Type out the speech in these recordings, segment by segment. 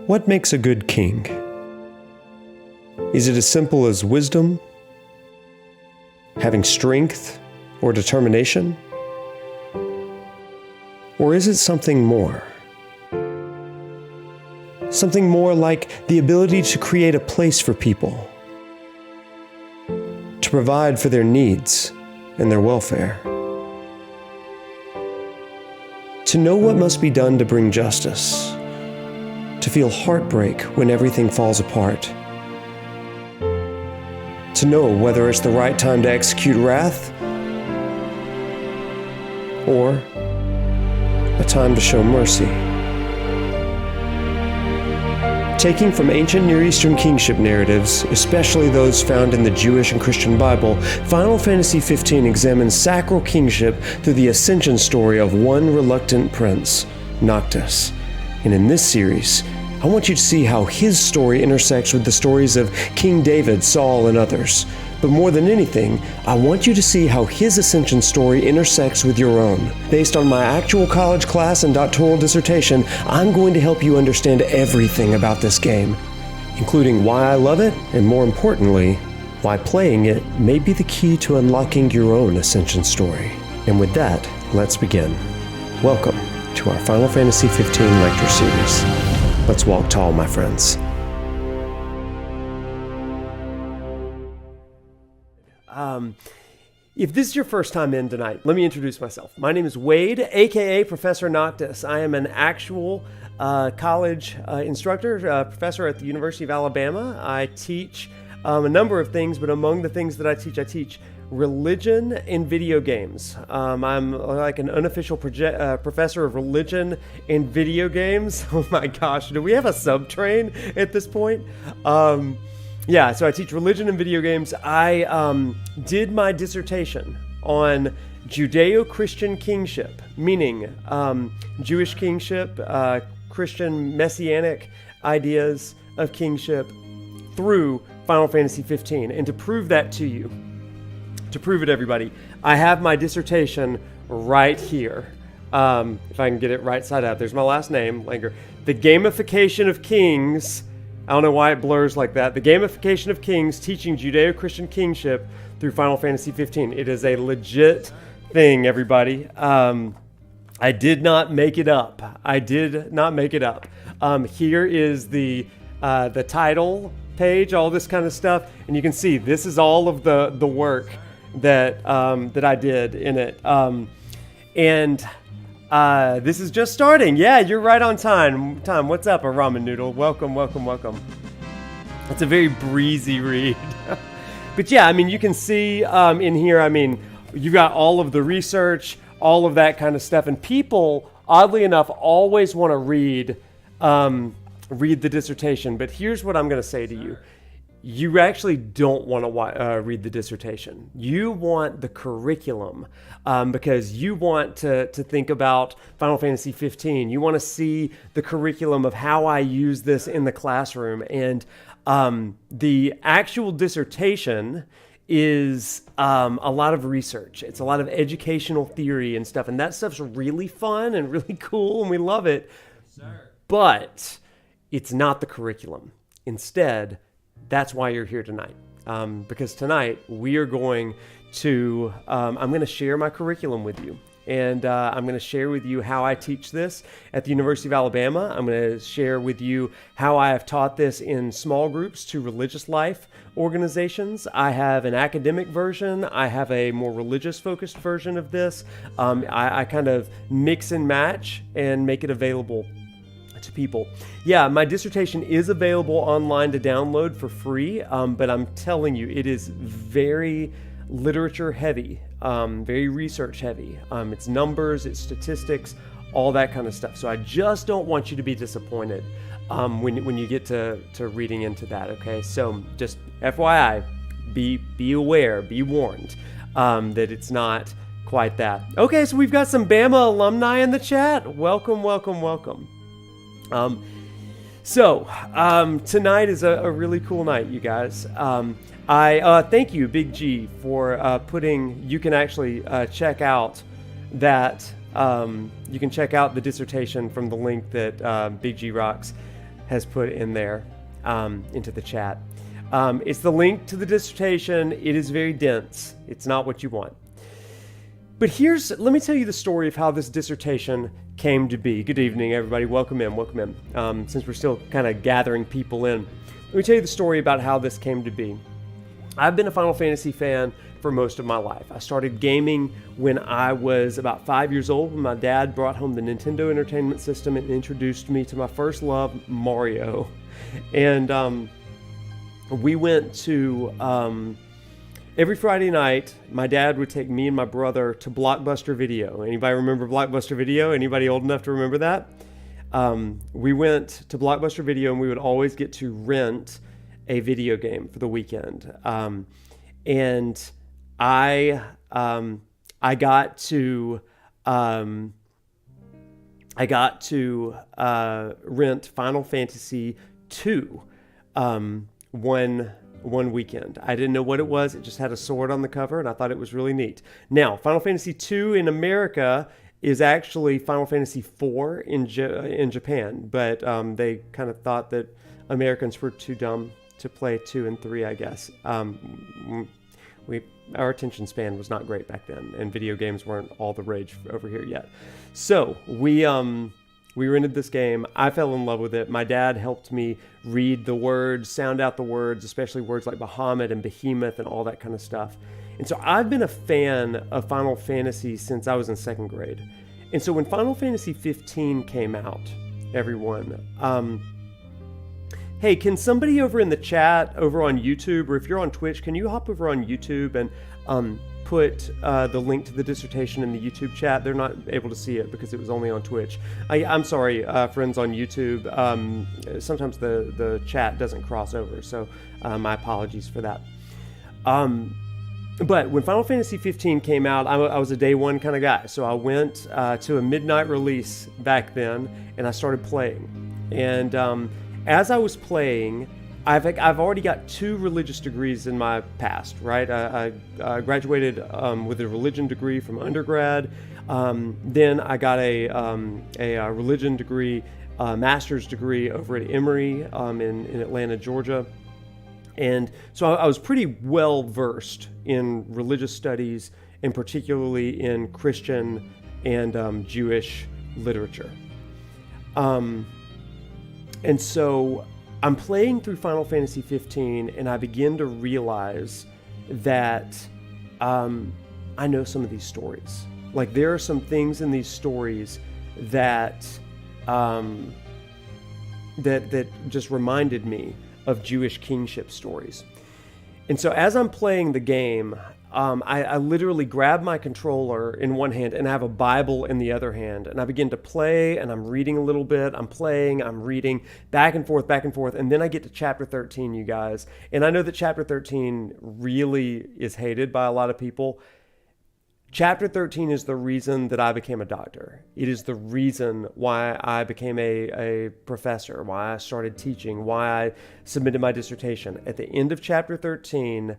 What makes a good king? Is it as simple as wisdom, having strength, or determination? Or is it something more? Something more like the ability to create a place for people, to provide for their needs and their welfare, to know what must be done to bring justice, to feel heartbreak when everything falls apart, to know whether it's the right time to execute wrath or a time to show mercy. Taking from ancient Near Eastern kingship narratives, especially those found in the Jewish and Christian Bible, Final Fantasy XV examines sacral kingship through the Ascension story of one reluctant prince, Noctis. And in this series, I want you to see how his story intersects with the stories of King David, Saul, and others. But more than anything, I want you to see how his Ascension story intersects with your own. Based on my actual college class and doctoral dissertation, I'm going to help you understand everything about this game, including why I love it, and more importantly, why playing it may be the key to unlocking your own Ascension story. And with that, let's begin. Welcome to our Final Fantasy XV lecture series. Let's walk tall, my friends. If this is your first time in tonight, let me introduce myself. My name is Wade, aka ProfNoctis. I am an actual college instructor, professor at the University of Alabama. I teach a number of things, but among the things that I teach religion in video games. I'm like an unofficial professor of religion in video games. Oh my gosh, do we have a sub-train at this point? Yeah, so I teach religion in video games. I did my dissertation on Judeo-Christian kingship, meaning Jewish kingship, Christian messianic ideas of kingship through Final Fantasy XV. And to prove that to you, to prove it, everybody, I have my dissertation right here. If I can get it right side up. There's my last name, Langer. The Gamification of Kings. I don't know why it blurs like that. The Gamification of Kings, teaching Judeo-Christian kingship through Final Fantasy XV. It is a legit thing, everybody. I did not make it up. Here is the title page, all this kind of stuff, and you can see this is all of the work that I did in it. This is just starting. Yeah, you're right on time. What's up, a ramen noodle? Welcome. It's a very breezy read. But yeah, I mean, you can see in here, I mean, you've got all of the research, all of that kind of stuff. And people, oddly enough, always want to read the dissertation. But here's what I'm going to say to you. You actually don't want to read the dissertation. You want the curriculum because you want to think about Final Fantasy XV. You want to see the curriculum of how I use this in the classroom. And the actual dissertation is a lot of research. It's a lot of educational theory and stuff. And that stuff's really fun and really cool, and we love it. But it's not the curriculum. Instead, that's why you're here tonight, because tonight we are going to, I'm going to share my curriculum with you, and I'm going to share with you how I teach this at the University of Alabama. I'm going to share with you how I have taught this in small groups to religious life organizations. I have an academic version. I have a more religious focused version of this. I kind of mix and match and make it available to people. Yeah, my dissertation is available online to download for free, but I'm telling you, it is very literature heavy, very research heavy. It's numbers, it's statistics, all that kind of stuff. So I just don't want you to be disappointed when you get to reading into that, okay? So just FYI, be aware, be warned that it's not quite that. Okay, so we've got some Bama alumni in the chat. Welcome. Tonight is a really cool night, you guys. I thank you, Big G, for putting. You can actually check out that. You can check out the dissertation from the link that Big G Rocks has put in there into the chat. It's the link to the dissertation. It is very dense. It's not what you want. But let me tell you the story of how this dissertation came to be. Good evening, everybody. Welcome in. Since we're still kind of gathering people in, let me tell you the story about how this came to be. I've been a Final Fantasy fan for most of my life. I started gaming when I was about 5 years old, when my dad brought home the Nintendo Entertainment System and introduced me to my first love, Mario. And we went to, every Friday night, my dad would take me and my brother to Blockbuster Video. Anybody remember Blockbuster Video? Anybody old enough to remember that? We went to Blockbuster Video and we would always get to rent a video game for the weekend. And I got to rent Final Fantasy II one weekend. I didn't know what it was. It just had a sword on the cover, and I thought it was really neat. Now, Final Fantasy II in America is actually Final Fantasy IV in Japan, but they kind of thought that Americans were too dumb to play 2 and 3, I guess. Our attention span was not great back then, and video games weren't all the rage over here yet. So we rented this game. I fell in love with it. My dad helped me read the words, sound out the words, especially words like Bahamut and Behemoth and all that kind of stuff. And so I've been a fan of Final Fantasy since I was in 2nd grade. And so when Final Fantasy 15 came out, everyone, hey, can somebody over in the chat, over on YouTube, or if you're on Twitch, can you hop over on YouTube and put the link to the dissertation in the YouTube chat? They're not able to see it because it was only on Twitch. I'm sorry, friends on YouTube. Sometimes the chat doesn't cross over, so my apologies for that. But when Final Fantasy 15 came out, I was a day one kind of guy. So I went to a midnight release back then, and I started playing. And as I was playing, I've already got 2 religious degrees in my past, right? I graduated with a religion degree from undergrad. Then I got a religion degree, master's degree over at Emory in Atlanta, Georgia. And so I was pretty well versed in religious studies, and particularly in Christian and Jewish literature. And so I'm playing through Final Fantasy 15, and I begin to realize that I know some of these stories. Like, there are some things in these stories that that just reminded me of Jewish kingship stories. And so as I'm playing the game, I literally grab my controller in one hand and I have a Bible in the other hand, and I begin to play, and I'm reading a little bit. I'm playing, I'm reading, back and forth, and then I get to chapter 13, you guys. And I know that chapter 13 really is hated by a lot of people. Chapter 13 is the reason that I became a doctor. It is the reason why I became a professor, why I started teaching, why I submitted my dissertation. At the end of chapter 13,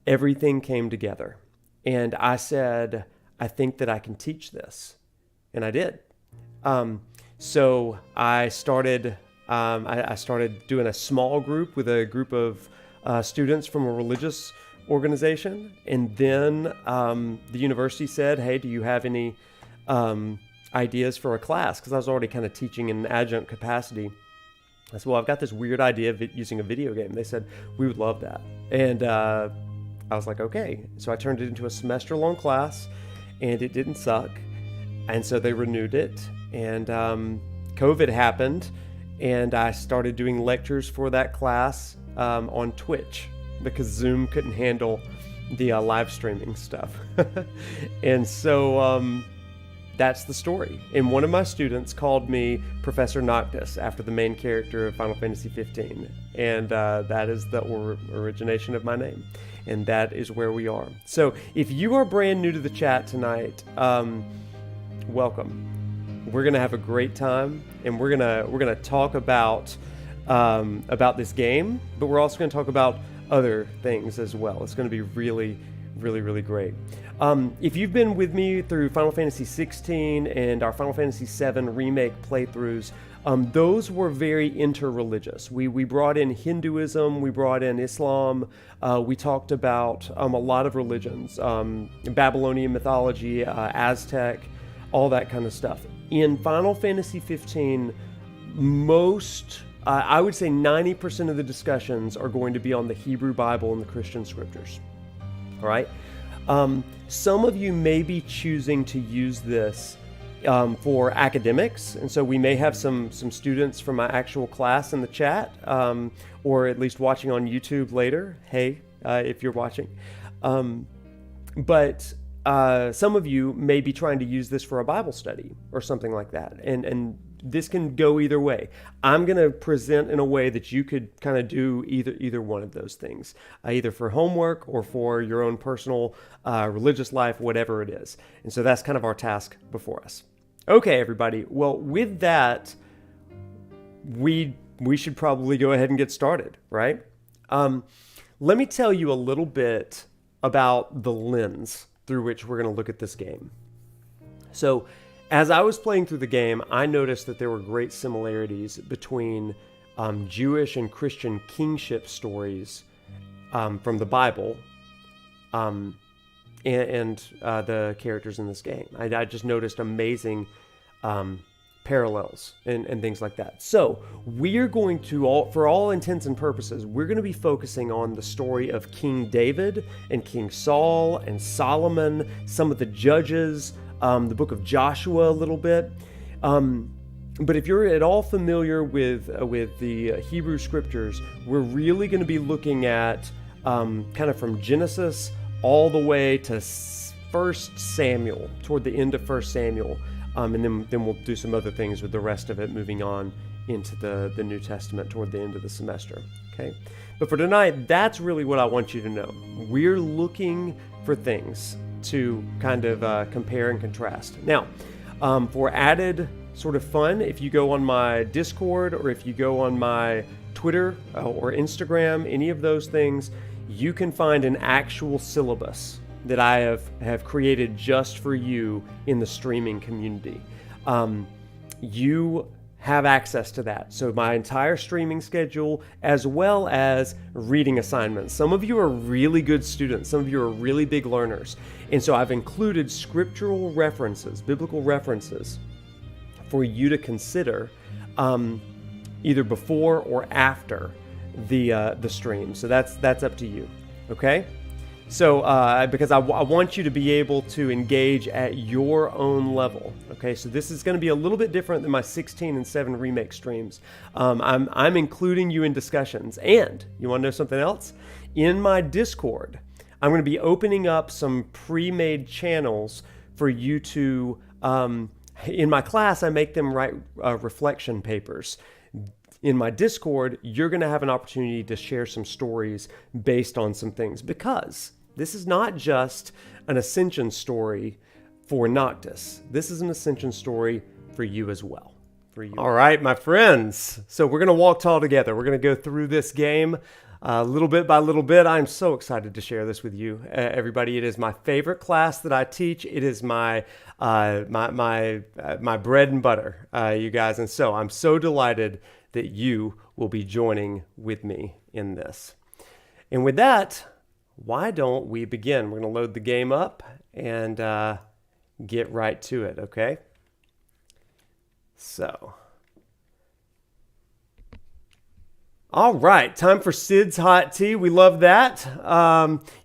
everything came together. And I said, I think that I can teach this. And I did. So I started doing a small group with a group of students from a religious organization. And then the university said, hey, do you have any ideas for a class? Because I was already kind of teaching in an adjunct capacity. I said, well, I've got this weird idea of using a video game. They said, we would love that. And I was like, okay. So I turned it into a semester-long class, and it didn't suck. And so they renewed it. And COVID happened, and I started doing lectures for that class on Twitch, because Zoom couldn't handle the live streaming stuff. And so that's the story. And one of my students called me ProfNoctis after the main character of Final Fantasy 15. And that is the origination of my name. And that is where we are. So if you are brand new to the chat tonight, welcome. We're gonna have a great time, and we're gonna talk about this game, but we're also gonna talk about other things as well. It's going to be really, Really, really great. If you've been with me through Final Fantasy 16 and our Final Fantasy 7 remake playthroughs, those were very interreligious. We brought in Hinduism, we brought in Islam, we talked about a lot of religions, Babylonian mythology, Aztec, all that kind of stuff. In Final Fantasy 15, I would say 90% of the discussions are going to be on the Hebrew Bible and the Christian scriptures. All right. Some of you may be choosing to use this for academics, and so we may have some students from my actual class in the chat, or at least watching on YouTube later. Hey, if you're watching. But some of you may be trying to use this for a Bible study or something like that, and this can go either way. I'm going to present in a way that you could kind of do either one of those things, either for homework or for your own personal religious life, whatever it is. And so that's kind of our task before us. Okay, everybody. Well, with that, we should probably go ahead and get started, right? Let me tell you a little bit about the lens through which we're going to look at this game. So, as I was playing through the game, I noticed that there were great similarities between Jewish and Christian kingship stories from the Bible and the characters in this game. I just noticed amazing parallels and things like that. So we're going to, for all intents and purposes, we're going to be focusing on the story of King David and King Saul and Solomon, some of the judges, the book of Joshua a little bit. But if you're at all familiar with the Hebrew scriptures, we're really going to be looking at kind of from Genesis all the way to 1 Samuel, toward the end of 1 Samuel. And then we'll do some other things with the rest of it, moving on into the New Testament toward the end of the semester. Okay? But for tonight, that's really what I want you to know. We're looking for things to kind of compare and contrast. Now, for added sort of fun, if you go on my Discord or if you go on my Twitter or Instagram, any of those things, you can find an actual syllabus that I have created just for you in the streaming community. You have access to that. So my entire streaming schedule, as well as reading assignments. Some of you are really good students. Some of you are really big learners. And so I've included scriptural references, biblical references, for you to consider either before or after the stream. So that's up to you. Okay? So, because I want you to be able to engage at your own level. Okay, so this is going to be a little bit different than my 16 and 7 remake streams. I'm including you in discussions. And you want to know something else? In my Discord, I'm going to be opening up some pre-made channels for you to, in my class, I make them write reflection papers. In my Discord, you're going to have an opportunity to share some stories based on some things, because this is not just an Ascension story for Noctis. This is an Ascension story for you as well. All right, my friends. So we're going to walk tall together. We're going to go through this game little bit by little bit. I'm so excited to share this with you, everybody. It is my favorite class that I teach. It is my bread and butter, you guys. And so I'm so delighted that you will be joining with me in this. And with that, why don't we begin? We're going to load the game up and get right to it, okay? So, all right, time for Sid's Hot Tea. We love that.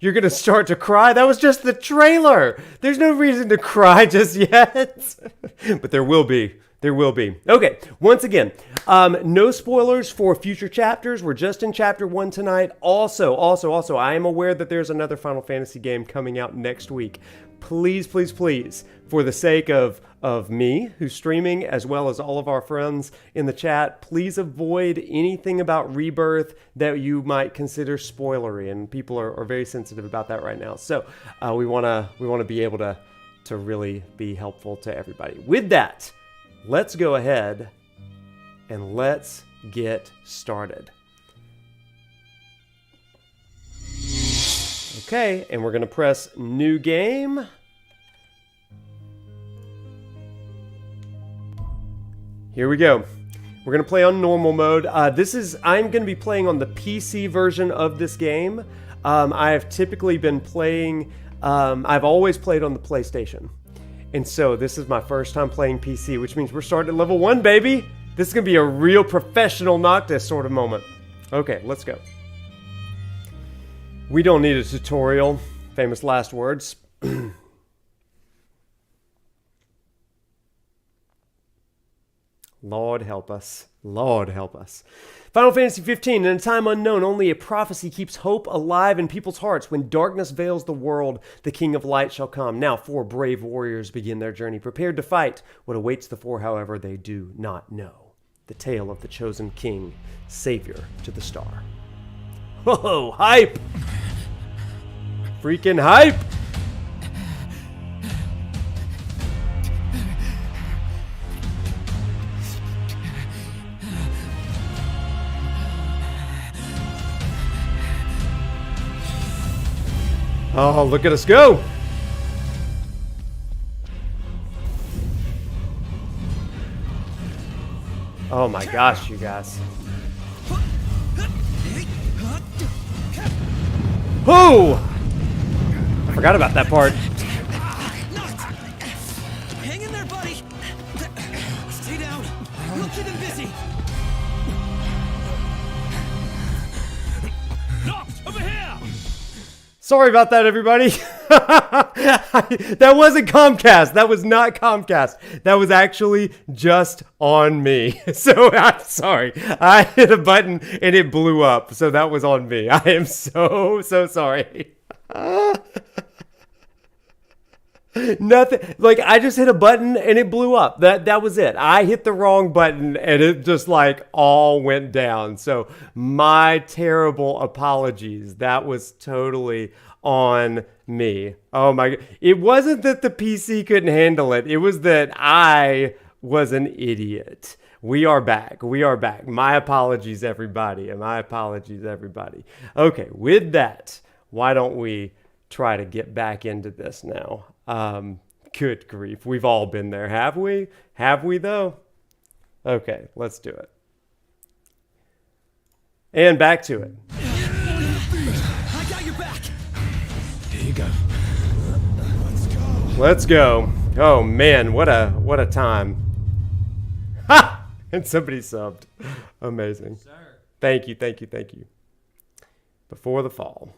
You're going to start to cry. That was just the trailer. There's no reason to cry just yet, but there will be. There will be. Okay, once again, no spoilers for future chapters. We're just in chapter 1 tonight. Also, I am aware that there's another Final Fantasy game coming out next week. Please, for the sake of me, who's streaming, as well as all of our friends in the chat, please avoid anything about Rebirth that you might consider spoilery, and people are very sensitive about that right now. So we want to be able to really be helpful to everybody. With that, let's go ahead and let's get started. Okay, and we're gonna press new game. Here we go. We're gonna play on normal mode. I'm gonna be playing on the PC version of this game. I have typically been playing, I've always played on the PlayStation. And so this is my first time playing PC, which means we're starting at level 1, baby. This is gonna be a real professional Noctis sort of moment. Okay, let's go. We don't need a tutorial. Famous last words. Lord help us. Lord help us. Final Fantasy 15. In a time unknown, only a prophecy keeps hope alive in people's hearts. When darkness veils the world, the King of Light shall come. Now 4 brave warriors begin their journey, prepared to fight. What awaits the 4, however, they do not know. The tale of the chosen king, savior to the star. Whoa, hype! Freaking hype! Oh, look at us go! Oh my gosh, you guys. Whoa! I forgot about that part. Hang in there, buddy. Stay down. We'll keep him busy. Noct, over here! Sorry about that, everybody. That wasn't Comcast. That was not Comcast. That was actually just on me. So I'm sorry. I hit a button and it blew up. So that was on me. I am so sorry. Nothing. Like, I just hit a button and it blew up. That was it. I hit the wrong button and it just like all went down. So my terrible apologies. That was totally on me. Oh my God. It wasn't that the PC couldn't handle it. It was that I was an idiot. We are back. We are back. My apologies, everybody. And my apologies, everybody. Okay, with that, why don't we try to get back into this now? Good grief. We've all been there, have we? Have we, though? Okay, let's do it. And back to it. I got your back. Here you go. Let's go. Oh man, what a time. Ha! And somebody subbed. Amazing. Sir. Thank you. Before the fall.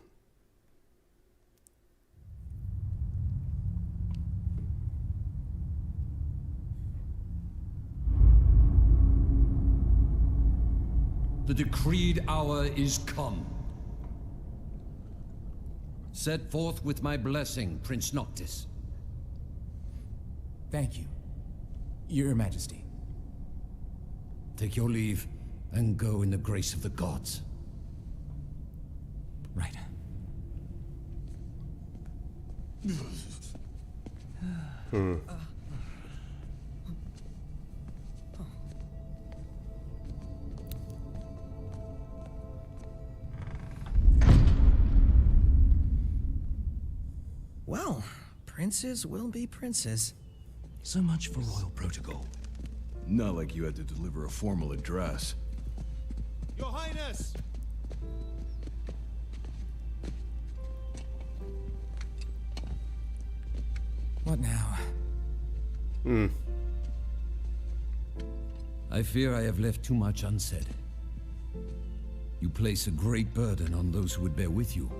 The decreed hour is come. Set forth with my blessing, Prince Noctis. Thank you, Your Majesty. Take your leave and go in the grace of the gods. Right. Well, princes will be princes. So much for royal protocol. Not like you had to deliver a formal address. Your Highness! What now? I fear I have left too much unsaid. You place a great burden on those who would bear with you.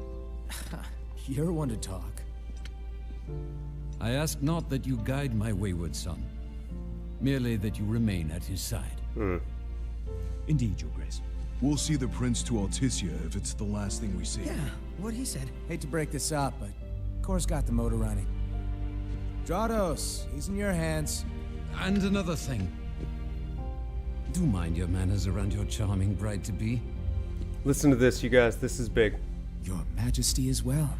You're one to talk. I ask not that you guide my wayward son, merely that you remain at his side. Indeed, Your Grace. We'll see the prince to Alticia if it's the last thing we see. Yeah, what he said. Hate to break this up, but Kor's got the motor running. Drados, he's in your hands. And another thing. Do mind your manners around your charming bride-to-be. Listen to this, you guys. This is big. Your Majesty as well.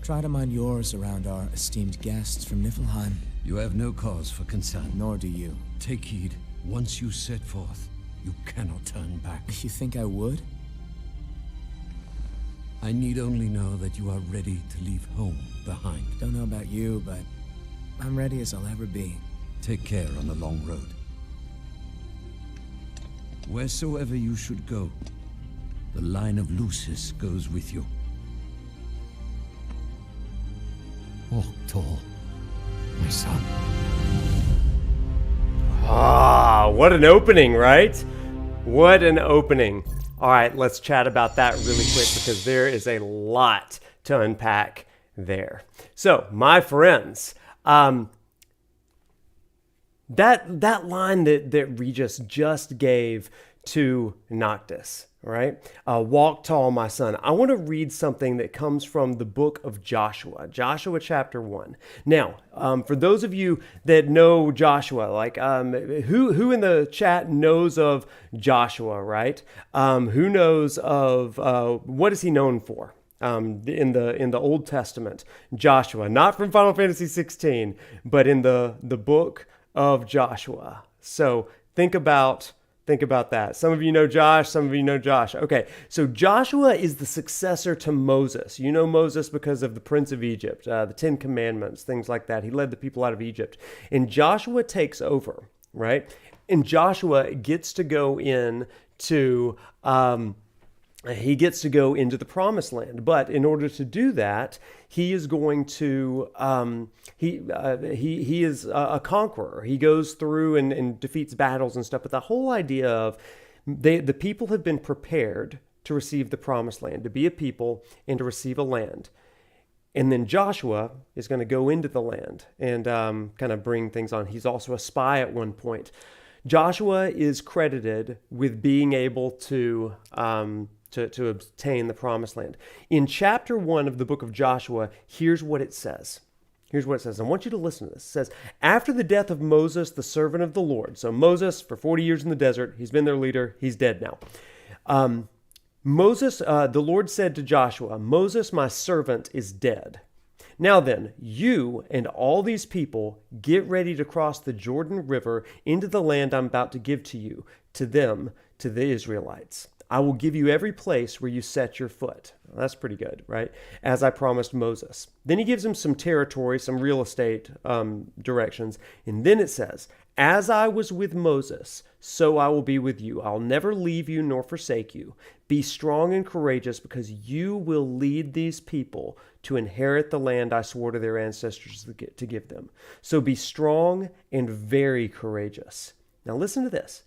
Try to mind yours around our esteemed guests from Niflheim. You have no cause for concern. Nor do you. Take heed. Once you set forth, you cannot turn back. You think I would? I need only know that you are ready to leave home behind. Don't know about you, but I'm ready as I'll ever be. Take care on the long road. Wheresoever you should go, the line of Lucis goes with you. Walk tall, my son. Ah, what an opening, right? What an opening. All right, let's chat about that really quick because there is a lot to unpack there. So, my friends, that line that Regis just gave to Noctis, right? Walk tall, my son. I want to read something that comes from the book of Joshua, Joshua chapter 1. Now, for those of you that know Joshua, like who in the chat knows of Joshua, right? Who knows of what is he known for? In the Old Testament, Joshua, not from Final Fantasy 16, but in the book of Joshua. So think about that. Some of you know Josh, some of you know Josh. Okay, so Joshua is the successor to Moses. You know Moses because of the Prince of Egypt, the Ten Commandments, things like that. He led the people out of Egypt. And Joshua takes over, right? And Joshua gets to go into the promised land. But in order to do that, he is going to, he is a conqueror. He goes through and defeats battles and stuff. But the whole idea of the people have been prepared to receive the promised land, to be a people and to receive a land. And then Joshua is going to go into the land and kind of bring things on. He's also a spy at one point. Joshua is credited with being able to obtain the promised land. In chapter 1 of the book of Joshua, here's what it says. Here's what it says. I want you to listen to this. It says, after the death of Moses, the servant of the Lord. So Moses, for 40 years in the desert, he's been their leader. He's dead now. The Lord said to Joshua, Moses, my servant, is dead. Now then, you and all these people get ready to cross the Jordan River into the land I'm about to give to you, to them, to the Israelites. I will give you every place where you set your foot. Well, that's pretty good, right? As I promised Moses. Then he gives him some territory, some real estate directions. And then it says, as I was with Moses, so I will be with you. I'll never leave you nor forsake you. Be strong and courageous because you will lead these people to inherit the land I swore to their ancestors to give them. So be strong and very courageous. Now listen to this.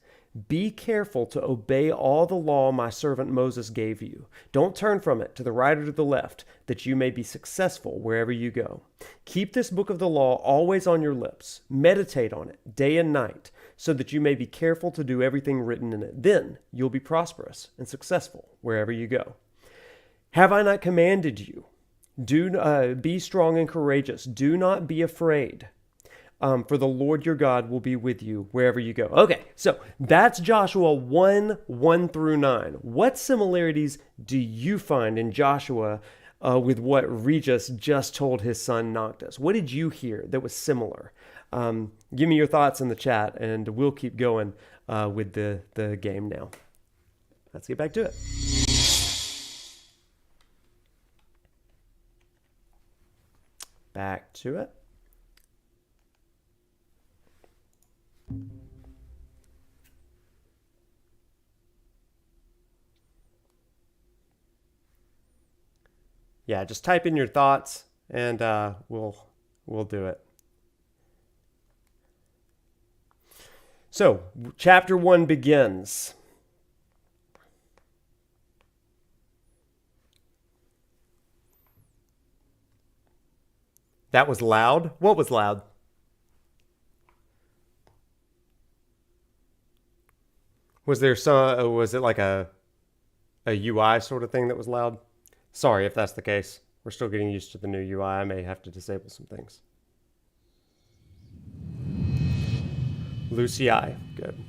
Be careful to obey all the law my servant Moses gave you. Don't turn from it to the right or to the left, that you may be successful wherever you go. Keep this book of the law always on your lips. Meditate on it day and night, so that you may be careful to do everything written in it. Then you'll be prosperous and successful wherever you go. Have I not commanded you? Be strong and courageous. Do not be afraid. For the Lord your God will be with you wherever you go. Okay, so that's Joshua 1 through 9. What similarities do you find in Joshua with what Regis just told his son Noctis? What did you hear that was similar? Give me your thoughts in the chat, and we'll keep going with the game now. Let's get back to it. Back to it. Yeah, just type in your thoughts and we'll do it. So, chapter 1 begins. That was loud? What was loud? Was it like a UI sort of thing that was loud? Sorry if that's the case. We're still getting used to the new UI. I may have to disable some things. Lucii, good.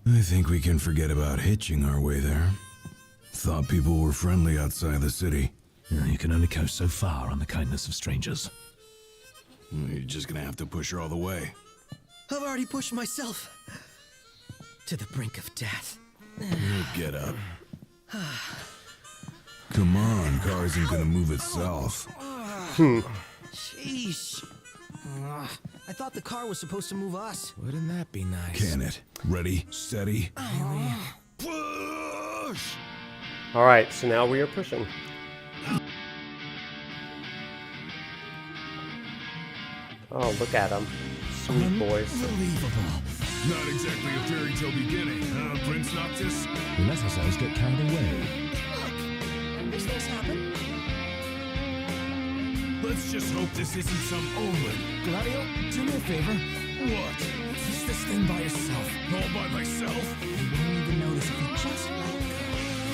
I think we can forget about hitching our way there. Thought people were friendly outside the city. You can only go so far on the kindness of strangers. You're just gonna have to push her all the way. I've already pushed myself to the brink of death. Get up. Come on, car isn't gonna move itself. Sheesh. I thought the car was supposed to move us. Wouldn't that be nice? Can it? Ready, steady. Push! All right, so now we are pushing. Oh, look at them. Sweet boys. Unbelievable. Not exactly a fairy tale beginning, huh, ProfNoctis? We let ourselves get carried away. Look, these things happen. Let's just hope this isn't some omen. Gladio, do me a favor. What? Fix this thing by yourself. All by myself? You won't even notice if you just let it go.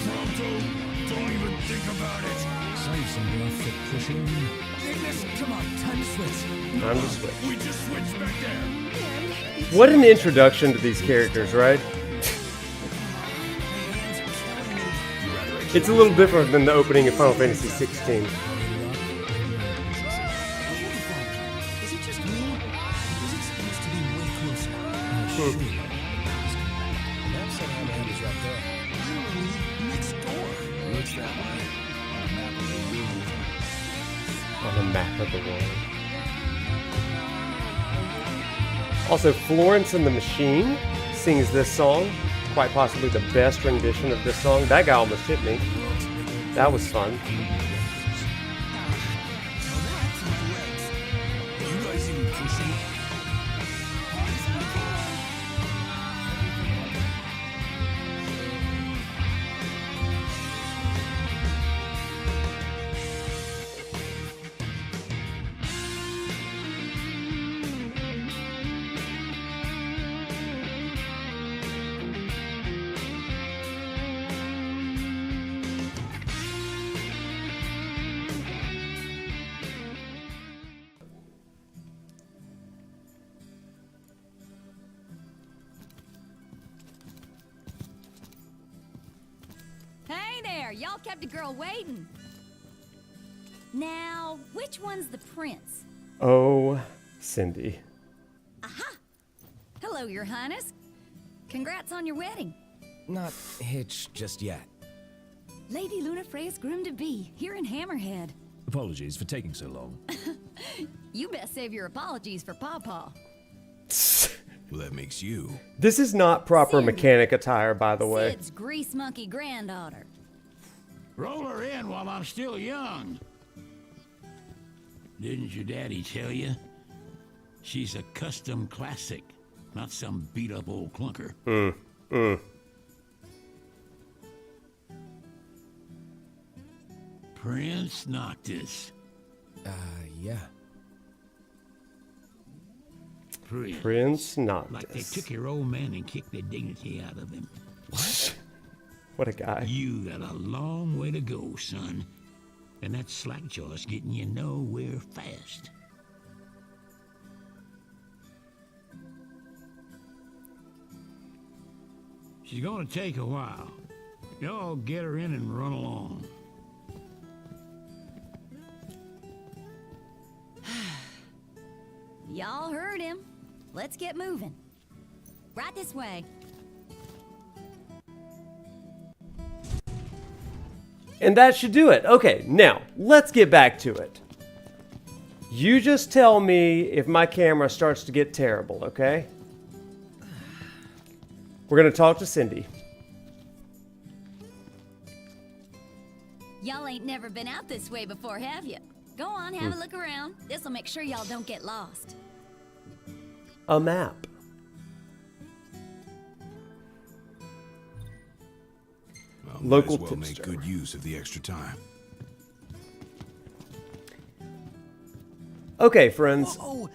Pronto? Don't even think about it. Save some blood for pushing. Ignis, come on, time to switch. Time to switch. We just switched back there. What an introduction to these characters, right? It's a little different than the opening of Final Fantasy 16. Is it just me? Or is it supposed to be way closer? Map said Hammerhead is right there. Literally next door. Looks that way. On the map of the world. Also, Florence and the Machine sings this song. Quite possibly the best rendition of this song. That guy almost hit me. That was fun. You guys even pushing? Hey there, y'all kept a girl waiting. Now, which one's the prince? Oh, Cindy. Hello, your highness. Congrats on your wedding. Not hitched just yet. Lady Luna Freya's groom-to-be, here in Hammerhead. Apologies for taking so long. You best save your apologies for Pawpaw. Well, that makes you. This is not proper Cindy. mechanic attire, by the way. Sid's grease monkey granddaughter. Roll her in while I'm still young. Didn't your daddy tell you? She's a custom classic, not some beat-up old clunker. ProfNoctis. Yeah. Prince Noctis. Like they took your old man and kicked the dignity out of him. What a guy. You got a long way to go, son. And that slackjaw's getting you nowhere fast. She's gonna take a while. Y'all get her in and run along. Y'all heard him. Let's get moving. Right this way. And that should do it. Okay, now, let's get back to it. You just tell me if my camera starts to get terrible, okay? We're going to talk to Cindy. Y'all ain't never been out this way before, have you? Go on, have a look around. This'll make sure y'all don't get lost. A map. Well, Local might as well make tipster. good use of the extra time. Okay, friends. Oh,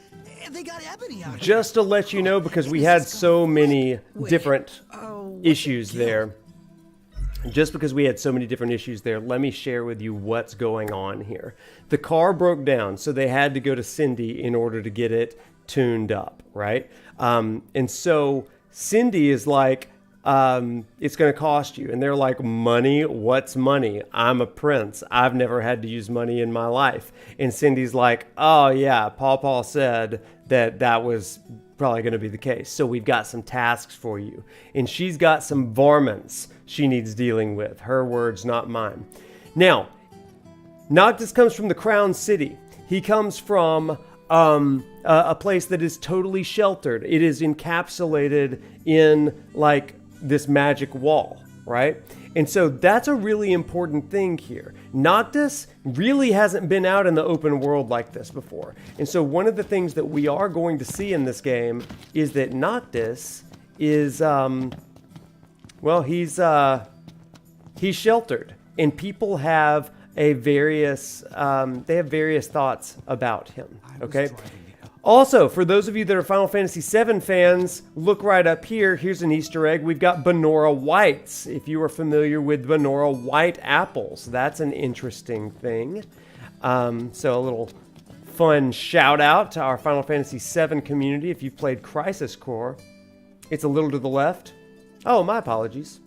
they got Ebony out here. Just to let you know, because we had so many different Oh, issues there. Just because we had so many different issues there, let me share with you what's going on here. The car broke down, so they had to go to Cindy in order to get it tuned up, right? And so Cindy is like, it's going to cost you. And they're like, money? What's money? I'm a prince. I've never had to use money in my life. And Cindy's like, oh yeah, Paw said that was probably going to be the case. So we've got some tasks for you. And she's got some varmints she needs dealing with. Her words, not mine. Now, Noctis comes from the Crown City. He comes from a place that is totally sheltered. It is encapsulated in like this magic wall, right? And so that's a really important thing here. Noctis really hasn't been out in the open world like this before. And so one of the things that we are going to see in this game is that Noctis is, he's sheltered. And people have various thoughts about him, okay? Also, for those of you that are Final Fantasy VII fans, look right up here. Here's an Easter egg. We've got Benora Whites. If you are familiar with Benora White apples, that's an interesting thing. So a little fun shout out to our Final Fantasy VII community. If you've played Crisis Core, it's a little to the left. Oh, my apologies.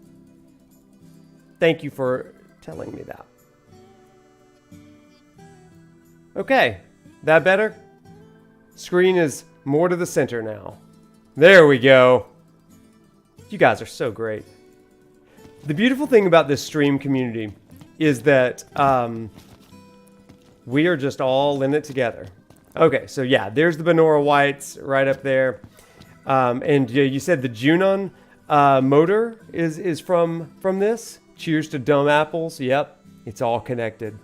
Thank you for telling me that. Okay, that better? Screen is more to the center now. There we go. You guys are so great. The beautiful thing about this stream community is that we are just all in it together. Okay, so yeah, there's the Benora Whites right up there. And you said the Junon motor is from this. Cheers to dumb apples. Yep, it's all connected.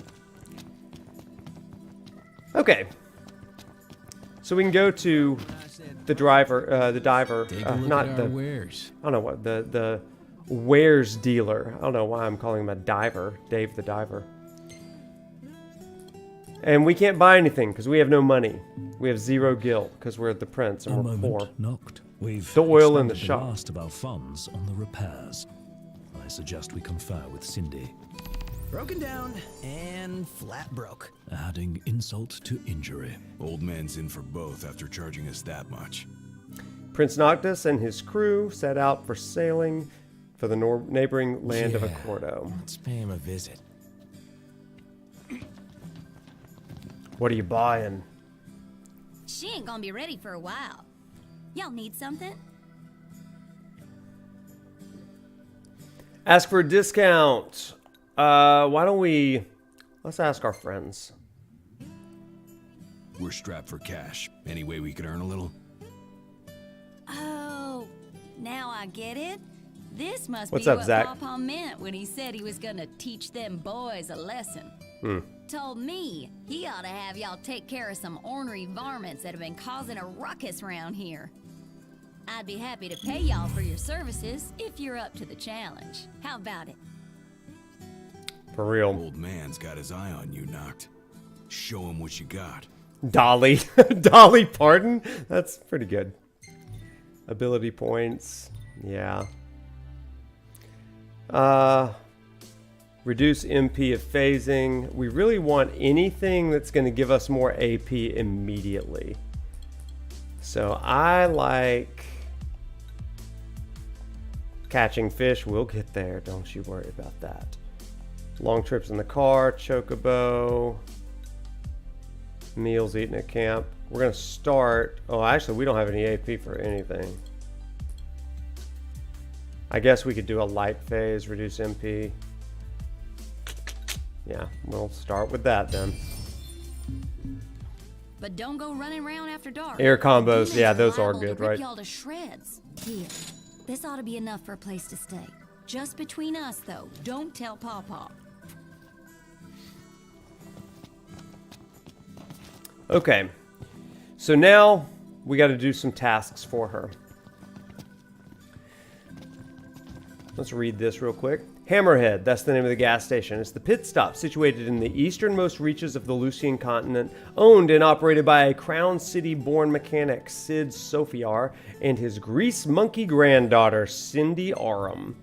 Okay. So we can go to the diver, not the wares. I don't know what the wares dealer. I don't know why I'm calling him a diver, Dave the diver. And we can't buy anything because we have no money. We have 0 gil because we're the prince and we're poor. Noct. We've The oil in the expended shop. last of our funds on the repairs. I suggest we confer with Cindy. Broken down and flat broke. Adding insult to injury. Old man's in for both after charging us that much. Prince Noctis and his crew set out for sailing for the neighboring land of Accordo. Let's pay him a visit. What are you buying? She ain't gonna be ready for a while. Y'all need something? Ask for a discount. Why don't let's ask our friends. We're strapped for cash. Any way we could earn a little? Oh, now I get it. This must What's be up, what Zach? Papa meant when he said he was gonna teach them boys a lesson. Told me he ought to have y'all take care of some ornery varmints that have been causing a ruckus around here. I'd be happy to pay y'all for your services if you're up to the challenge. How about it? For real. Old man's got his eye on you, Noct. Show him what you got. Dolly. Dolly Parton? That's pretty good. Ability points. Yeah. Reduce MP of phasing. We really want anything that's going to give us more AP immediately. So I like catching fish. We'll get there. Don't you worry about that. Long trips in the car, chocobo, meals eaten at camp. We're going to start. Oh, actually, we don't have any AP for anything. I guess we could do a light phase, reduce MP. Yeah, we'll start with that then. But don't go running around after dark. Air combos, yeah, Demons those are liable to good, rip right? y'all to shreds. Here, this ought to be enough for a place to stay. Just between us, though. Don't tell Pawpaw. Okay, so now we got to do some tasks for her. Let's read this real quick. Hammerhead, that's the name of the gas station. It's the pit stop situated in the easternmost reaches of the Lucian continent, owned and operated by a Crown City-born mechanic, Sid Sophiar, and his grease monkey granddaughter, Cindy Arum.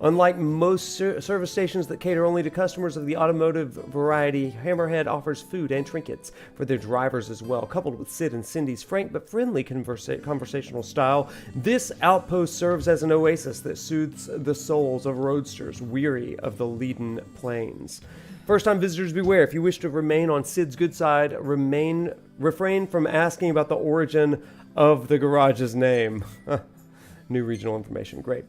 Unlike most service stations that cater only to customers of the automotive variety, Hammerhead offers food and trinkets for their drivers as well. Coupled with Sid and Cindy's frank but friendly conversational style, this outpost serves as an oasis that soothes the souls of roadsters weary of the leaden plains. First-time visitors beware. If you wish to remain on Sid's good side, refrain from asking about the origin of the garage's name. New regional information. Great.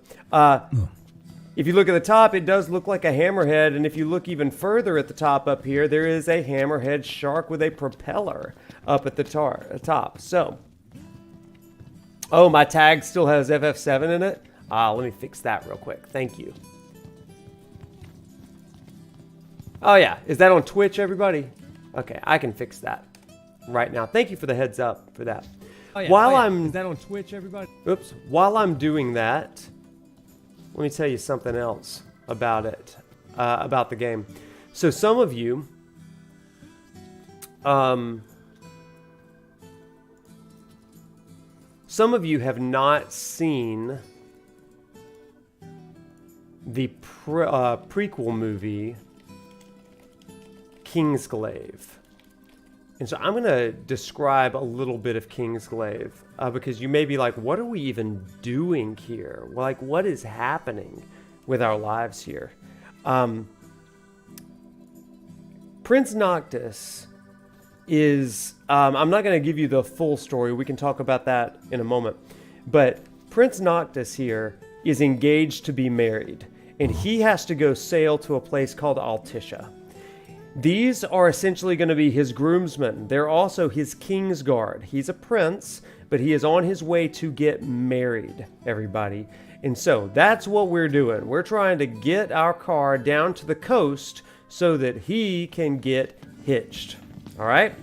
If you look at the top, it does look like a hammerhead, and if you look even further at the top up here, there is a hammerhead shark with a propeller up at the top. So, oh, my tag still has FF7 in it? Let me fix that real quick. Thank you. Oh yeah, is that on Twitch, everybody? Okay, I can fix that right now. Thank you for the heads up for that. Oh yeah, While is that on Twitch, everybody? Oops. While I'm doing that, let me tell you something else about it, about the game. So some of you, have not seen the prequel movie Kingsglaive. And so I'm going to describe a little bit of Kingsglaive because you may be like, what are we even doing here? Like, what is happening with our lives here? ProfNoctis is, I'm not going to give you the full story. We can talk about that in a moment. But ProfNoctis here is engaged to be married, and he has to go sail to a place called Altissia. These are essentially going to be his groomsmen. They're also his king's guard. He's a prince, but he is on his way to get married, everybody. And so that's what we're doing. We're trying to get our car down to the coast so that he can get hitched. All right?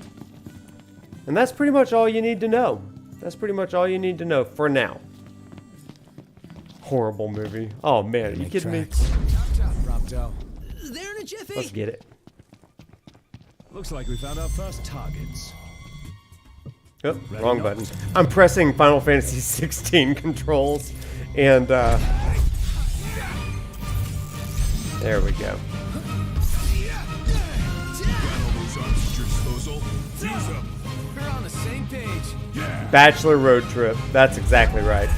And that's pretty much all you need to know. That's pretty much all you need to know for now. Horrible movie. Oh, man. Are you kidding me? There in a jiffy. Let's get it. Looks like we found our first targets. Oh, wrong button. I'm pressing Final Fantasy 16 controls, and there we go. We're on the same page. Bachelor road trip. That's exactly right.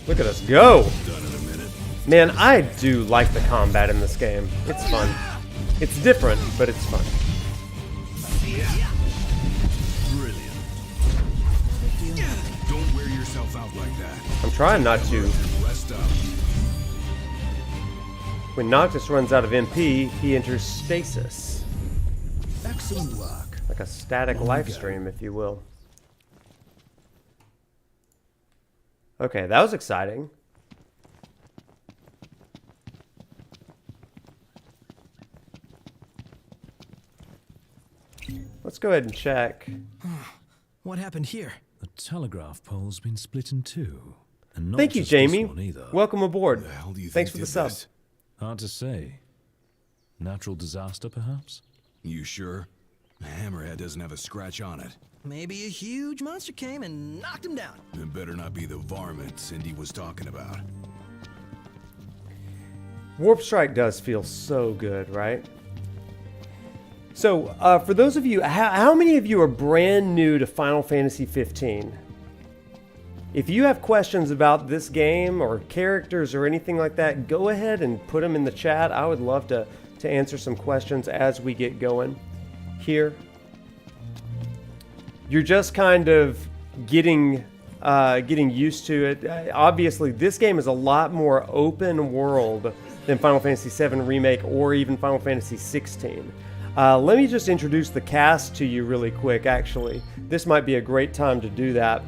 Look at us go! Man, I do like the combat in this game. It's fun. It's different, but it's fun. Brilliant. Don't wear yourself out like that. I'm trying not to. Rest up. When Noctis runs out of MP, he enters stasis. Excellent work. Like a static life stream, if you will. Okay, that was exciting. Let's go ahead and check. What happened here? The telegraph pole's been split in two. And not Thank you, just this Jamie. one either. Welcome aboard. The hell do you Thanks think for the did sub. this? Hard to say. Natural disaster, perhaps? You sure? The hammerhead doesn't have a scratch on it. Maybe a huge monster came and knocked him down. It better not be the varmint Cindy was talking about. Warp Strike does feel so good, right? So, for those of you, how many of you are brand new to Final Fantasy 15? If you have questions about this game or characters or anything like that, go ahead and put them in the chat. I would love to answer some questions as we get going here. You're just kind of getting used to it. Obviously, this game is a lot more open world than Final Fantasy VII Remake or even Final Fantasy 16. Let me just introduce the cast to you really quick, actually. This might be a great time to do that.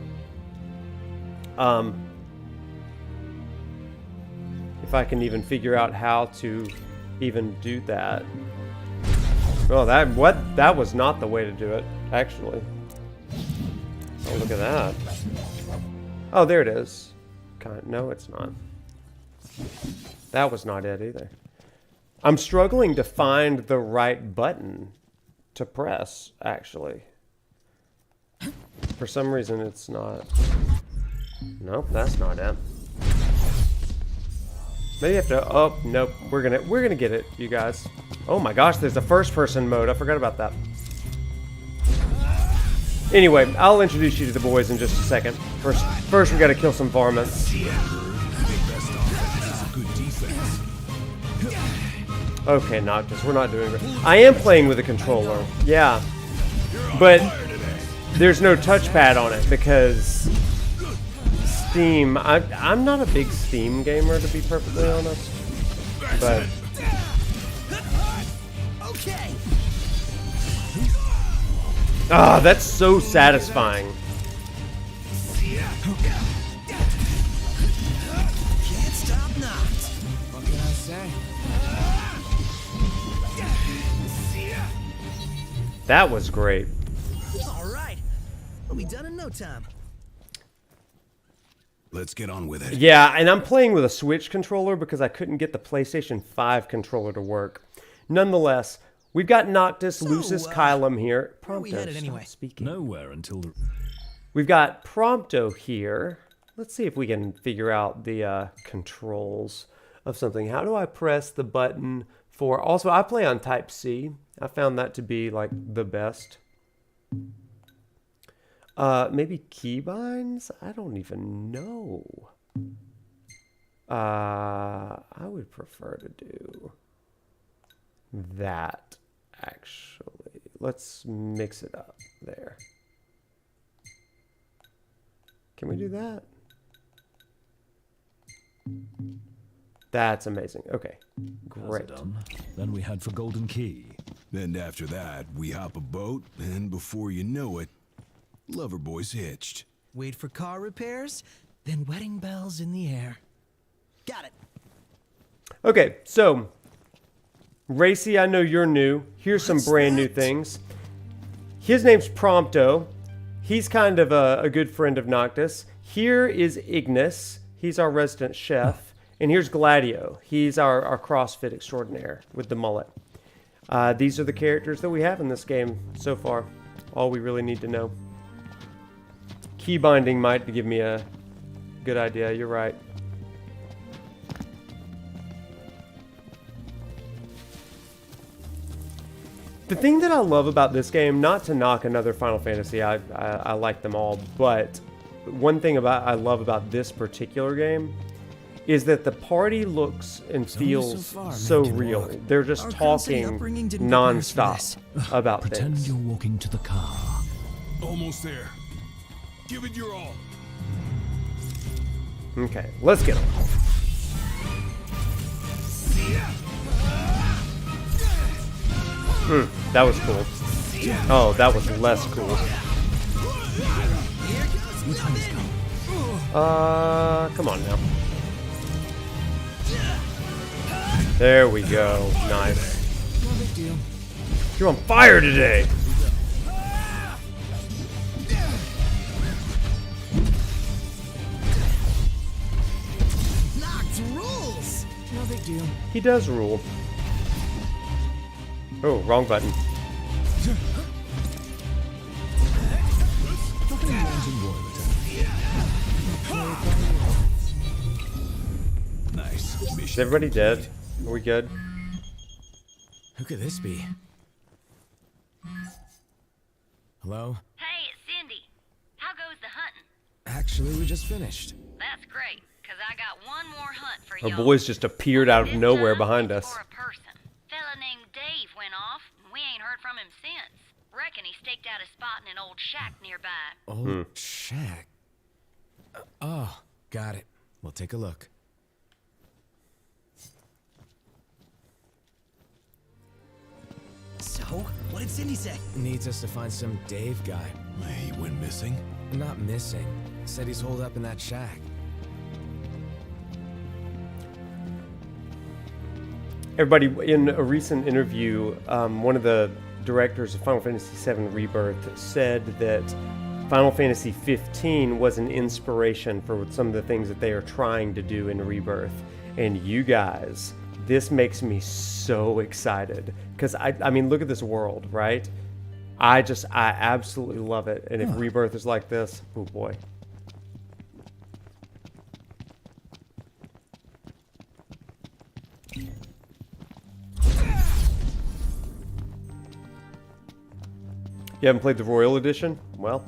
If I can even figure out how to even do that. Oh, that was not the way to do it, actually. Oh, look at that. Oh, there it is. No, it's not. That was not it either. I'm struggling to find the right button to press, actually. For some reason, it's not. Nope, that's not it. Maybe you have to. Oh, nope. We're gonna get it, you guys. Oh my gosh, there's a first-person mode. I forgot about that. Anyway, I'll introduce you to the boys in just a second. First we gotta kill some varmints. Okay, Noctis, we're not doing it. I am playing with a controller, yeah. But there's no touchpad on it because Steam, I'm not a big Steam gamer, to be perfectly honest. But Okay. ah, that's so satisfying. Can't stop now. What can I say? That was great. All right. We'll be done in no time. Let's get on with it. Yeah, and I'm playing with a Switch controller because I couldn't get the PlayStation 5 controller to work. Nonetheless, we've got Noctis, Lucis, Kylum here. where are we Prompto, headed stop anyway? speaking. Nowhere until the... We've got Prompto here. Let's see if we can figure out the controls of something. How do I press the button for... Also, I play on Type C. I found that to be, like, the best. Maybe keybinds? I don't even know. I would prefer to do that, actually. Let's mix it up there. Can we do that? That's amazing. Okay, great. Done. Then we head for Golden Key. And after that, we hop a boat, and before you know it, Loverboy's hitched. Wait for car repairs, then wedding bells in the air. Got it. Okay, so Racy, I know you're new. Here's some What's brand new that? things. His name's Prompto. He's kind of a good friend of Noctis. Here is Ignis. He's our resident chef. And here's Gladio. He's our CrossFit extraordinaire with the mullet. These are the characters that we have in this game so far. All we really need to know. Key binding might give me a good idea. You're right. The thing that I love about this game, not to knock another Final Fantasy, I like them all, but one thing I love about this particular game is that the party looks and feels so real. They're just talking non-stop about Pretend things. you're walking to the car. Almost there. Give it your all. Okay, let's get them. That was cool. Oh, that was less cool. Come on now. There we go. Nice. No big deal. You're on fire today. Knocked rules. No big deal. He does rule. Oh, wrong button. Nice. Is everybody dead? Are we good? Who could this be? Hello? Hey, it's Cindy. How goes the hunting? Actually, we just finished. That's great, because I got one more hunt for Our y'all. boys just appeared out of This nowhere time, behind it's us. For a person. Fella named Dave went off, and we ain't heard from him since. Reckon he staked out a spot in an old shack nearby. Old shack. Oh, got it. We'll take a look. So, what did Cindy say? Needs us to find some Dave guy. He went missing? Not missing. Said he's holed up in that shack. Everybody, in a recent interview, one of the directors of Final Fantasy VII Rebirth said that Final Fantasy 15 was an inspiration for some of the things that they are trying to do in Rebirth. And you guys, this makes me so excited. Because, I mean, look at this world, right? I absolutely love it. And if Rebirth is like this, oh boy. You haven't played the Royal Edition? Well,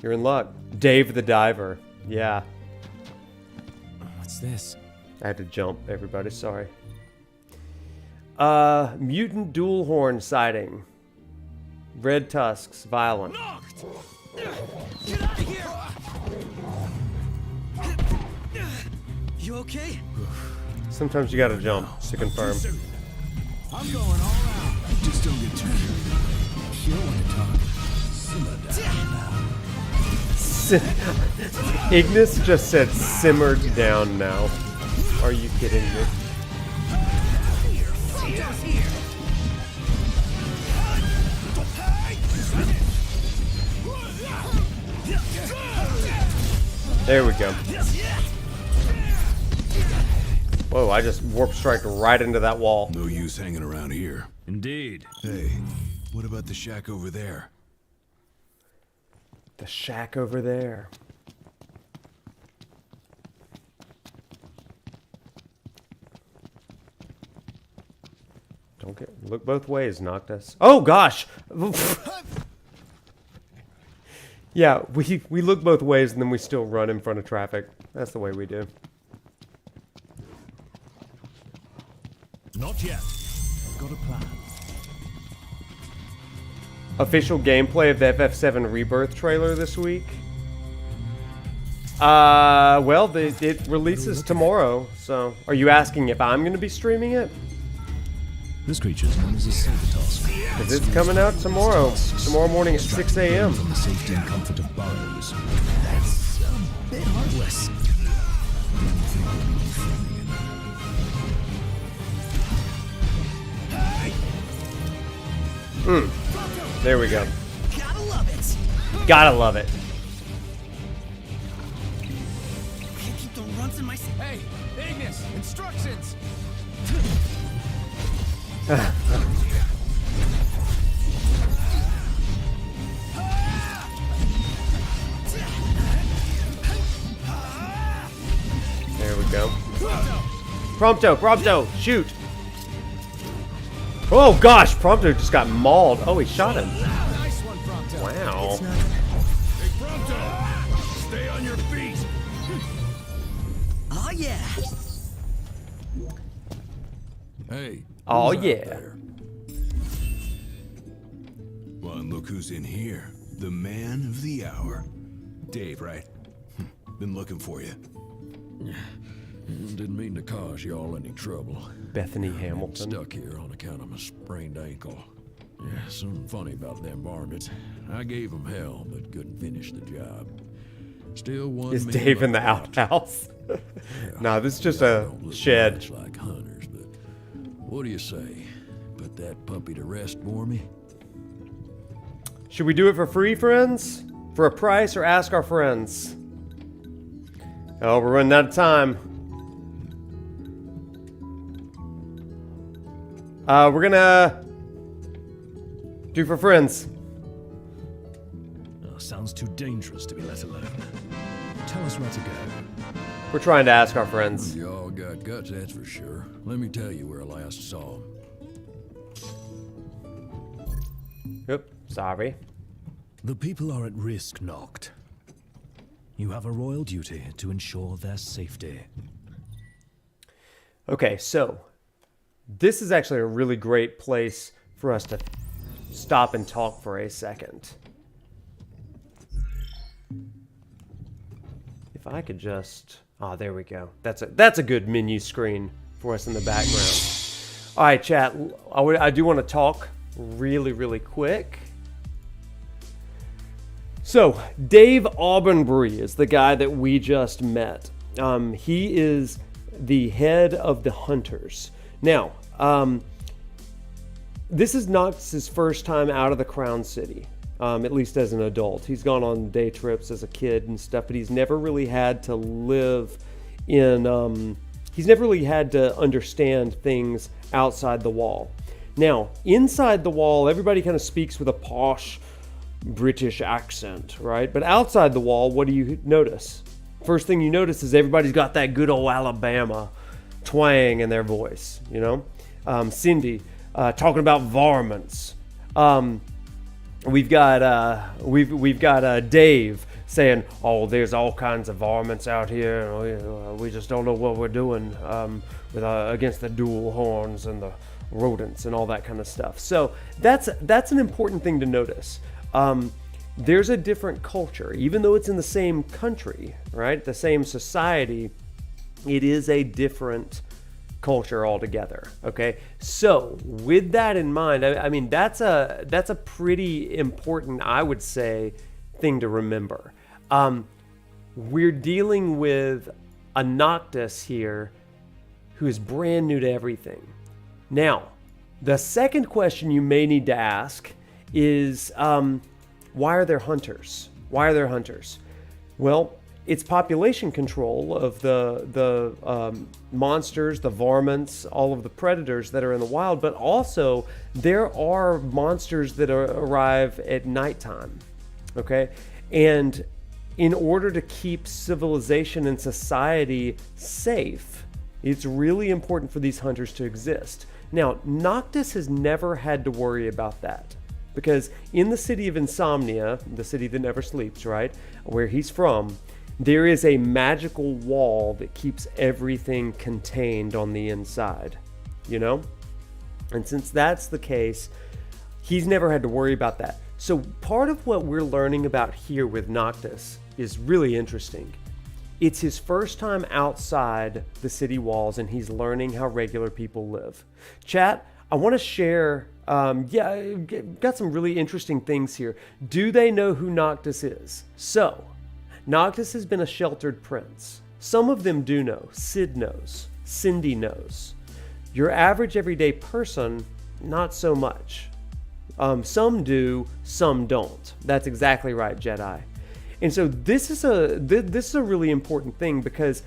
you're in luck. Dave the Diver. Yeah. What's this? I had to jump, everybody. Sorry. Mutant dual horn sighting. Red tusks, violent. Get out of here! You okay? Sometimes you gotta jump to confirm. I'm going all out. Just don't get too carried away. You don't want to talk. Simmer down now. Ignis just said simmered down now. Are you kidding me? There we go. Whoa, I just warp striked right into that wall. No use hanging around here. Indeed. Hey, what about the shack over there? The shack over there. Don't look both ways, Noctis. Oh gosh! Yeah, we look both ways and then we still run in front of traffic. That's the way we do. Not yet. I've got a plan. Official gameplay of the FF7 Rebirth trailer this week. Well, it releases tomorrow, so... Are you asking if I'm going to be streaming it? This creature is known as a saber-task. Because it's coming out tomorrow. Tomorrow morning at 6 a.m. From the safety and comfort of burrows. That's a bit heartless. There we go. Gotta love it. Gotta love it. Can't keep the runs in my... Hey, Ignis, instructions. There we go. Prompto, shoot. Oh gosh, Prompto just got mauled. Oh, he shot him. Nice one, Prompto. Wow. Hey, Prompto! Stay on your feet! Oh, yeah. Hey. Oh, who's out yeah. there? Well, and look who's in here. The man of the hour. Dave, right? Been looking for you. Didn't mean to cause y'all any trouble. Bethany Hamilton. Stuck here on account of my sprained ankle. Yeah, something funny about them varmints. I gave them hell, but couldn't finish the job. Still one. Is me Dave in the left out. outhouse? Nah, this is just Y'all a don't look shed. much like hunters, but what do you say? Put that puppy to rest for me? Should we do it for free, friends? For a price, or ask our friends? Oh, we're running out of time. We're gonna do for friends. Oh, sounds too dangerous to be let alone. Tell us where to go. We're trying to ask our friends. Y'all got guts, that's for sure. Let me tell you where I last saw him. Yep, sorry. The people are at risk, Noct. You have a royal duty to ensure their safety. Okay, so this is actually a really great place for us to stop and talk for a second. If I could just... Oh, there we go. That's a good menu screen for us in the background. All right, chat. I do want to talk really quick. So, Dave Aubenbury is the guy that we just met. He is the head of the Hunters. Now, this is not his first time out of the Crown City, at least as an adult. He's gone on day trips as a kid and stuff, but he's never really had to live in... he's never really had to understand things outside the wall. Now, inside the wall, everybody kind of speaks with a posh British accent, right? But outside the wall, what do you notice? First thing you notice is everybody's got that good old Alabama twang in their voice, you know? Cindy talking about varmints. We've got Dave saying, "Oh, there's all kinds of varmints out here. And we just don't know what we're doing against the dual horns and the rodents and all that kind of stuff." So that's an important thing to notice. There's a different culture, even though it's in the same country, right? The same society. It is a different culture altogether. Okay, so with that in mind, I mean that's a pretty important, I would say, thing to remember. We're dealing with a Noctis here who is brand new to everything. Now, the second question you may need to ask is, why are there hunters? Why are there hunters? Well, it's population control of the monsters, the varmints, all of the predators that are in the wild, but also there are monsters that arrive at nighttime, okay? And in order to keep civilization and society safe, it's really important for these hunters to exist. Now, Noctis has never had to worry about that, because in the city of Insomnia, the city that never sleeps, right, where he's from, there is a magical wall that keeps everything contained on the inside, you know? And since that's the case, he's never had to worry about that. So part of what we're learning about here with Noctis is really interesting. It's his first time outside the city walls, and he's learning how regular people live. Chat, I want to share, got some really interesting things here. Do they know who Noctis is? So, Noctis has been a sheltered prince. Some of them do know. Sid knows. Cindy knows. Your average everyday person, not so much. Some do, some don't. That's exactly right, Jedi. And so this is a really important thing, because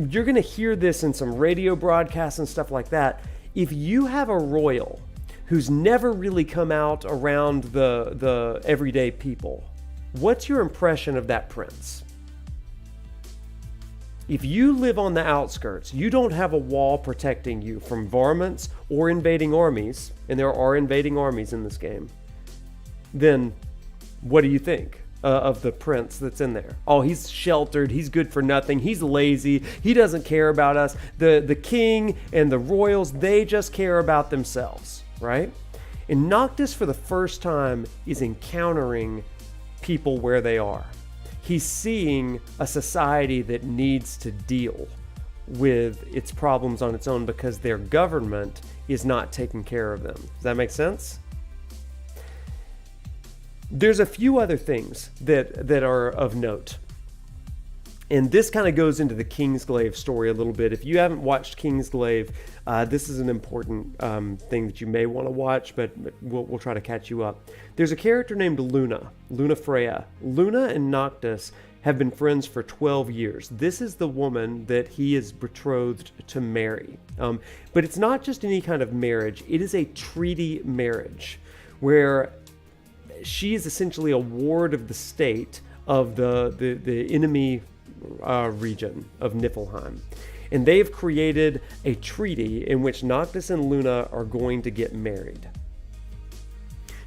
you're going to hear this in some radio broadcasts and stuff like that. If you have a royal who's never really come out around the everyday people, what's your impression of that prince? If you live on the outskirts, you don't have a wall protecting you from varmints or invading armies, and there are invading armies in this game, then what do you think of the prince that's in there? Oh, he's sheltered, he's good for nothing, he's lazy, he doesn't care about us. The king and the royals, they just care about themselves, right? And Noctis, for the first time, is encountering people where they are. He's seeing a society that needs to deal with its problems on its own because their government is not taking care of them. Does that make sense? There's a few other things that are of note. And this kind of goes into the Kingsglaive story a little bit. If you haven't watched Kingsglaive, this is an important thing that you may want to watch, but we'll try to catch you up. There's a character named Luna Freya. Luna and Noctis have been friends for 12 years. This is the woman that he is betrothed to marry. But it's not just any kind of marriage. It is a treaty marriage where she is essentially a ward of the state of the enemy region of Niflheim. And they've created a treaty in which Noctis and Luna are going to get married.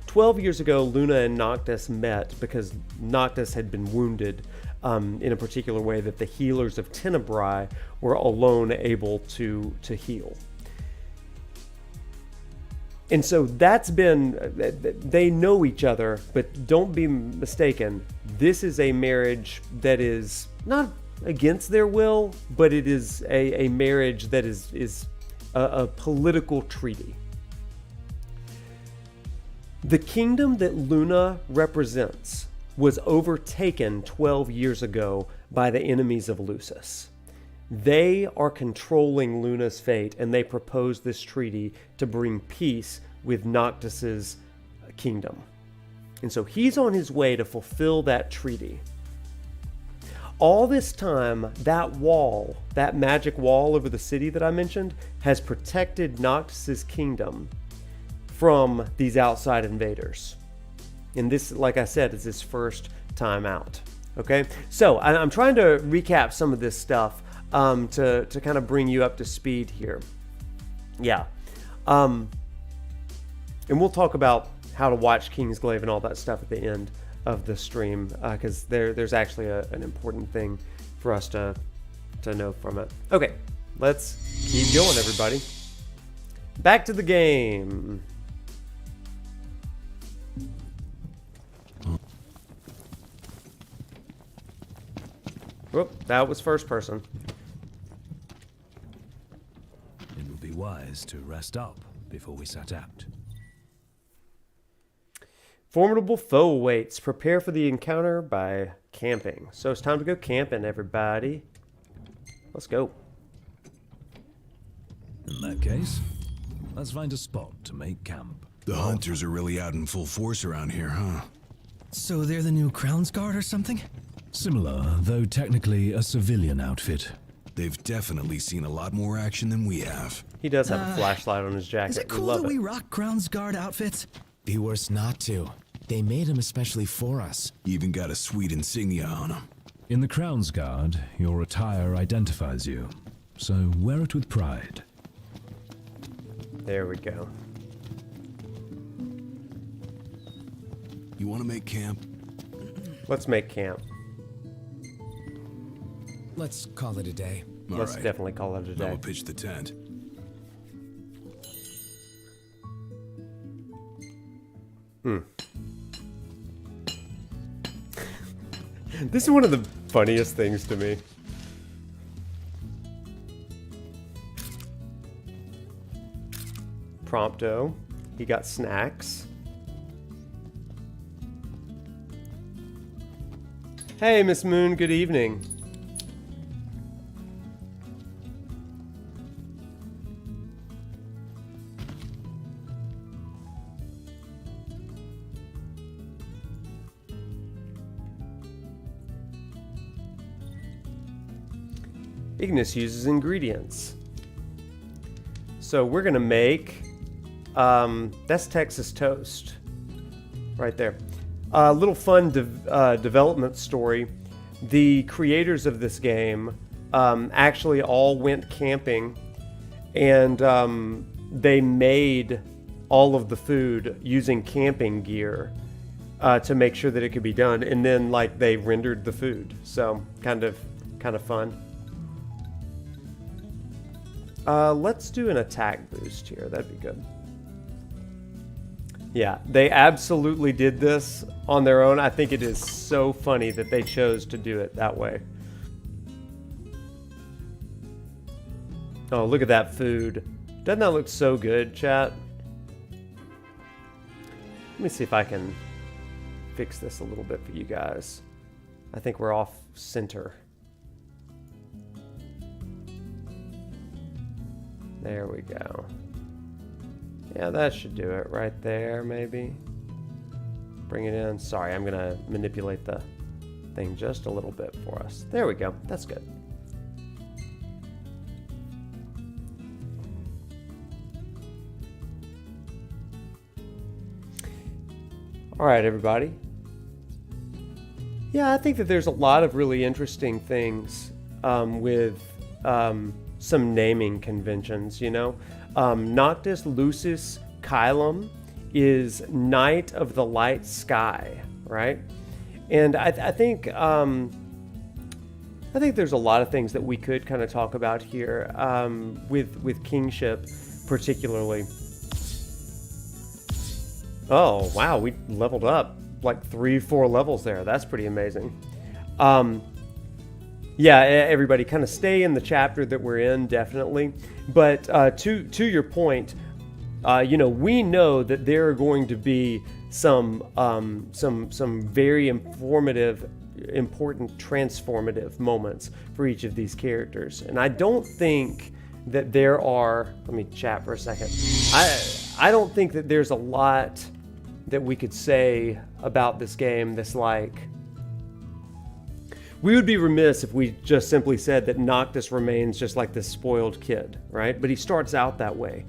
12 years ago, Luna and Noctis met because Noctis had been wounded in a particular way that the healers of Tenebrae were alone able to heal. And so that's been, they know each other, but don't be mistaken, this is a marriage that is not against their will, but it is a marriage that is a political treaty. The kingdom that Luna represents was overtaken 12 years ago by the enemies of Lucis. They are controlling Luna's fate, and they propose this treaty to bring peace with Noctis's kingdom. And so he's on his way to fulfill that treaty. All this time, that wall, that magic wall over the city that I mentioned, has protected Noctis's kingdom from these outside invaders. And this, like I said, is his first time out. Okay, so I'm trying to recap some of this stuff to kind of bring you up to speed here. Yeah. And we'll talk about how to watch Kingsglaive and all that stuff at the end of the stream, because there's actually an important thing for us to know from it. Okay, let's keep going, everybody. Back to the game. Whoop, that was first person. It would be wise to rest up before we set out. Formidable foe awaits. Prepare for the encounter by camping. So it's time to go camping, everybody. Let's go. In that case, let's find a spot to make camp. The hunters are really out in full force around here, huh? So they're the new Crown's Guard or something? Similar, though technically a civilian outfit. They've definitely seen a lot more action than we have. He does have a flashlight on his jacket. Is it We cool love that we it. rock Crown's Guard outfits? Be worse not to. They made them especially for us. Even got a sweet insignia on them. In the Crown's Guard, your attire identifies you, so wear it with pride. There we go. You want to make camp? Let's make camp. Let's call it a day. All Let's right. definitely call it a Now day. we'll pitch the tent. This is one of the funniest things to me. Prompto. He got snacks. Hey, Miss Moon, good evening. Ignis uses ingredients. So we're gonna make, that's Texas toast, right there. A little fun development story. The creators of this game actually all went camping, and they made all of the food using camping gear to make sure that it could be done, and then like they rendered the food. So kind of fun. Let's do an attack boost here. That'd be good. Yeah, they absolutely did this on their own. I think it is so funny that they chose to do it that way. Oh, look at that food. Doesn't that look so good, chat? Let me see if I can fix this a little bit for you guys. I think we're off center. There we go. Yeah, that should do it right there, maybe. Bring it in. Sorry, I'm gonna manipulate the thing just a little bit for us. There we go. That's good. All right, everybody. Yeah, I think that there's a lot of really interesting things with some naming conventions, you know. Noctis Lucis Caelum is Night of the Light Sky, right? And I think there's a lot of things that we could kind of talk about here with Kingship, particularly. Oh wow, we leveled up like 3-4 levels there. That's pretty amazing. Yeah, everybody kind of stay in the chapter that we're in, definitely. But to your point, you know, we know that there are going to be some very important, transformative moments for each of these characters. And I don't think that there are, let me chat for a second. I don't think that there's a lot that we could say about this game that's like, we would be remiss if we just simply said that Noctis remains just like this spoiled kid, right? But he starts out that way.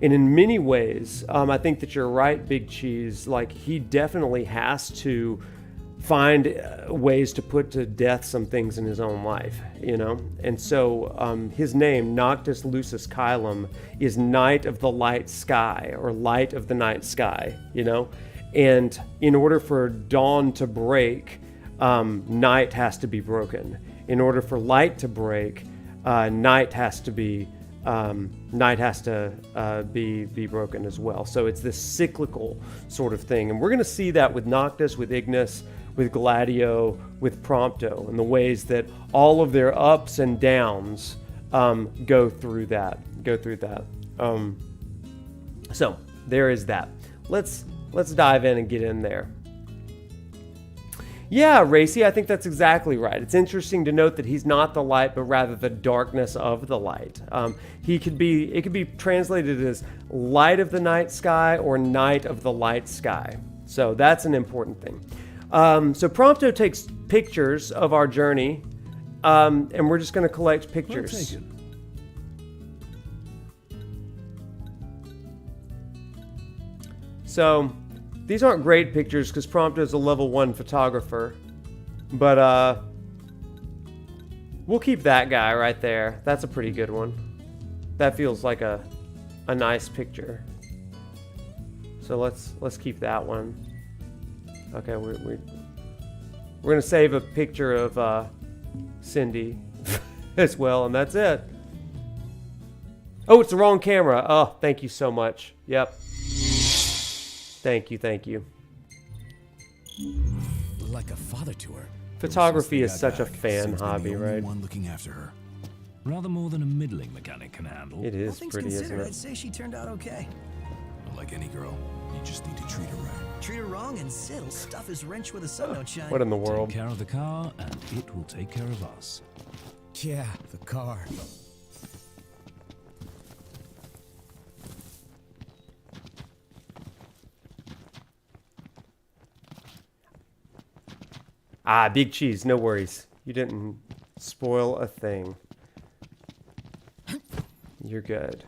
And in many ways, I think that you're right, Big Cheese. Like, he definitely has to find ways to put to death some things in his own life, you know? And so his name, Noctis Lucis Caelum, is Night of the Light Sky, or Light of the Night Sky, you know? And in order for dawn to break, night has to be broken. In order for light to break, night has to be be broken as well. So it's this cyclical sort of thing. And we're going to see that with Noctis, with Ignis, with Gladio, with Prompto, and the ways that all of their ups and downs go through that. So there is that. Let's dive in and get in there. Yeah, Racy, I think that's exactly right. It's interesting to note that he's not the light, but rather the darkness of the light. It could be translated as light of the night sky or night of the light sky. So that's an important thing. So Prompto takes pictures of our journey, and we're just going to collect pictures. So these aren't great pictures because Prompto's a level 1 photographer, but we'll keep that guy right there. That's a pretty good one. That feels like a nice picture. So let's keep that one. Okay, we're gonna save a picture of Cindy as well, and that's it. Oh, it's the wrong camera. Oh, thank you so much. Yep. Thank you. Like a father to her. Photography is such a fan hobby, right? One looking after her. Rather more than a middling mechanic can handle. It is pretty, isn't I'd it? say she turned out okay. Like any girl, you just need to treat her right. Treat her wrong and Sid'll stuff his wrench where the sun don't shine. What in the world? Take care of the car, and it will take care of us. Yeah, the car. Ah, Big Cheese, no worries. You didn't spoil a thing. You're good.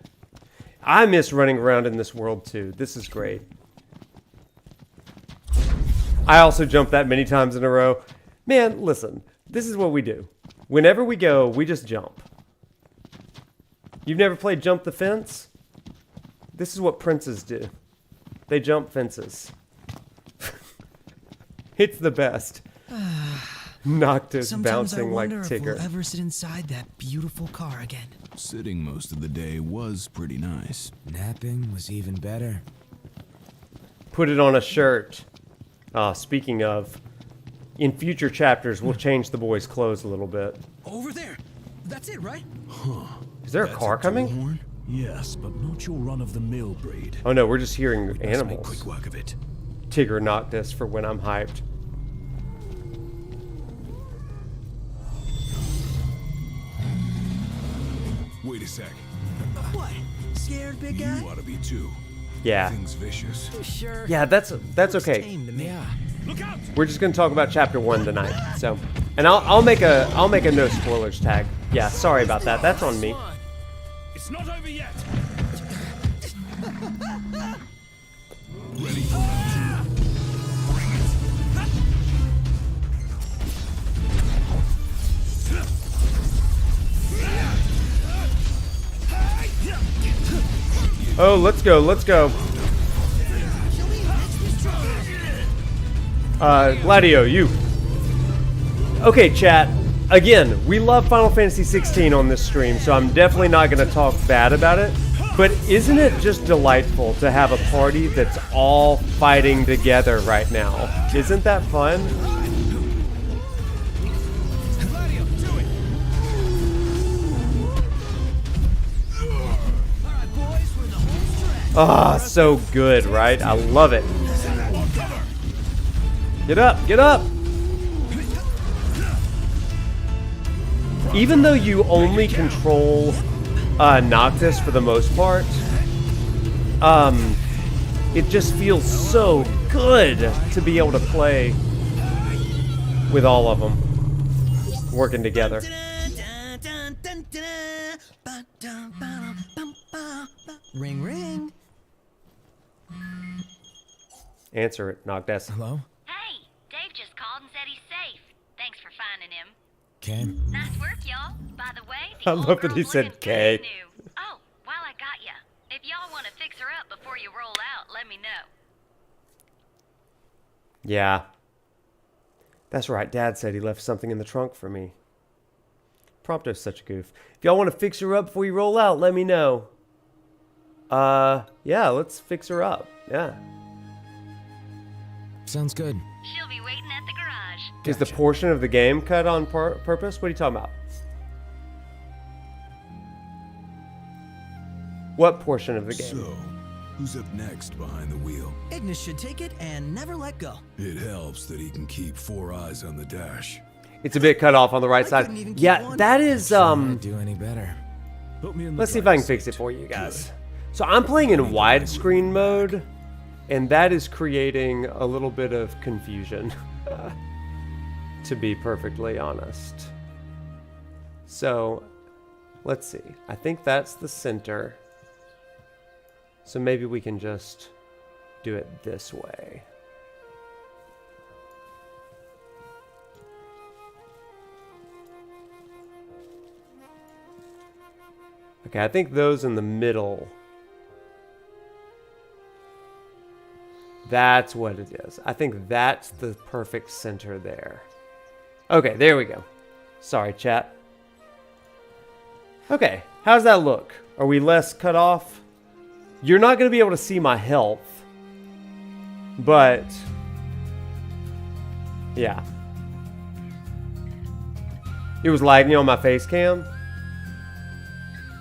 I miss running around in this world too. This is great. I also jumped that many times in a row. Man, listen, this is what we do. Whenever we go, we just jump. You've never played Jump the Fence? This is what princes do. They jump fences. It's the best. Noctis Sometimes bouncing I like wonder if Tigger. we'll ever sit inside that beautiful car again. Sitting most of the day was pretty nice. Napping was even better. Put it on a shirt. Speaking of, in future chapters, we'll change the boys' clothes a little bit. Over there. That's it, right? Is there a car coming? Horn? Yes, but not your run-of-the-mill breed. Oh no, we're just hearing Let's make animals. quick work of it. Tigger Noctis for when I'm hyped. Wait a sec. What? Scared, big guy? You ought to be too. Yeah. Thing's vicious. Sure. Yeah, that's okay. Tame to me. Yeah. We're just gonna talk about chapter 1 tonight. So, and I'll make a no spoilers tag. Yeah, sorry about that. That's on me. It's not over yet. Ready for round 2. Bring it. Oh, let's go. Gladio, you. Okay, chat. Again, we love Final Fantasy 16 on this stream, so I'm definitely not going to talk bad about it. But isn't it just delightful to have a party that's all fighting together right now? Isn't that fun? Ah, so good, right? I love it. Get up! Even though you only control Noctis for the most part, it just feels so good to be able to play with all of them working together. Ring, ring. Answer it, Noctis. Hello? Hey, Dave just called and said he's safe. Thanks for finding him. Okay. Nice work, y'all. By the way, I the love old that he girl's said looking K. pretty new. Oh, while I got ya, if y'all want to fix her up before you roll out, let me know. Yeah. That's right. Dad said he left something in the trunk for me. ProfNoctis such a goof. If y'all want to fix her up before you roll out, let me know. Yeah, let's fix her up. Yeah. Sounds good. She'll be waiting at the garage. Is the portion of the game cut on purpose? What are you talking about? What portion of the game? So, who's up next behind the wheel? Ignis should take it and never let go. It helps that he can keep 4 eyes on the dash. It's a bit cut off on the right side. couldn't even keep Yeah, one. that is Can't do any better. Put me in the let's see if I can driver's fix seat. it for you guys. So I'm playing in widescreen mode, and that is creating a little bit of confusion, to be perfectly honest. So, let's see. I think that's the center. So maybe we can just do it this way. Okay, I think those in the middle. That's what it is. I think that's the perfect center there. Okay, there we go. Sorry, chat. Okay, how's that look? Are we less cut off? You're not going to be able to see my health. But, yeah. It was lagging on my face cam.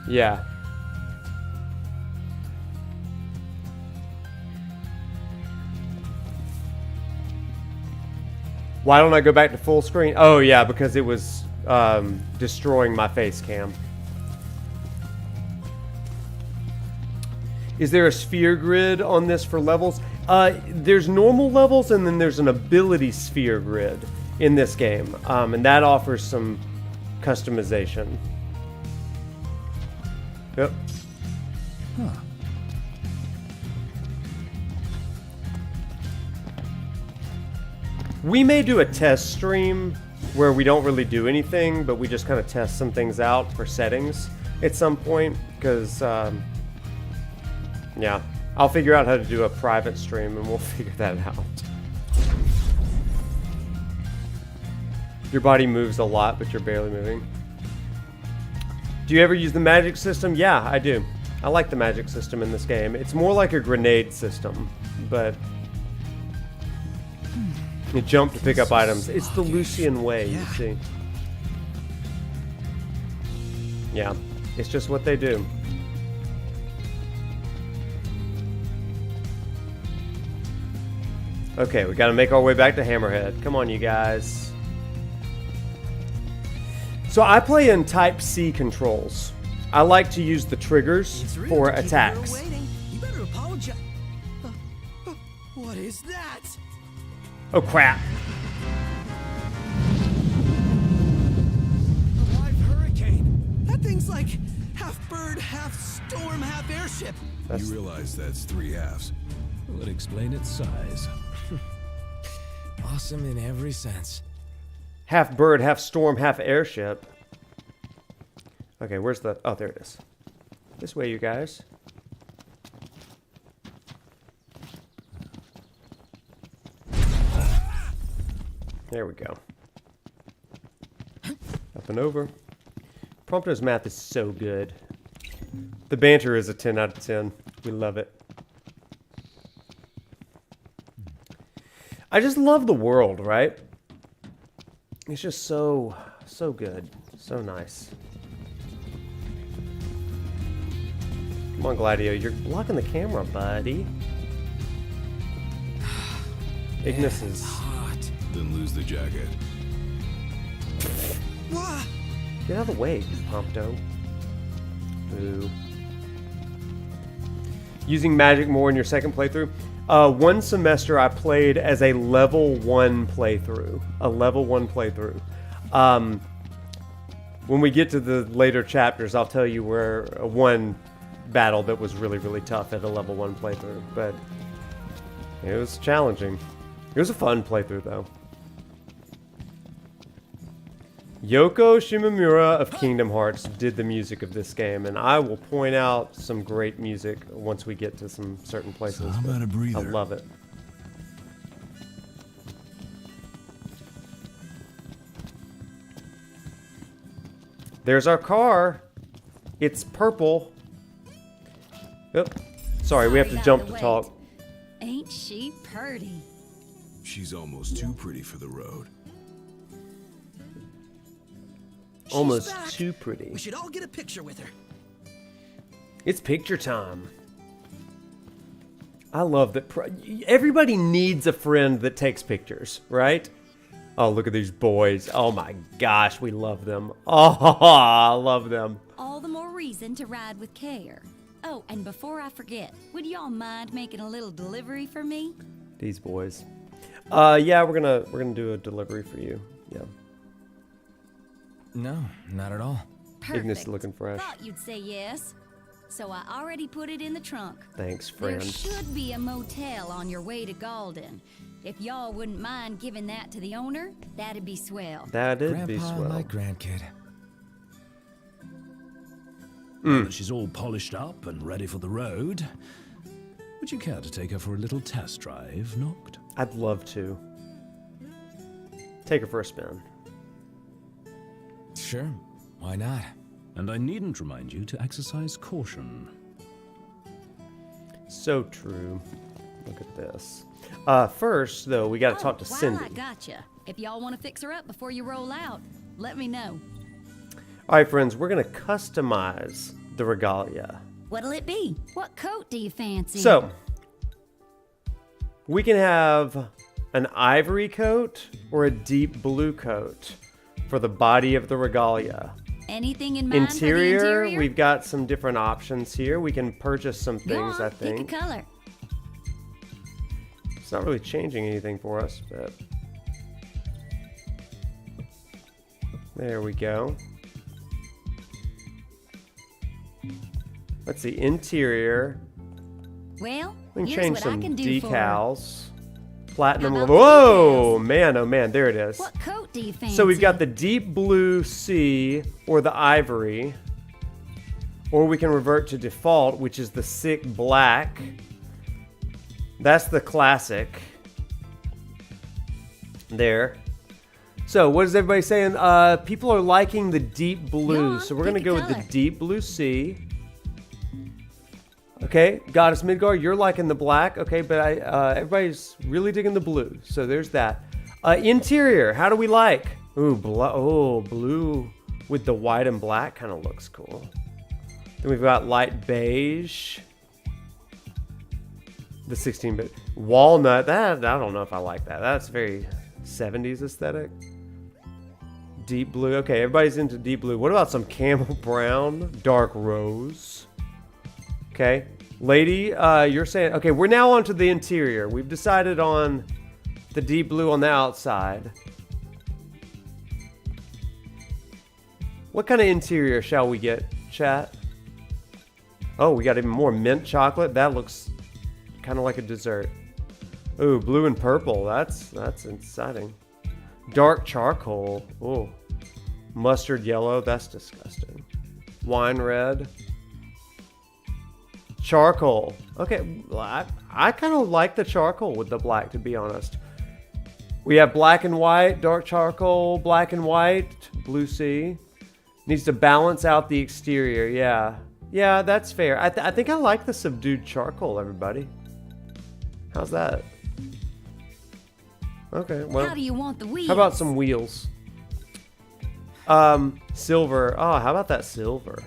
Yeah. Why don't I go back to full screen? Oh yeah, because it was destroying my face cam. Is there a sphere grid on this for levels? There's normal levels and then there's an ability sphere grid in this game. And that offers some customization. Yep. Huh. We may do a test stream where we don't really do anything, but we just kind of test some things out for settings at some point, because, yeah, I'll figure out how to do a private stream and we'll figure that out. Your body moves a lot, but you're barely moving. Do you ever use the magic system? Yeah, I do. I like the magic system in this game. It's more like a grenade system, but you jump to pick up items. It's the Lucian way, you see. Yeah, it's just what they do. Okay, we gotta make our way back to Hammerhead. Come on, you guys. So I play in Type C controls. I like to use the triggers It's rude for to keep attacks. her waiting. You better apologize. What is that? Oh crap. A live hurricane. That thing's like half bird, half storm, half airship. That's, You realize that's 3 halves. Will it explain its size? Awesome in every sense. half bird, half storm, half airship. Okay, where's the... Oh, there it is. This way, you guys. There we go. Up and over. ProfNoctis math is so good. The banter is a 10 out of 10. We love it. I just love the world, right? It's just so good. So nice. Come on, Gladio. You're blocking the camera, buddy. Ignis is... Hot. Then lose the jacket. Wah! Get out of the way, Prompto. Boo. Using magic more in your second playthrough? One semester I played as a level 1 playthrough. A level 1 playthrough. When we get to the later chapters, I'll tell you where one battle that was really, really tough at a level 1 playthrough, but it was challenging. It was a fun playthrough, though. Yoko Shimomura of Kingdom Hearts did the music of this game, and I will point out some great music once we get to some certain places. How about a breather? I love it. There's our car. It's purple. Yep. Sorry, we have to about jump the to wait. talk. Ain't she purty? She's almost too pretty for the road. Almost back. too pretty. We should all get a picture with her. It's picture time. I love that. Everybody needs a friend that takes pictures, right? Oh, look at these boys. Oh my gosh, we love them. Oh, I love them. All the more reason to ride with care. Oh, and before I forget, would y'all mind making a little delivery for me? These boys. Yeah, we're gonna do a delivery for you. Yeah. No, not at all. Perfect. Ignis looking fresh. Thought you'd say yes. So I already put it in the trunk. Thanks, There friend. should be a motel on your way to Galden. If y'all wouldn't mind giving that to the owner, that'd be swell. That'd be Grandpa, swell. my grandkid. Now that she's all polished up and ready for the road, would you care to take her for a little test drive, Noct? I'd love to. Take her for a spin. Sure, why not? And I needn't remind you to exercise caution. So true. Look at this. First, though, we got to talk to while Cindy. I gotcha. If y'all want to fix her up before you roll out, let me know. All right, friends, we're going to customize the regalia. What'll it be? What coat do you fancy? So, we can have an ivory coat or a deep blue coat for the body of the regalia. Anything in mind Interior, for the interior? we've got some different options here. We can purchase some Go things, on, I think. pick a color. It's not really changing anything for us, but there we go. Let's see, interior. Well, We can here's change what some I can do for her. decals. Platinum. How about Whoa, the man, oh man, there it is. What coat do you fancy? So we've got the deep blue sea or the ivory, or we can revert to default, which is the sick black. That's the classic. There. So what is everybody saying? People are liking the deep blue, on, so we're gonna pick a go with the color. deep blue sea. Okay, Goddess Midgar, you're liking the black. Okay, but everybody's really digging the blue. So there's that. Interior, how do we like? Ooh, blue with the white and black kind of looks cool. Then we've got light beige. The 16-bit walnut. That I don't know if I like that. That's very 70s aesthetic. Deep blue. Okay, everybody's into deep blue. What about some camel brown, dark rose? Okay, lady, you're saying, okay, we're now onto the interior. We've decided on the deep blue on the outside. What kind of interior shall we get, chat? Oh, we got even more mint chocolate. That looks kind of like a dessert. Ooh, blue and purple. That's exciting. Dark charcoal. Ooh, mustard yellow. That's disgusting. Wine red. Charcoal. Okay, well, I kind of like the charcoal with the black, to be honest. We have black and white, dark charcoal, black and white, blue sea. Needs to balance out the exterior, yeah. Yeah, that's fair. I think I like the subdued charcoal, everybody. How's that? Okay, well. How do you want the wheels? How about some wheels? Silver. Oh, how about that silver?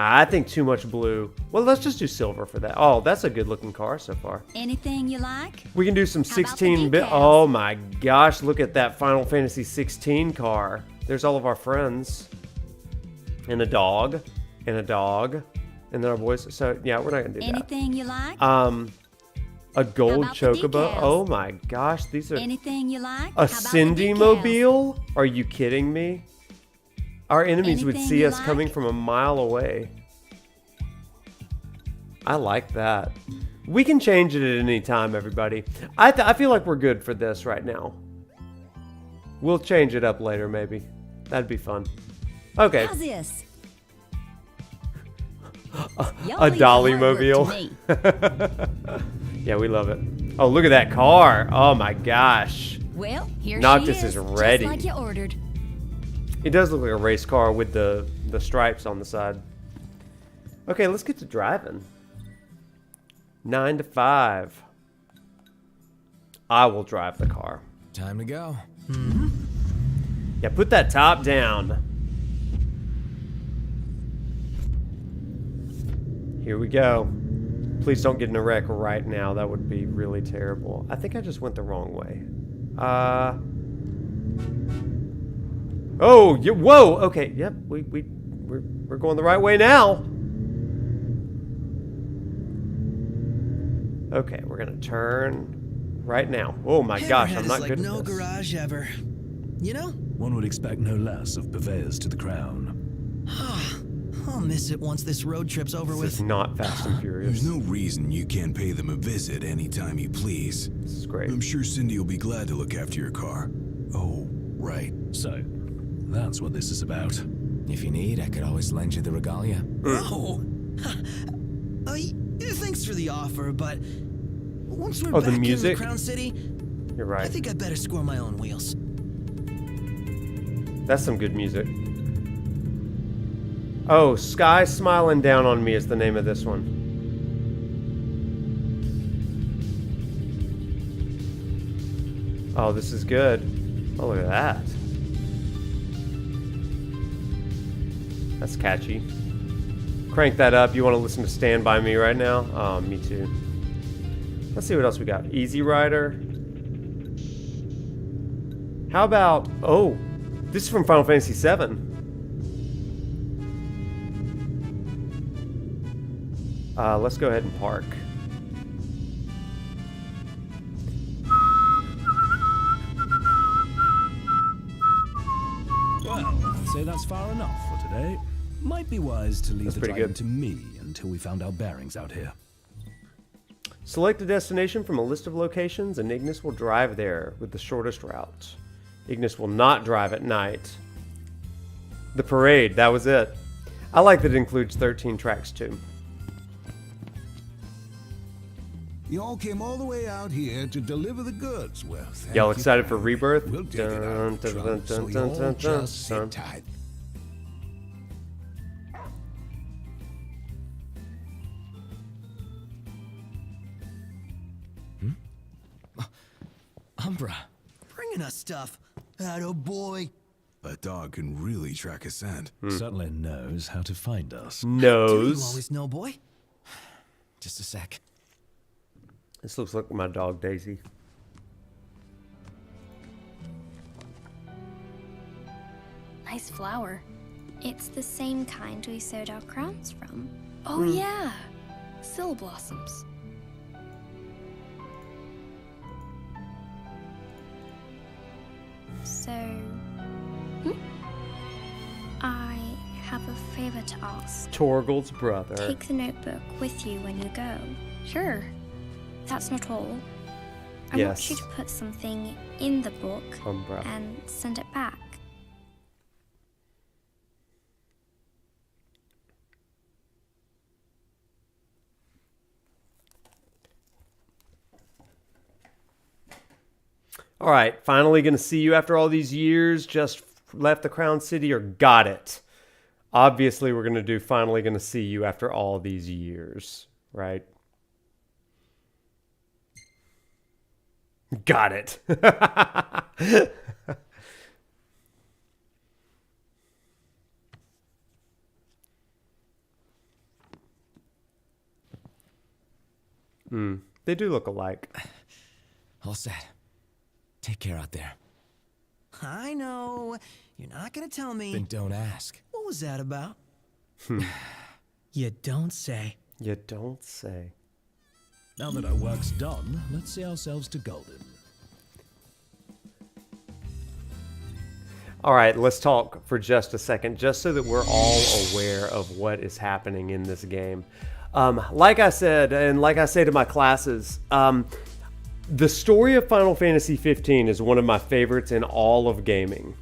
I think too much blue. Well, let's just do silver for that. Oh, that's a good looking car so far. Anything you like? We can do some How about the 16-bit. decals? Oh my gosh, look at that Final Fantasy 16 car. There's all of our friends. And a dog. And a dog. And then our boys. So, yeah, we're not going to do that. Anything you like? A gold about the chocobo. decals? Oh my gosh, these are Anything you like? a How about the Cindy decals? mobile? Are you kidding me? Our enemies would Anything see you us like? coming from a mile away. I like that. We can change it at any time, everybody. I feel like we're good for this right now. We'll change it up later, maybe. That'd be fun. Okay. How's this? A dolly mobile. Yeah, we love it. Oh, look at that car. Oh my gosh. Well, here Noctis she is ready. Just like you ordered. It does look like a race car with the stripes on the side. Okay, let's get to driving. 9 to 5. I will drive the car. Time to go. Yeah, put that top down. Here we go. Please don't get in a wreck right now. That would be really terrible. I think I just went the wrong way. Oh, whoa. Okay, yep. We're going the right way now. Okay, we're gonna turn right now. Oh my gosh, I'm not good at no this. garage ever. You know? One would expect no less of purveyors to the crown. I'll miss it once this road trip's over This with. is not Fast and Furious. There's no reason you can't pay them a visit anytime you please. This is great. I'm sure Cindy will be glad to look after your car. Oh, right. So, that's what this is about. If you need, I could always lend you the regalia. Oh. Thanks for the offer, but once we're Oh, the back music? in the Crown City, You're right. I think I better score my own wheels. That's some good music. Oh, Sky Smiling Down on Me is the name of this one. Oh, this is good. Oh, look at that. That's catchy. Crank that up. You want to listen to Stand By Me right now? Oh, me too. Let's see what else we got. Easy Rider. How about... Oh, this is from Final Fantasy VII. Let's go ahead and park. Well, I'd say that's far enough for today. Might be wise to leave That's the pretty driving good. to me until we found our bearings out here. Select a destination from a list of locations, and Ignis will drive there with the shortest route. Ignis will not drive at night. The parade, that was it. I like that it includes 13 tracks too. You all came all the way out here to deliver the goods. Well, thank Y'all you excited for kindly. Rebirth? We'll take it out of the Dun, trunk, dun, so dun, you dun, all dun, dun, just sit dun. tight. Umbra. Bringing us stuff. Atta boy. A dog can really track a scent. Certainly knows how to find us. Do you Nose. always know, boy? Just a sec. This looks like my dog Daisy. Nice flower. It's the same kind we sewed our crowns from. Oh yeah, Syl blossoms. So, I have a favor to ask. Torgald's brother. Take the notebook with you when you go. Sure. That's not all. I Yes. want you to put something in the book Umbra. and send it back. All right, finally gonna see you after all these years. Just left the Crown City or got it? Obviously, we're gonna do finally gonna see you after all these years, right? Got it. They do look alike. All set. Take care out there. I know. You're not gonna tell me. Then don't ask. What was that about? You don't say. You don't say. Now that our work's done, let's see ourselves to Golden. All right, let's talk for just a second, just so that we're all aware of what is happening in this game. Like I said, and like I say to my classes, the story of Final Fantasy 15 is one of my favorites in all of gaming,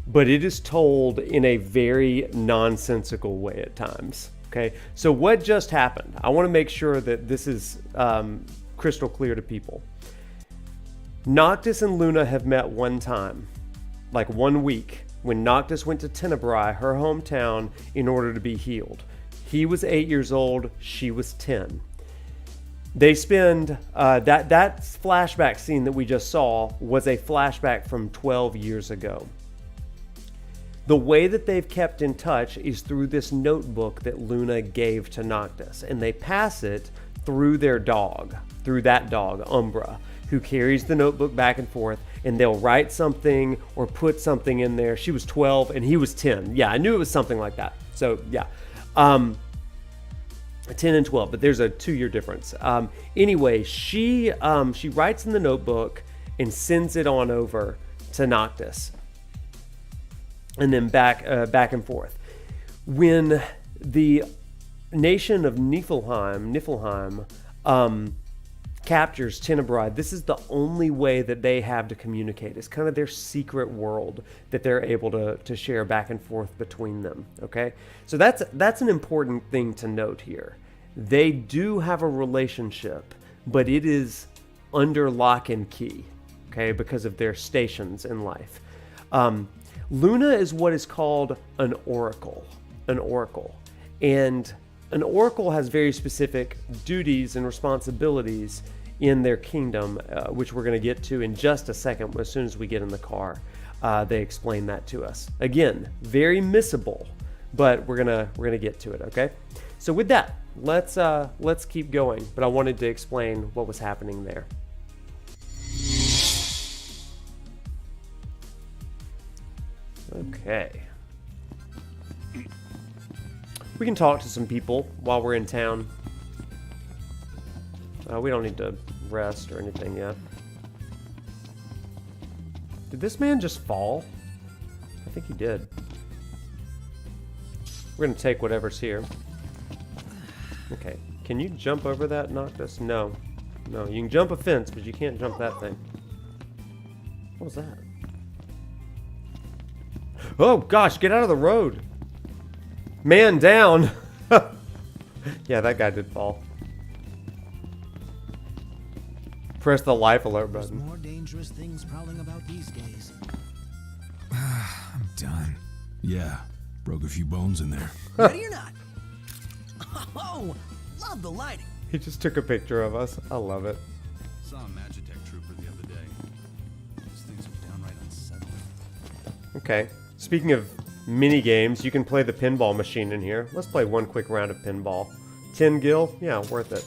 but it is told in a very nonsensical way at times. Okay, so what just happened? I want to make sure that this is crystal clear to people. Noctis and Luna have met one time, like 1 week, when Noctis went to Tenebrae, her hometown, in order to be healed. He was 8 years old, she was 10. They spend, that flashback scene that we just saw was a flashback from 12 years ago. The way that they've kept in touch is through this notebook that Luna gave to Noctis, and they pass it through their dog, through that dog, Umbra, who carries the notebook back and forth, and they'll write something or put something in there. She was 12 and he was 10. Yeah, I knew it was something like that. So yeah, 10 and 12, but there's a 2-year difference. Anyway, she writes in the notebook and sends it on over to Noctis, and then back and forth. When the nation of Niflheim captures Tenebrae, this is the only way that they have to communicate. It's kind of their secret world that they're able to share back and forth between them. Okay, so that's an important thing to note here. They do have a relationship, but it is under lock and key. Okay, because of their stations in life. Luna is what is called an oracle. And an oracle has very specific duties and responsibilities in their kingdom, which we're going to get to in just a second. As soon as we get in the car, they explain that to us. Again, very missable, but we're gonna get to it. Okay. So with that, let's keep going. But I wanted to explain what was happening there. Okay. We can talk to some people while we're in town. We don't need to rest or anything yet. Did this man just fall? I think he did. We're gonna take whatever's here. Okay. Can you jump over that, Noctis? No. No, you can jump a fence, but you can't jump that thing. What was that? Oh gosh, get out of the road. Man down. Yeah, that guy did fall. Press the life alert There's button. more dangerous things prowling about these days. I'm done. Yeah, broke a few bones in there. Ready or not? Oh, love the lighting. He just took a picture of us. I love it. Saw a Magitech trooper the other day. These things are downright unsettling. Okay. Speaking of mini games, you can play the pinball machine in here. Let's play one quick round of pinball. 10 gil? Yeah, worth it.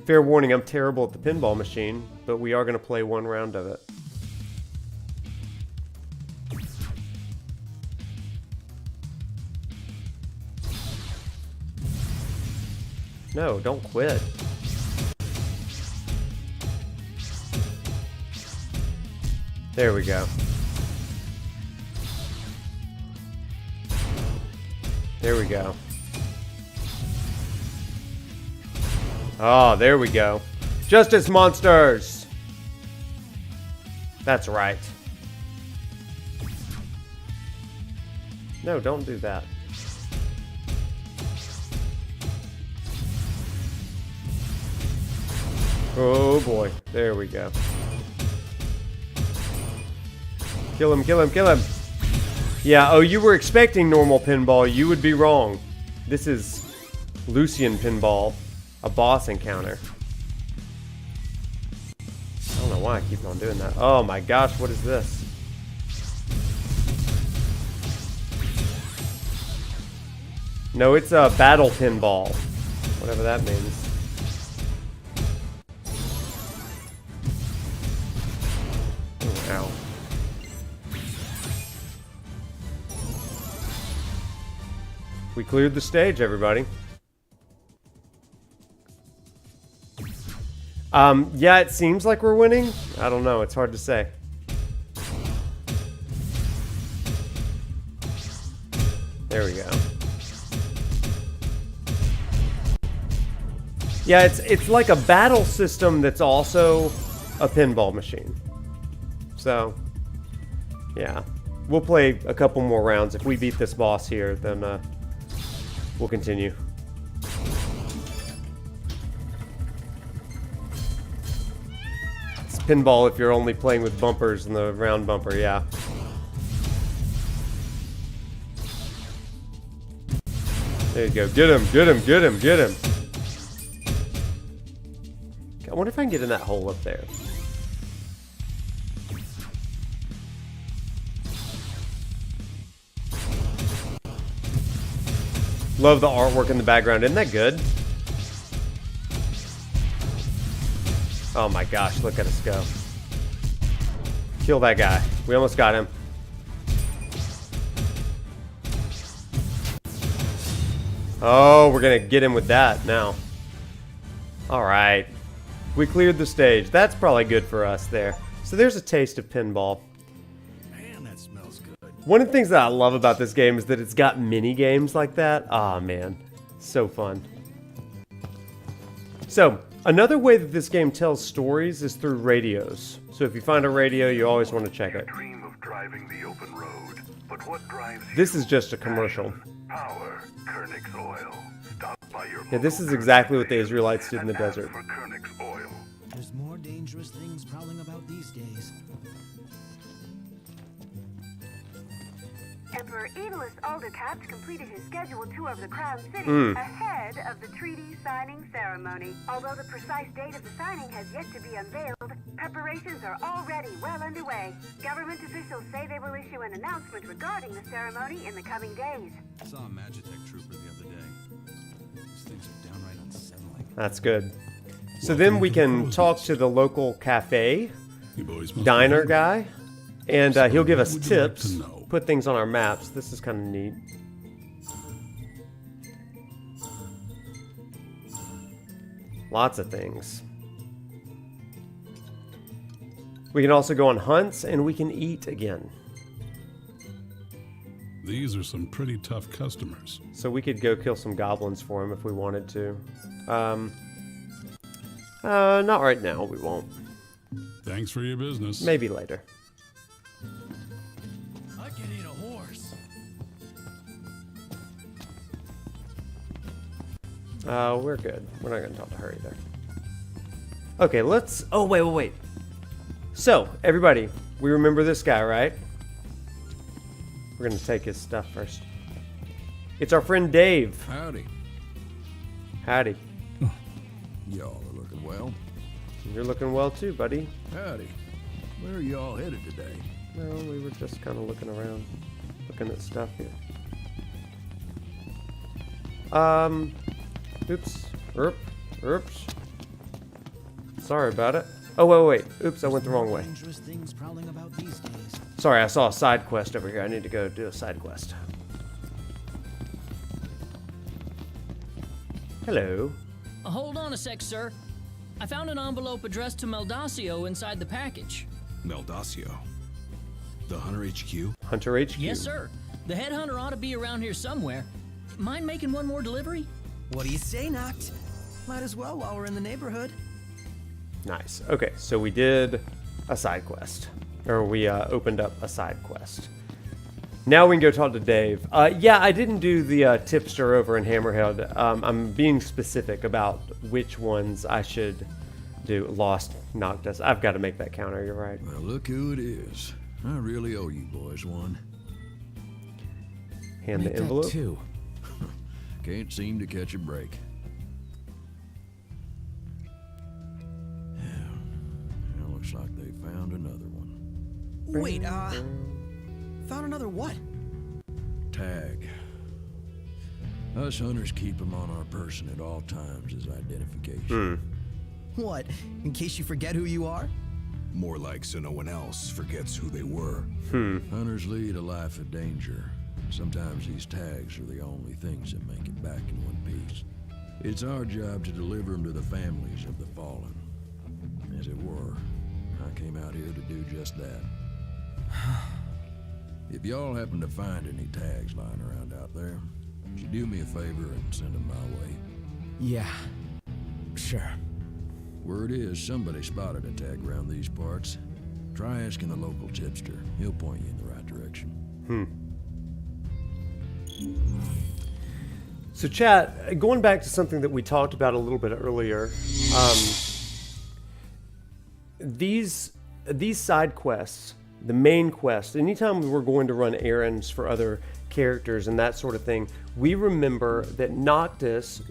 Fair warning, I'm terrible at the pinball machine, but we are going to play one round of it. No, don't quit. There we go. There we go. Oh, there we go. Justice monsters! That's right. No, don't do that. Oh boy, there we go. Kill him, kill him, kill him! Yeah, oh, you were expecting normal pinball. You would be wrong. This is Lucian pinball. A boss encounter. I don't know why I keep on doing that. Oh my gosh, what is this? No, it's a battle pinball. Whatever that means. Oh, ow. We cleared the stage, everybody. Yeah, it seems like we're winning. I don't know, it's hard to say. There we go. Yeah, it's like a battle system that's also a pinball machine. So, yeah. We'll play a couple more rounds. If we beat this boss here, then we'll continue. It's pinball if you're only playing with bumpers and the round bumper, yeah. There you go. Get him, get him, get him, get him. I wonder if I can get in that hole up there. Love the artwork in the background. Isn't that good? Oh my gosh, look at us go. Kill that guy. We almost got him. Oh, we're gonna get him with that now. Alright. We cleared the stage. That's probably good for us there. So there's a taste of pinball. Man, that smells good. One of the things that I love about this game is that it's got mini games like that. Ah, man. So fun. So, another way that this game tells stories is through radios. So if you find a radio, you always want to check it. Dream of driving the open road, but what drives you? This is just a commercial. Power, Koenig's oil. Stop by your Yeah, this is local exactly what the gas Israelites did in station the and ask desert. for Koenig's oil. There's more dangerous things prowling about these days. Emperor Aeolus Aldercapt completed his scheduled tour of the Crown City ahead of the treaty signing ceremony. Although the precise date of the signing has yet to be unveiled, preparations are already well underway. Government officials say they will issue an announcement regarding the ceremony in the coming days. I saw a Magitech trooper the other day. These things are downright unsettling. That's good. So then we can talk to the local cafe, You boys must diner be guy, and he'll give us What would you like tips, to know? put things on our maps. This is kind of neat. Lots of things. We can also go on hunts, and we can eat again. These are some pretty tough customers. So we could go kill some goblins for him if we wanted to. Not right now, we won't. Thanks for your business. Maybe later. I can eat a horse. We're good. We're not gonna talk to her either. Okay, let's... Oh, wait. So, everybody, we remember this guy, right? We're gonna take his stuff first. It's our friend Dave. Howdy. Howdy. Y'all are looking well. You're looking well too, buddy. Howdy. Where are y'all headed today? Well, we were just kind of looking around. Looking at stuff here. Oops. Oops. Sorry about it. Oh, wait. Oops, I went the wrong way. Dangerous things prowling about these days. Sorry, I saw a side quest over here. I need to go do a side quest. Hello. Hold on a sec, sir. I found an envelope addressed to Meldacio inside the package. Meldacio. The Hunter HQ? Hunter HQ. Yes, sir. The headhunter ought to be around here somewhere. Mind making one more delivery? What do you say, Noct? Might as well while we're in the neighborhood. Nice. Okay, so we did a side quest. Or we opened up a side quest. Now we can go talk to Dave. Yeah, I didn't do the tipster over in Hammerhead. I'm being specific about which ones I should do. Lost Noctis. I've got to make that counter, you're right. Well, look who it is. I really owe you boys one. Hand the Make that envelope. two. Can't seem to catch a break. Yeah, looks like they found another one. Wait, found another what? Tag. Us hunters keep them on our person at all times as identification. What? In case you forget who you are? More like so no one else forgets who they were. Hunters lead a life of danger. Sometimes these tags are the only things that make it back in one piece. It's our job to deliver them to the families of the fallen. As it were, I came out here to do just that. If y'all happen to find any tags lying around out there, would you do me a favor and send them my way? Yeah. Sure. Word is somebody spotted a tag around these parts. Try asking the local tipster. He'll point you in the right direction. So, chat, going back to something that we talked about a little bit earlier, these side quests, the main quest, anytime we're going to run errands for other characters and that sort of thing, we remember that Noctis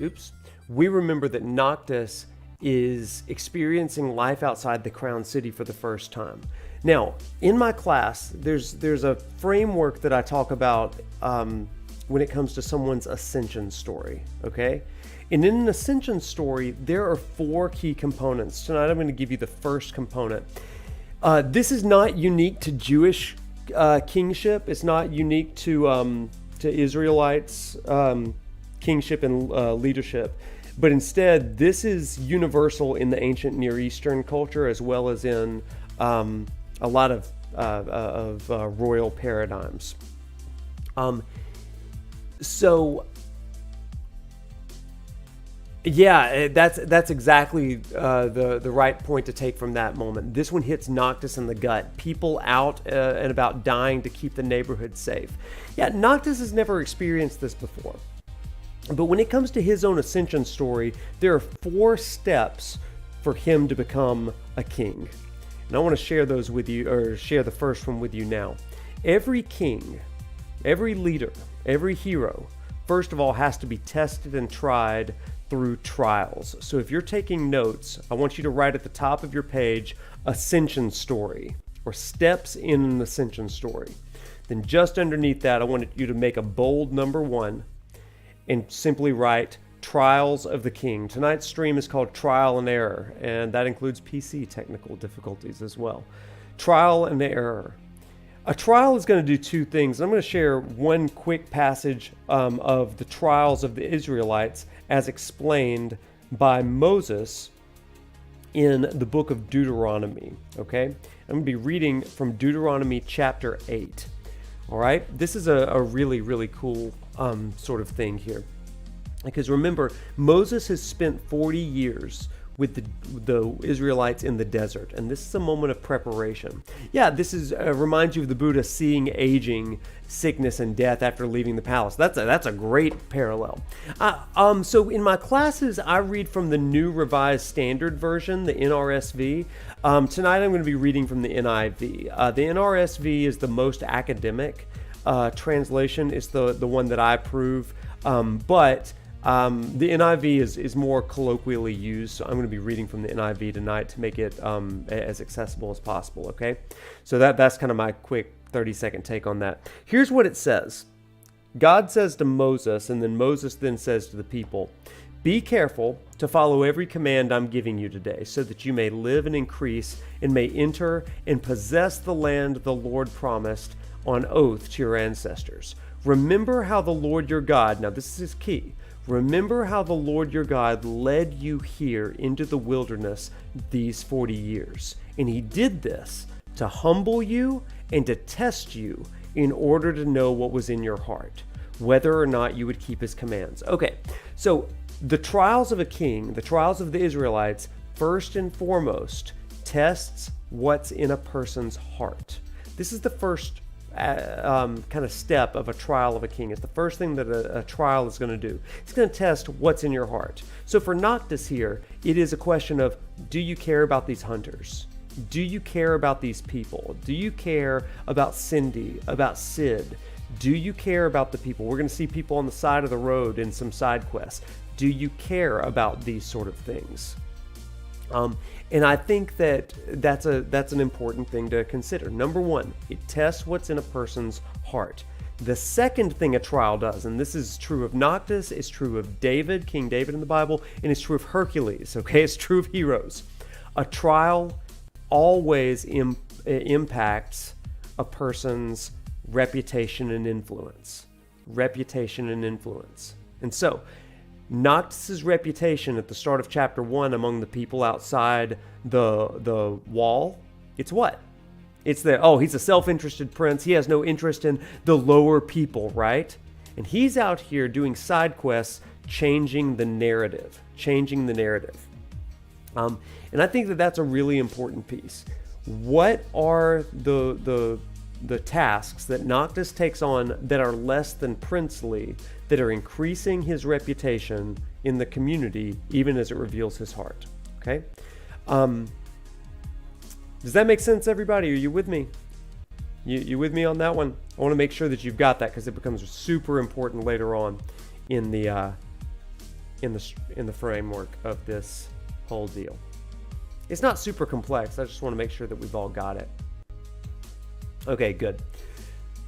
is experiencing life outside the Crown City for the first time. Now, in my class, there's a framework that I talk about when it comes to someone's ascension story, okay? And in an ascension story, there are 4 key components. Tonight, I'm going to give you the first component. This is not unique to Jewish kingship. It's not unique to Israelites' kingship and leadership. But instead, this is universal in the ancient Near Eastern culture as well as in a lot of royal paradigms. Yeah, that's exactly the right point to take from that moment. This one hits Noctis in the gut. People out and about dying to keep the neighborhood safe. Yeah, Noctis has never experienced this before. But when it comes to his own ascension story, there are 4 steps for him to become a king. And I want to share those with you, or share the first one with you now. Every king, every leader, every hero, first of all, has to be tested and tried through trials. So if you're taking notes, I want you to write at the top of your page, Ascension Story, or steps in an ascension story. Then just underneath that, I want you to make a bold number 1 and simply write Trials of the King. Tonight's stream is called Trial and Error, and that includes PC technical difficulties as well. Trial and Error. A trial is going to do 2 things. I'm going to share one quick passage of the trials of the Israelites as explained by Moses in the book of Deuteronomy. Okay? I'm going to be reading from Deuteronomy chapter 8. All right? This is a really, really cool sort of thing here. Because remember, Moses has spent 40 years with the Israelites in the desert, and this is a moment of preparation. Yeah, this is reminds you of the Buddha seeing aging, sickness, and death after leaving the palace. That's a great parallel. So in my classes, I read from the New Revised Standard Version, the NRSV. Tonight, I'm going to be reading from the NIV. The NRSV is the most academic translation. It's the one that I approve, but the NIV is more colloquially used, so I'm going to be reading from the NIV tonight to make it as accessible as possible, okay? So that's kind of my quick 30-second take on that. Here's what it says. God says to Moses, and then Moses then says to the people, "Be careful to follow every command I'm giving you today, so that you may live and increase and may enter and possess the land the Lord promised on oath to your ancestors. Remember how the Lord your God," now this is key, "remember how the Lord your God led you here into the wilderness these 40 years. And he did this to humble you and to test you in order to know what was in your heart, whether or not you would keep his commands." Okay, so the trials of a king, the trials of the Israelites, first and foremost, tests what's in a person's heart. This is the first kind of step of a trial of a king. It's the first thing that a trial is going to do. It's going to test what's in your heart. So for Noctis here, it is a question of, do you care about these hunters? Do you care about these people? Do you care about Cindy, about Sid? Do you care about the people? We're going to see people on the side of the road in some side quests. Do you care about these sort of things? And I think that's an important thing to consider. Number 1, it tests what's in a person's heart. The second thing a trial does, and this is true of Noctis, it's true of David, King David in the Bible, and it's true of Hercules, okay? It's true of heroes. A trial always impacts a person's reputation and influence. Reputation and influence. And so, Noctis' reputation at the start of chapter 1 among the people outside the wall, it's what? It's that, oh, he's a self-interested prince. He has no interest in the lower people, right? And he's out here doing side quests, changing the narrative. Changing the narrative. And I think that that's a really important piece. What are the tasks that Noctis takes on that are less than princely, that are increasing his reputation in the community, even as it reveals his heart? Okay? Does that make sense, everybody? Are you with me? You with me on that one? I want to make sure that you've got that, because it becomes super important later on in the framework of this whole deal. It's not super complex. I just want to make sure that we've all got it. Okay, good.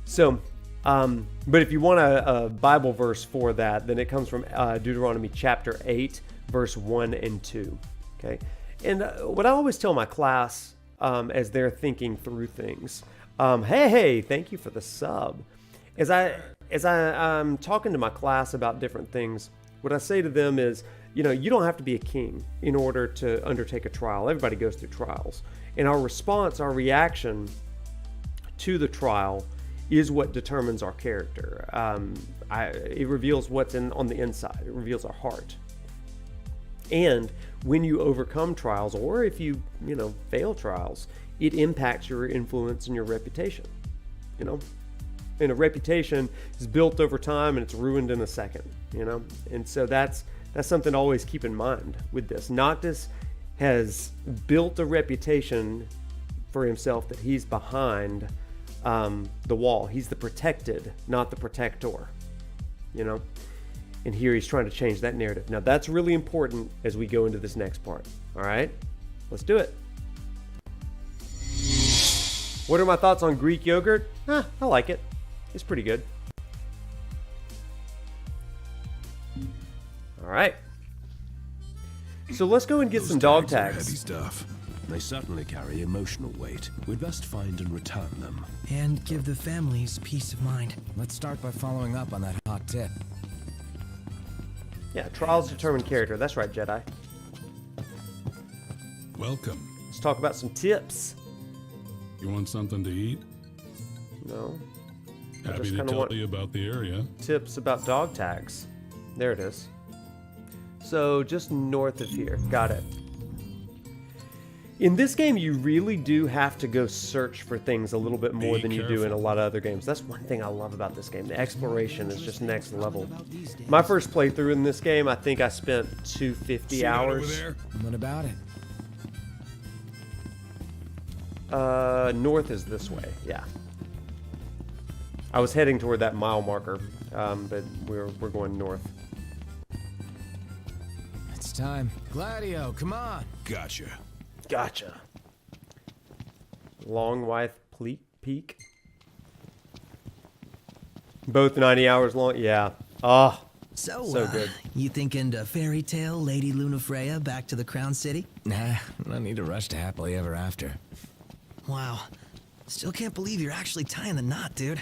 So, but if you want a Bible verse for that, then it comes from Deuteronomy chapter 8, verse 1 and 2. Okay, and what I always tell my class as they're thinking through things, hey, thank you for the sub. As I'm talking to my class about different things, what I say to them is, you don't have to be a king in order to undertake a trial. Everybody goes through trials. And our response, our reaction to the trial is what determines our character. It reveals what's on the inside. It reveals our heart. And when you overcome trials, or if you fail trials, it impacts your influence and your reputation. And a reputation is built over time, and it's ruined in a second. And so that's something to always keep in mind with this. Noctis has built a reputation for himself that he's behind the wall. He's the protected, not the protector. And here he's trying to change that narrative. Now that's really important as we go into this next part. All right, let's do it. What are my thoughts on Greek yogurt? I like it. It's pretty good. All right. So let's go and get some dog tags. Heavy stuff. They certainly carry emotional weight. We'd best find and return them. And give the families peace of mind. Let's start by following up on that hot tip. Yeah, trials determine character. That's right, Jedi. Welcome. Let's talk about some tips. You want something to eat? No. Happy to tell you about the area. Tips about dog tags. There it is. So just north of here. Got it. In this game, you really do have to go search for things a little bit more than you do in a lot of other games. That's one thing I love about this game. The exploration is just next level. My first playthrough in this game, I think I spent 250 hours. What about it? North is this way, yeah. I was heading toward that mile marker, but we're going north. It's time. Gladio, come on. Gotcha. Long Wythe Peak. Both 90 hours long. Yeah. So good. You thinking to fairy tale Lady Lunafreya back to the Crown City? Nah, no need to rush to happily ever after. Wow. Still can't believe you're actually tying the knot, dude.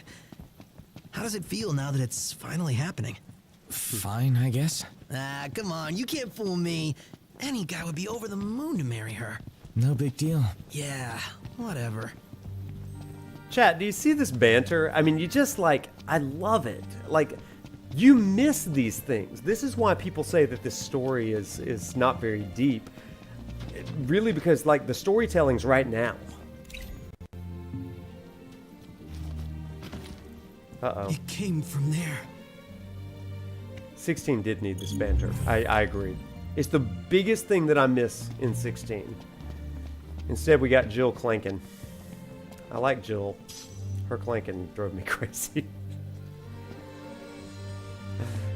How does it feel now that it's finally happening? Fine, I guess. Come on, you can't fool me. Any guy would be over the moon to marry her. No big deal. Yeah, whatever. Chat, do you see this banter? I mean, I love it. You miss these things. This is why people say that this story is not very deep. Really, because, the storytelling's right now. Uh-oh. It came from there. 16 did need this banter. I agree. It's the biggest thing that I miss in 16. Instead, we got Jill clanking. I like Jill. Her clanking drove me crazy.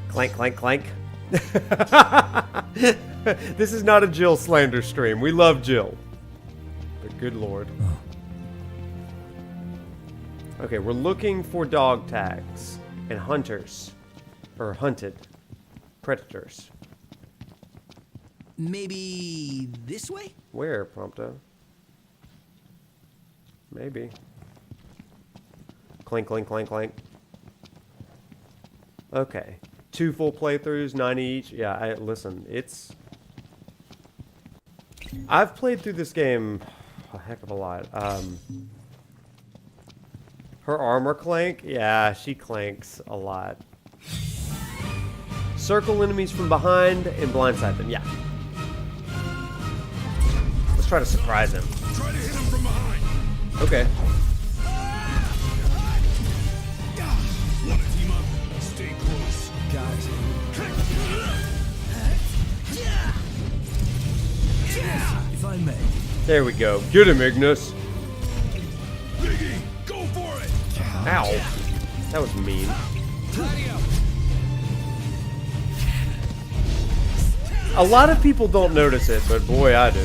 Clank, clank, clank. This is not a Jill slander stream. We love Jill. But good lord. Okay, we're looking for dog tags and hunters. Or hunted. Predators. Maybe this way? Where, Prompto? Maybe. Clink, clink, clank, clank. Okay. 2 full playthroughs, 90 each. Yeah, listen, I've played through this game a heck of a lot. Her armor clank? Yeah, she clanks a lot. Circle enemies from behind and blindside them. Yeah. try to surprise him. Try to hit him from behind. Okay. Want to team up? Stay close. Got it. If I may. There we go. Get him, Ignis. Biggie, go for it. Ow. That was mean. A lot of people don't notice it, but boy, I do.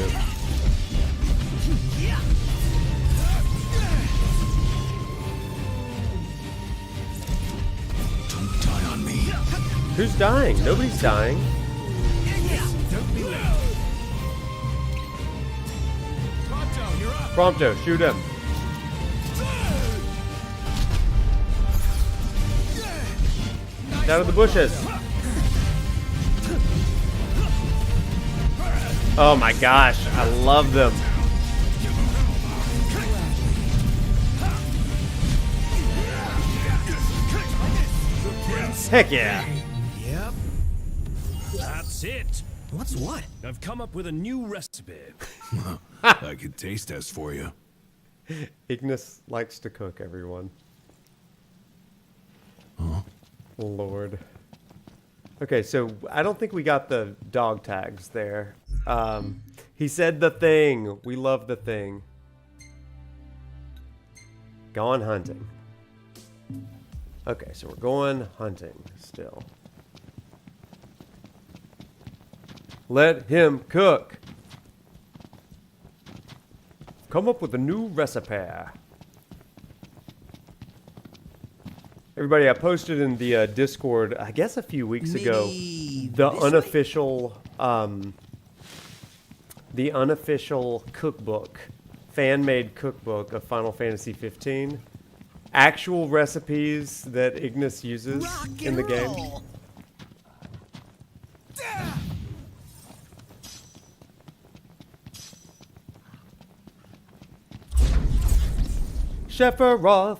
Don't die on me. Who's dying? Nobody's dying. Prompto, shoot him. Out of the bushes. Oh my gosh, I love them. Heck yeah. Yep. That's it. What's what? I've come up with a new recipe. I could taste test for you. Ignis likes to cook, everyone. Huh? Lord. Okay, so I don't think we got the dog tags there. He said the thing. We love the thing. Gone hunting. Okay, so we're going hunting still. Let him cook. Come up with a new recipe. Everybody, I posted in the Discord, I guess a few weeks ago, the unofficial cookbook, fan-made cookbook of Final Fantasy 15. Actual recipes that Ignis uses in the game. Sephiroth.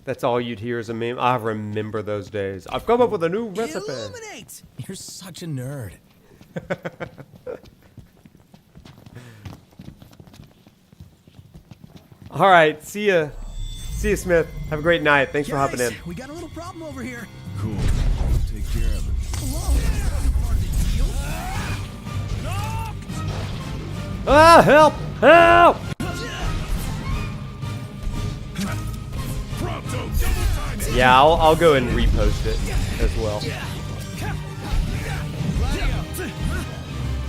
That's all you'd hear as a meme. I remember those days. I've come up with a new recipe. Illuminate! You're such a nerd. All right, see ya. See ya, Smith. Have a great night. Thanks for hopping in. We got a little problem over here. Cool. I'll take care of it. Ah, help! Help! Yeah, I'll go and repost it as well.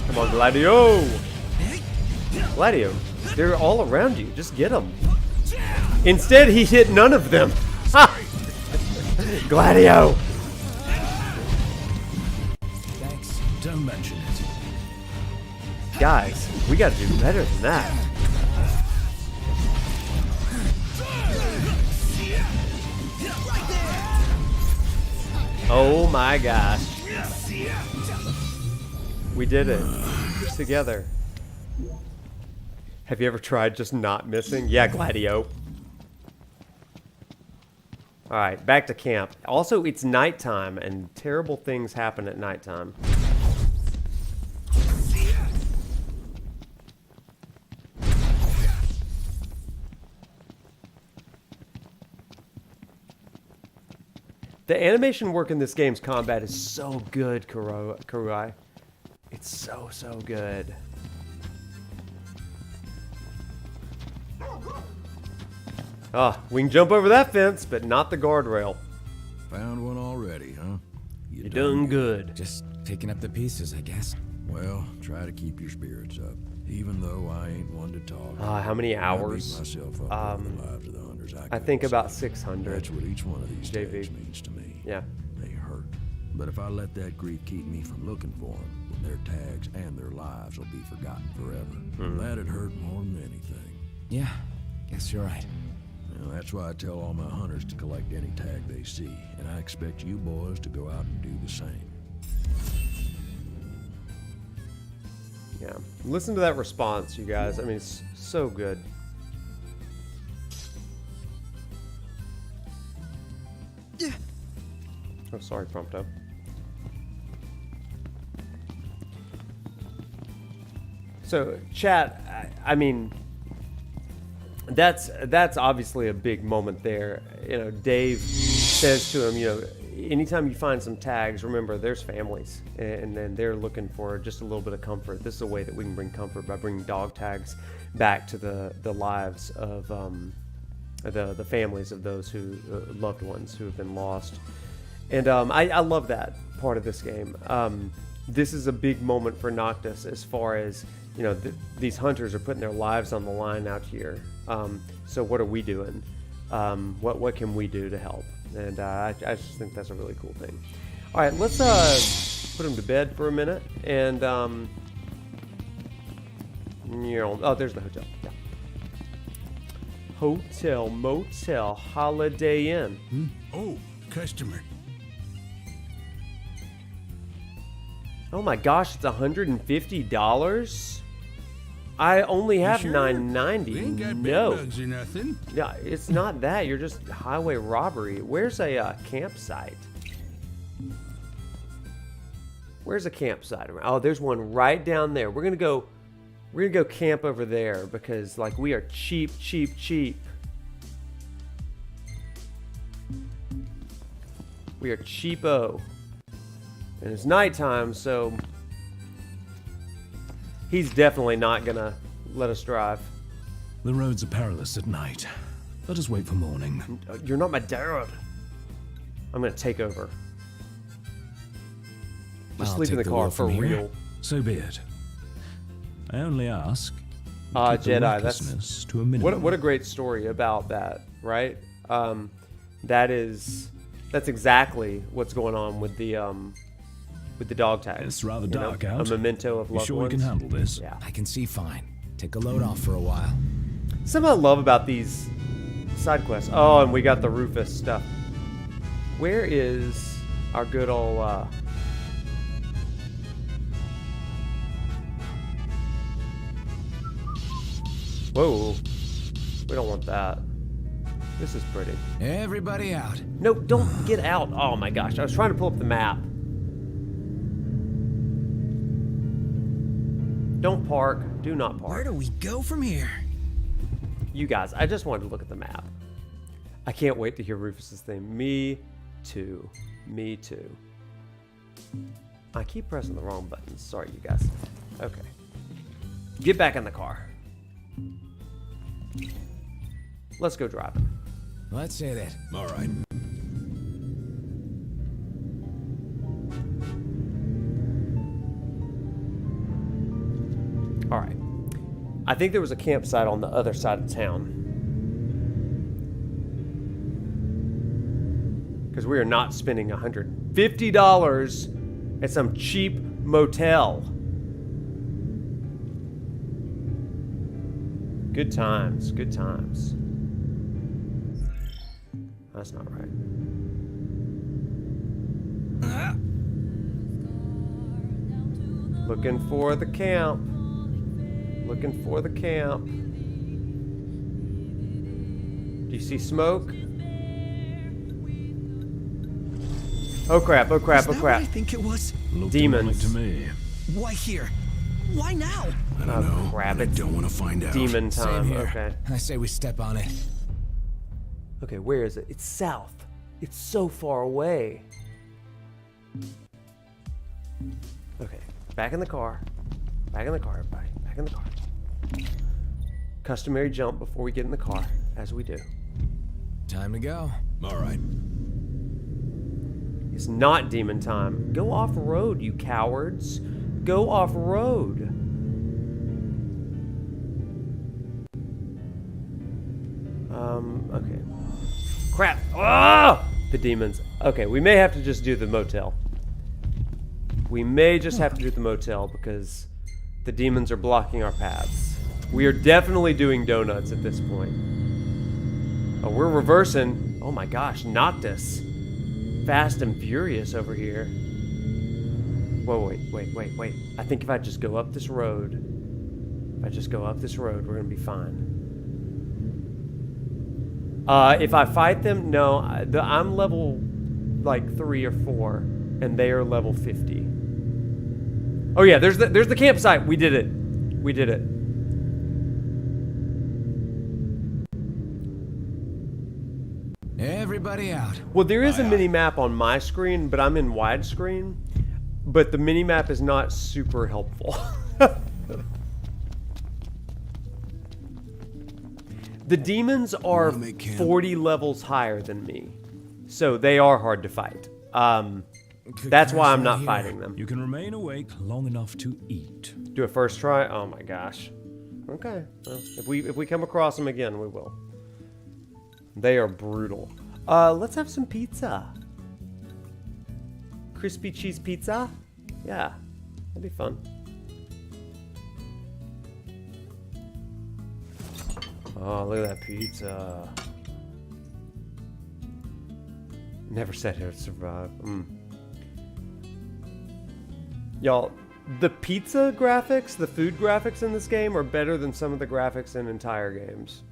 Come on, Gladio! Gladio, they're all around you. Just get them. Instead, he hit none of them. Ha! Gladio! Thanks. Don't mention it. Guys, we gotta do better than that. Oh my gosh. We did it. Together. Have you ever tried just not missing? Yeah, Gladio. Alright, back to camp. Also, it's nighttime, and terrible things happen at nighttime. The animation work in this game's combat is so good, Kurai. It's so, so good. Ah, we can jump over that fence, but not the guardrail. Found one already, huh? You're doing good. Just picking up the pieces, I guess. Well, try to keep your spirits up. Even though I ain't one to talk. How many hours? I beat myself up over the lives of the hunters I think killed. about 600. That's what each one of these JV. tags means to me. Yeah. They hurt. But if I let that grief keep me from looking for them, then their tags and their lives will be forgotten forever. That'd hurt more than anything. Yeah, guess you're right. Well, that's why I tell all my hunters to collect any tag they see, and I expect you boys to go out and do the same. Yeah. Listen to that response, you guys. I mean, it's so good. Oh, sorry, Prompto. So, chat, I mean, that's obviously a big moment there. You know, Dave says to him, you know, anytime you find some tags, remember there's families, and then they're looking for just a little bit of comfort. This is a way that we can bring comfort by bringing dog tags back to the lives of the families of those who loved ones who have been lost. And I love that part of this game. This is a big moment for Noctis as far as, you know, these hunters are putting their lives on the line out here. So what are we doing? What can we do to help? And I just think that's a really cool thing. All right, let's put him to bed for a minute. And you know, oh, there's the hotel. Yeah. Hotel, motel, Holiday Inn. Oh, customer. Oh my gosh, it's $150. I only have $9.90. We ain't got No. bed bugs or nothing. Yeah, it's not that. You're just highway robbery. Where's a campsite? Where's a campsite? Oh, there's one right down there. We're gonna go camp over there because, like, we are cheap. We are cheapo. And it's nighttime, so he's definitely not gonna let us drive. The roads are perilous at night. Let us wait for morning. You're not my dad. I'm gonna take over. Just I'll sleep in take the the car wheel for from here. real. So be it. I only ask. Jedi, that's recklessness to a minimum. what a great story about that, right? That's exactly what's going on with the dog tags. It's rather you know, dark out. A memento of You loved sure ones. you can handle this? Yeah. I can see fine. Take a load off for a while. Something I love about these side quests. Oh, and we got the Rufus stuff. Where is our good old Whoa. We don't want that. This is pretty. Everybody out. No, don't get out. Oh my gosh. I was trying to pull up the map. Don't park. Do not park. Where do we go from here? You guys, I just wanted to look at the map. I can't wait to hear Rufus's theme. Me too. Me too. I keep pressing the wrong buttons. Sorry, you guys. Okay. Get back in the car. Let's go driving. Let's hit it. All right. All right. I think there was a campsite on the other side of town. Because we are not spending $150 at some cheap motel. Good times, good times. That's not right. Looking for the camp. Looking for the camp. Do you see smoke? Oh crap, oh crap, oh crap. I think it was. Demons. To me. Why here? Why now? I don't know. Crap, I don't want to find out. Demon Same time. here. Okay. I say we step on it. Okay, where is it? It's south. It's so far away. Okay, back in the car. Back in the car, everybody. Back in the car. Customary jump before we get in the car, as we do. Time to go. All right. It's not demon time. Go off-road, you cowards. Go off-road. Okay. Crap. Ah! The demons. Okay, we may have to just do the motel. We may just have to do the motel because the demons are blocking our paths. We are definitely doing donuts at this point. Oh, we're reversing. Oh my gosh, Noctis. Fast and furious over here. Whoa, wait. I think if I just go up this road, we're gonna be fine. If I fight them, no, I'm level like 3 or 4, and they are level 50. Oh yeah, there's the campsite. We did it. We did it. Everybody out. Well, there is a mini-map on my screen, but I'm in widescreen. But the mini-map is not super helpful. The demons are 40 levels higher than me. So they are hard to fight. That's why I'm not fighting them. You can remain awake long enough to eat. Do a first try? Oh my gosh. Okay. Well, if we come across them again, we will. They are brutal. Let's have some pizza. Crispy cheese pizza? Yeah. That'd be fun. Oh, look at that pizza. Never said it would survive. Y'all, the pizza graphics, the food graphics in this game are better than some of the graphics in entire games.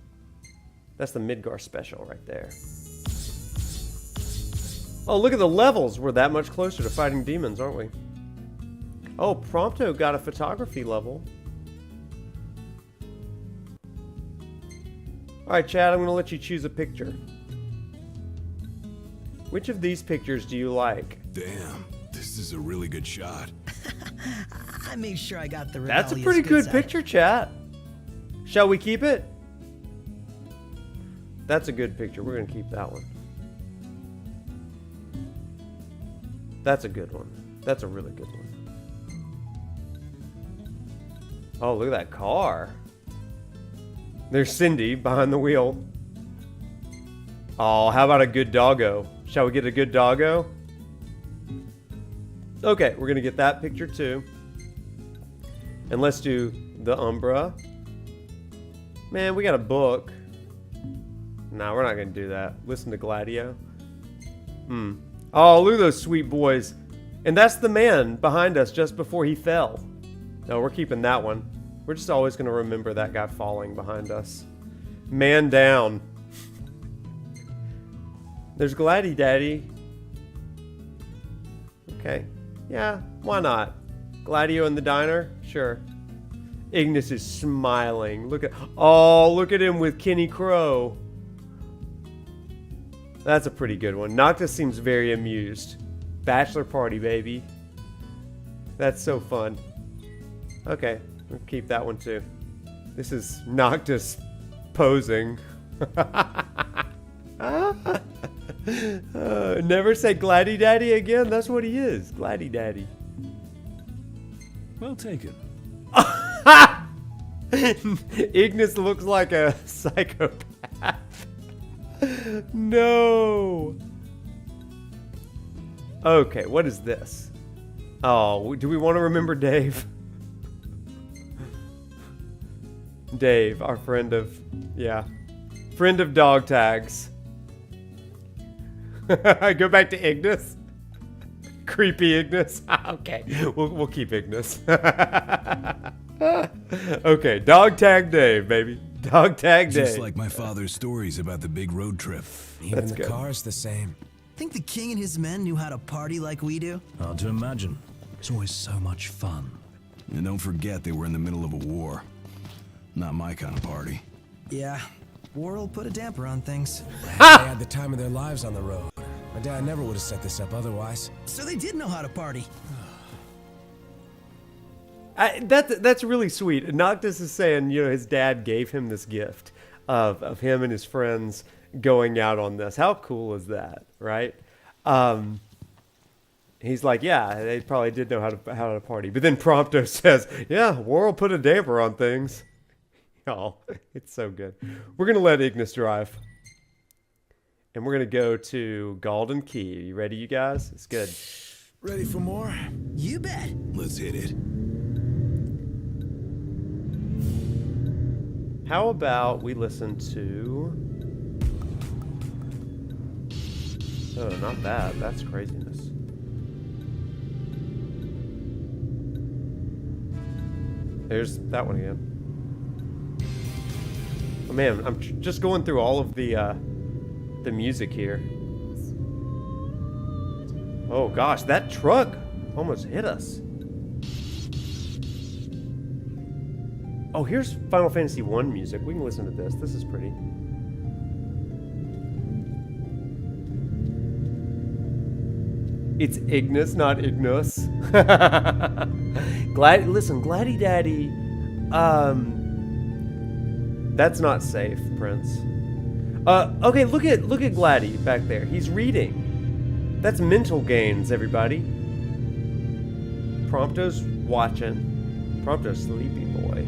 That's the Midgar special right there. Oh, look at the levels. We're that much closer to fighting demons, aren't we? Oh, Prompto got a photography level. Alright, Chad, I'm going to let you choose a picture. Which of these pictures do you like? Damn, this is a really good shot. I made sure I got the That's a pretty good picture, chat. Shall we keep it? That's a good picture. We're going to keep that one. That's a good one. That's a really good one. Oh, look at that car. There's Cindy behind the wheel. Oh, how about a good doggo? Shall we get a good doggo? Okay, we're going to get that picture too. And let's do the Umbra. Man, we got a book. No, we're not going to do that. Listen to Gladio. Oh, look at those sweet boys. And that's the man behind us just before he fell. No, we're keeping that one. We're just always going to remember that guy falling behind us. Man down. There's Gladdy Daddy. Okay. Yeah, why not? Gladio in the diner? Sure. Ignis is smiling. Look at him with Kenny Crow. That's a pretty good one. Noctis seems very amused. Bachelor party, baby. That's so fun. Okay, we'll keep that one too. This is Noctis posing. Never say Gladdy Daddy again. That's what he is. Gladdy Daddy. Well taken. Ignis looks like a psychopath. No. Okay, what is this? Oh, do we want to remember Dave? Dave, our friend of dog tags. Go back to Ignis. Creepy Ignis. Okay, we'll keep Ignis. Okay, dog tag Dave, baby. Dog tag Dave. Just like my father's stories about the big road trip. Even the car's the same. Think the king and his men knew how to party like we do? Hard to imagine. It's always so much fun. And don't forget they were in the middle of a war. Not my kind of party. Yeah, war will put a damper on things. They had the time of their lives on the road. My dad never would have set this up otherwise. So they did know how to party. That's really sweet. Noctis is saying, his dad gave him this gift of him and his friends going out on this. How cool is that, right? He's like, yeah, they probably did know how to party. But then Prompto says, yeah, war will put a damper on things. Oh, it's so good. We're going to let Ignis drive. And we're going to go to Golden Key. You ready, you guys? It's good. Ready for more? You bet. Let's hit it. How about we listen to... Oh, not that. That's craziness. There's that one again. Oh man, I'm just going through all of the music here. Oh gosh, that truck almost hit us. Oh, here's Final Fantasy 1 music. We can listen to this. This is pretty. It's Ignis, not Ignis. Listen, Gladdy Daddy. That's not safe, Prince. Okay, look at Gladdy back there. He's reading. That's mental gains, everybody. Prompto's watching. Prompto's sleepy boy.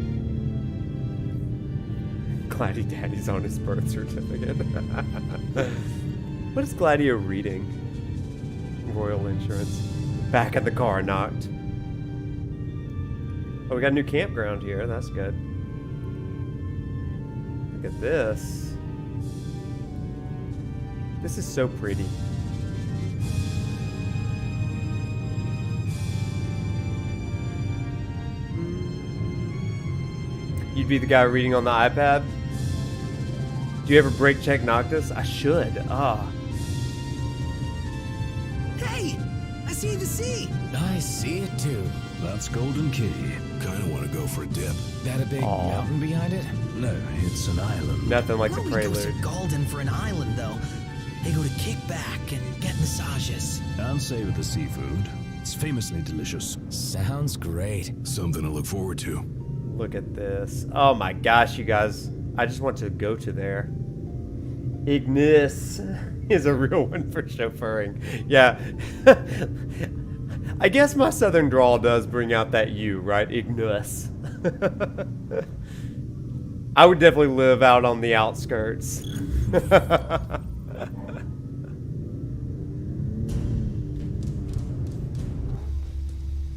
Gladdy Daddy's on his birth certificate. What is Gladio reading? Royal Insurance. Back at the car, knocked. Oh, we got a new campground here. That's good. Look at this. This is so pretty. You'd be the guy reading on the iPad? Do you ever break check Noctis? I should. Hey! I see the sea! I see it too. That's Golden Key. Kinda wanna go for a dip. That a big mountain behind it? No, it's an island. Nothing like the Where do we go prelude. to Golden for an island, though? They go to kick back and get massages. And savor the seafood. It's famously delicious. Sounds great. Something to look forward to. Look at this. Oh my gosh, you guys. I just want to go to there. Ignis is a real one for chauffeuring. Yeah. I guess my southern drawl does bring out that U, right? Ignis. I would definitely live out on the outskirts.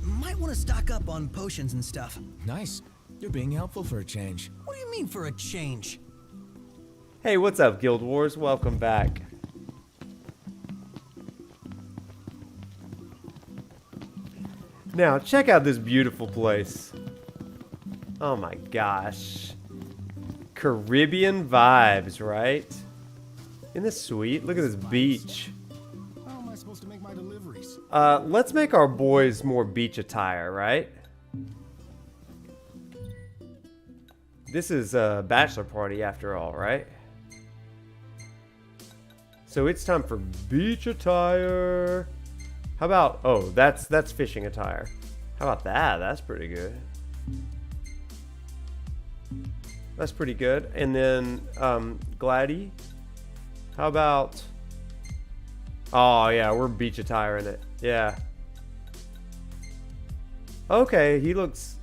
Might want to stock up on potions and stuff. Nice. You're being helpful for a change. What do you mean for a change? Hey, what's up, Guild Wars? Welcome back. Now, check out this beautiful place. Oh my gosh. Caribbean vibes, right? Isn't this sweet? Look at this beach. How am I supposed to make my deliveries? Let's make our boys more beach attire, right? This is a bachelor party after all, right? So it's time for beach attire. How about, oh, that's fishing attire. How about that? That's pretty good. That's pretty good. And then, Gladdy. How about, oh yeah, we're beach attire in it. Yeah. Okay, he looks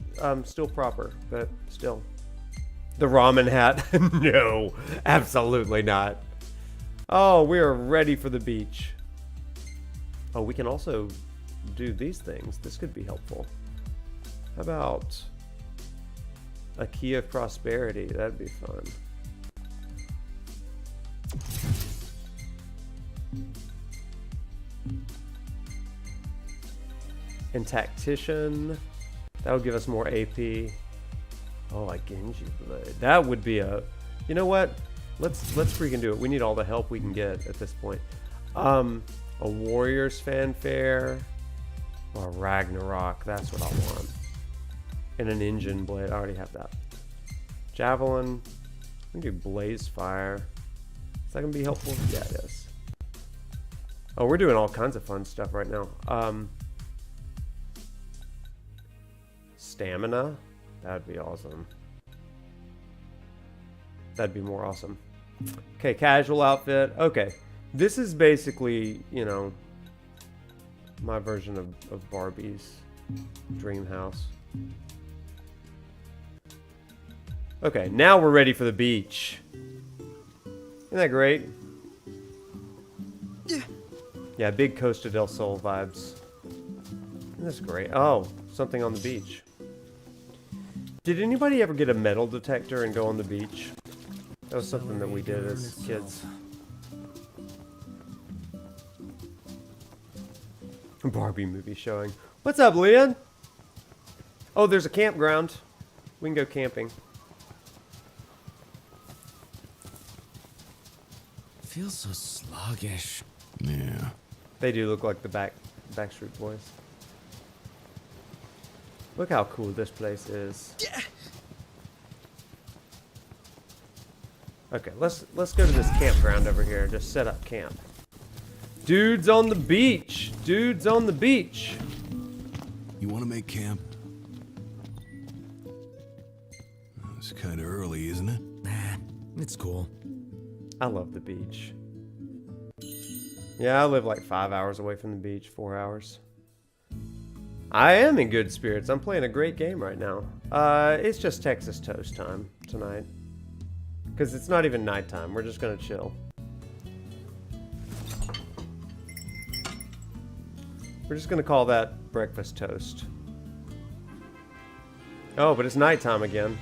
still proper, but still. The ramen hat? No, absolutely not. Oh, we are ready for the beach. Oh, we can also do these things. This could be helpful. How about a key of prosperity? That'd be fun. And tactician. That would give us more AP. Oh, like Genji Blade. That would be a... You know what? Let's freaking do it. We need all the help we can get at this point. A Warrior's Fanfare. Or a Ragnarok. That's what I want. And an Engine Blade. I already have that. Javelin. We can do Blaze Fire. Is that going to be helpful? Yeah, it is. Oh, we're doing all kinds of fun stuff right now. Stamina. That'd be awesome. That'd be more awesome. Okay, casual outfit. Okay. This is basically, you know, my version of Barbie's dream house. Okay, now we're ready for the beach. Isn't that great? Yeah, big Costa del Sol vibes. That's great. Oh, something on the beach. Did anybody ever get a metal detector and go on the beach? That was something that we did as kids. Barbie movie showing. What's up, Leon? Oh, there's a campground. We can go camping. Feels so sluggish. Yeah. They do look like the Backstreet Boys. Look how cool this place is. Okay, let's go to this campground over here. Just set up camp. Dudes on the beach. Dudes on the beach. You want to make camp? It's kind of early, isn't it? Nah, it's cool. I love the beach. Yeah, I live like 5 hours away from the beach. 4 hours. I am in good spirits. I'm playing a great game right now. It's just Texas toast time tonight. Because it's not even nighttime. We're just going to chill. We're just going to call that breakfast toast. Oh, but it's nighttime again.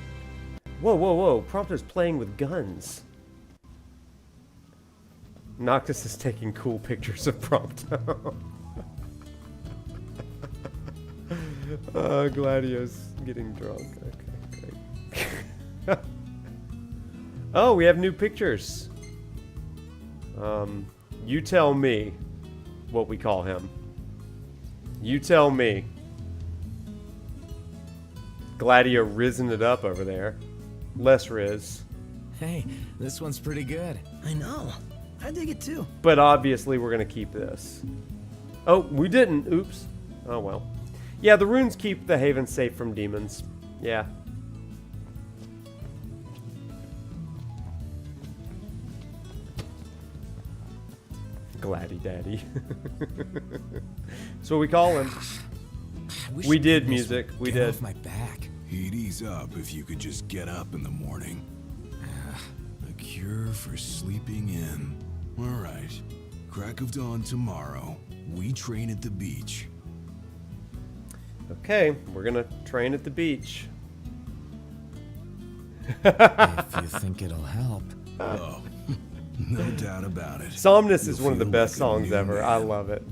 Whoa, whoa, whoa. ProfNoctis playing with guns. Noctis is taking cool pictures of Prompto. Gladio's getting drunk. Okay, great. Oh, we have new pictures. You tell me what we call him. You tell me. Gladio rizzing it up over there. Less Riz. Hey, this one's pretty good. I know. I dig it too. But obviously we're going to keep this. Oh, we didn't. Oops. Oh, well. Yeah, the runes keep the haven safe from demons. Yeah. Gladdy Daddy. That's what we call him. We did music. We did. Off my back. He'd ease up if you could just get up in the morning. A cure for sleeping in. All right. Crack of dawn tomorrow. We train at the beach. Okay, we're gonna train at the beach. If you think it'll help. Oh, no doubt about it. Somnus is one of the best songs ever. I love it.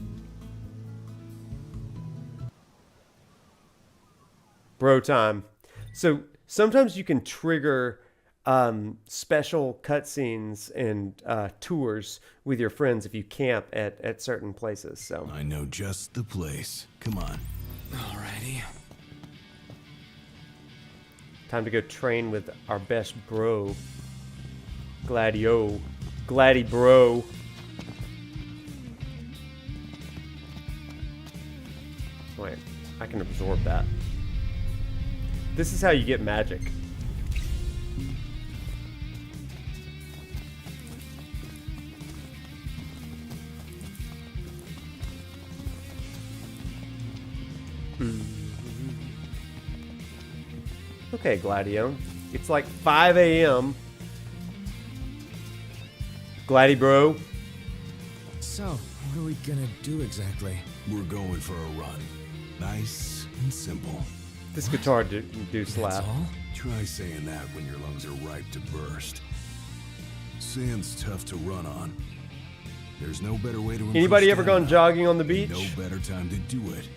Bro time. So sometimes you can trigger special cutscenes and tours with your friends if you camp at certain places. So I know just the place. Come on. Alrighty. Time to go train with our best bro. Gladio. Gladdy bro. Wait, I can absorb that. This is how you get magic. Okay, Gladio. It's like 5 a.m. Gladdy bro. So, what are we gonna do exactly? We're going for a run. Nice and simple. This guitar do slap. All? Try saying that when your lungs are ripe to burst. Sand's tough to run on. There's no better way to improve Anybody ever stamina. gone jogging on the beach? No better time to do it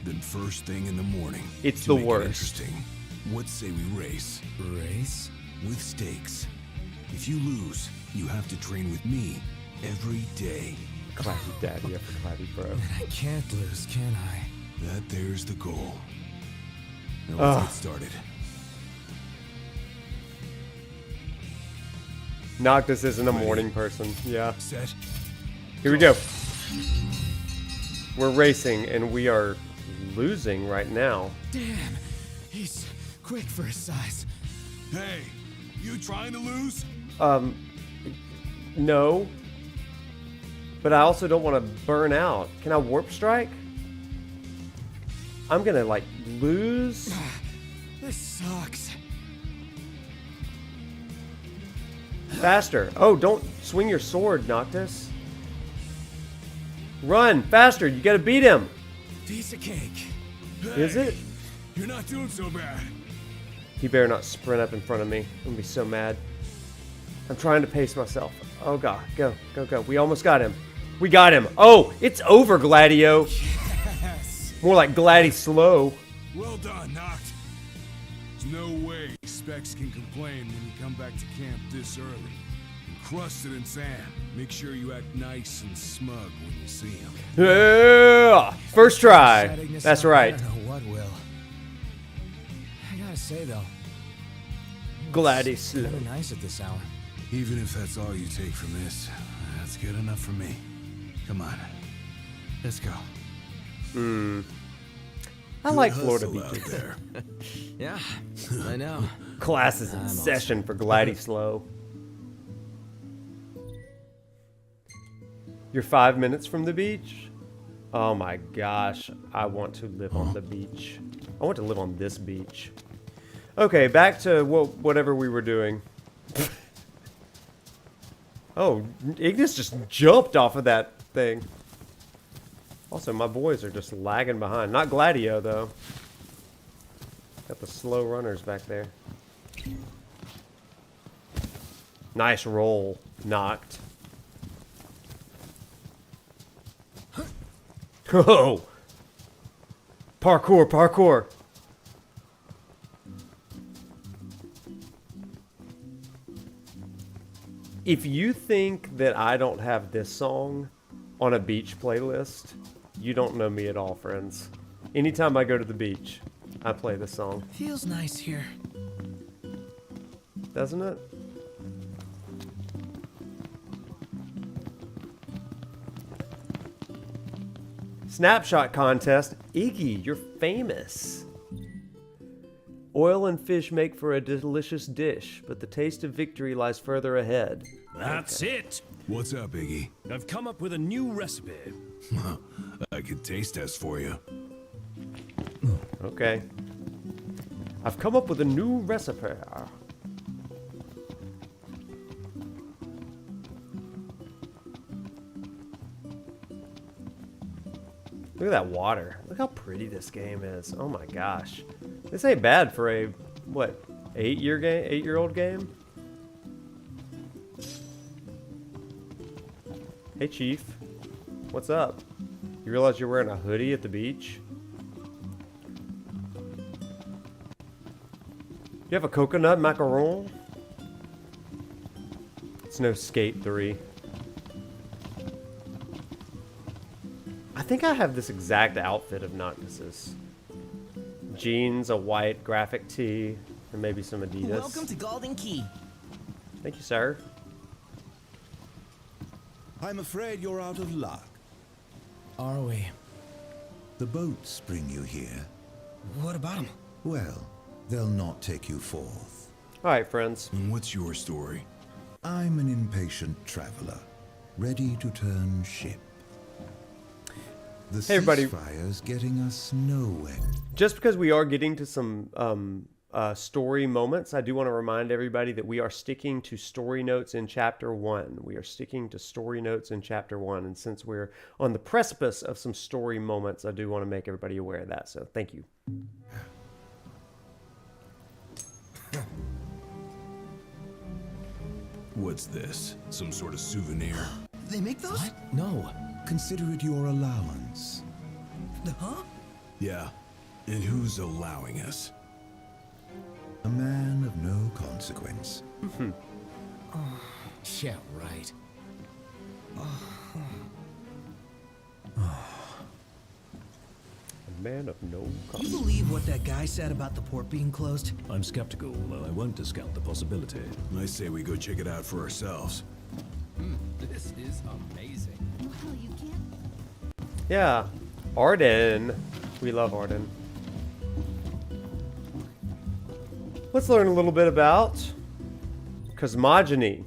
than first thing in the morning. It's to the make it worst. Interesting. What say we race? Race? With stakes. If you lose, you have to train with me every day. Claddy daddy after Claddy bro. I can't lose, can I? There's the goal. Now let's get started. Noctis isn't a morning person. Yeah. Set. Here we go. We're racing and we are losing right now. Damn, he's quick for his size. Hey, you trying to lose? No. But I also don't want to burn out. Can I warp strike? I'm gonna like lose. This sucks. Faster. Oh, don't swing your sword, Noctis. Run faster. You gotta beat him. Piece of cake. Is it? You're not doing so bad. He better not sprint up in front of me. I'm gonna be so mad. I'm trying to pace myself. Oh god, go, go, go. We almost got him. We got him. Oh, it's over, Gladio. Yes. More like Gladdy slow. Well done, Noct. There's no way Specs can complain when you come back to camp this early. Encrusted in sand. Make sure you act nice and smug when you see him. Yeah! First try. That's right. I don't know what will. I gotta say though, Gladdy it's slow. kinda nice at this hour. Even if that's all you take from this, that's good enough for me. Come on. Let's go. I like Good Florida hustle out beaches. there. Yeah, I know. Class is in session for Glidey Slow. You're 5 minutes from the beach? Oh my gosh, I want to live on the beach. I want to live on this beach. Okay, back to whatever we were doing. Oh, Ignis just jumped off of that thing. Also, my boys are just lagging behind. Not Gladio, though. Got the slow runners back there. Nice roll. Knocked. Oh! Parkour, parkour! If you think that I don't have this song on a beach playlist, you don't know me at all, friends. Anytime I go to the beach, I play this song. Feels nice here. Doesn't it? Snapshot contest. Iggy, you're famous. Oil and fish make for a delicious dish, but the taste of victory lies further ahead. That's it. What's up, Iggy? I've come up with a new recipe. I could taste test for you. Okay. I've come up with a new recipe. Look at that water. Look how pretty this game is. Oh my gosh. This ain't bad for a, what, 8-year-old game? Hey, Chief. What's up? You realize you're wearing a hoodie at the beach? You have a coconut macaron? It's no Skate 3. I think I have this exact outfit of Noctis's. Jeans, a white graphic tee, and maybe some Adidas. Welcome to Golden Key. Thank you, sir. I'm afraid you're out of luck. Are we? The boats bring you here. What about them? Well, they'll not take you forth. All right, friends. And what's your story? I'm an impatient traveler, ready to turn ship. The Hey, everybody. ceasefire's getting us nowhere. Just because we are getting to some story moments, I do want to remind everybody that we are sticking to story notes in Chapter 1. We are sticking to story notes in Chapter 1. And since we're on the precipice of some story moments, I do want to make everybody aware of that. So thank you. What's this? Some sort of souvenir? They make those? What? No. Consider it your allowance. Huh? Yeah. And who's allowing us? A man of no consequence. Yeah, right. A man of no Can you consequence. believe what that guy said about the port being closed? I'm skeptical, though I won't discount the possibility. I say we go check it out for ourselves. This is amazing. Well, you can't. Yeah. Arden. We love Arden. Let's learn a little bit about cosmogony.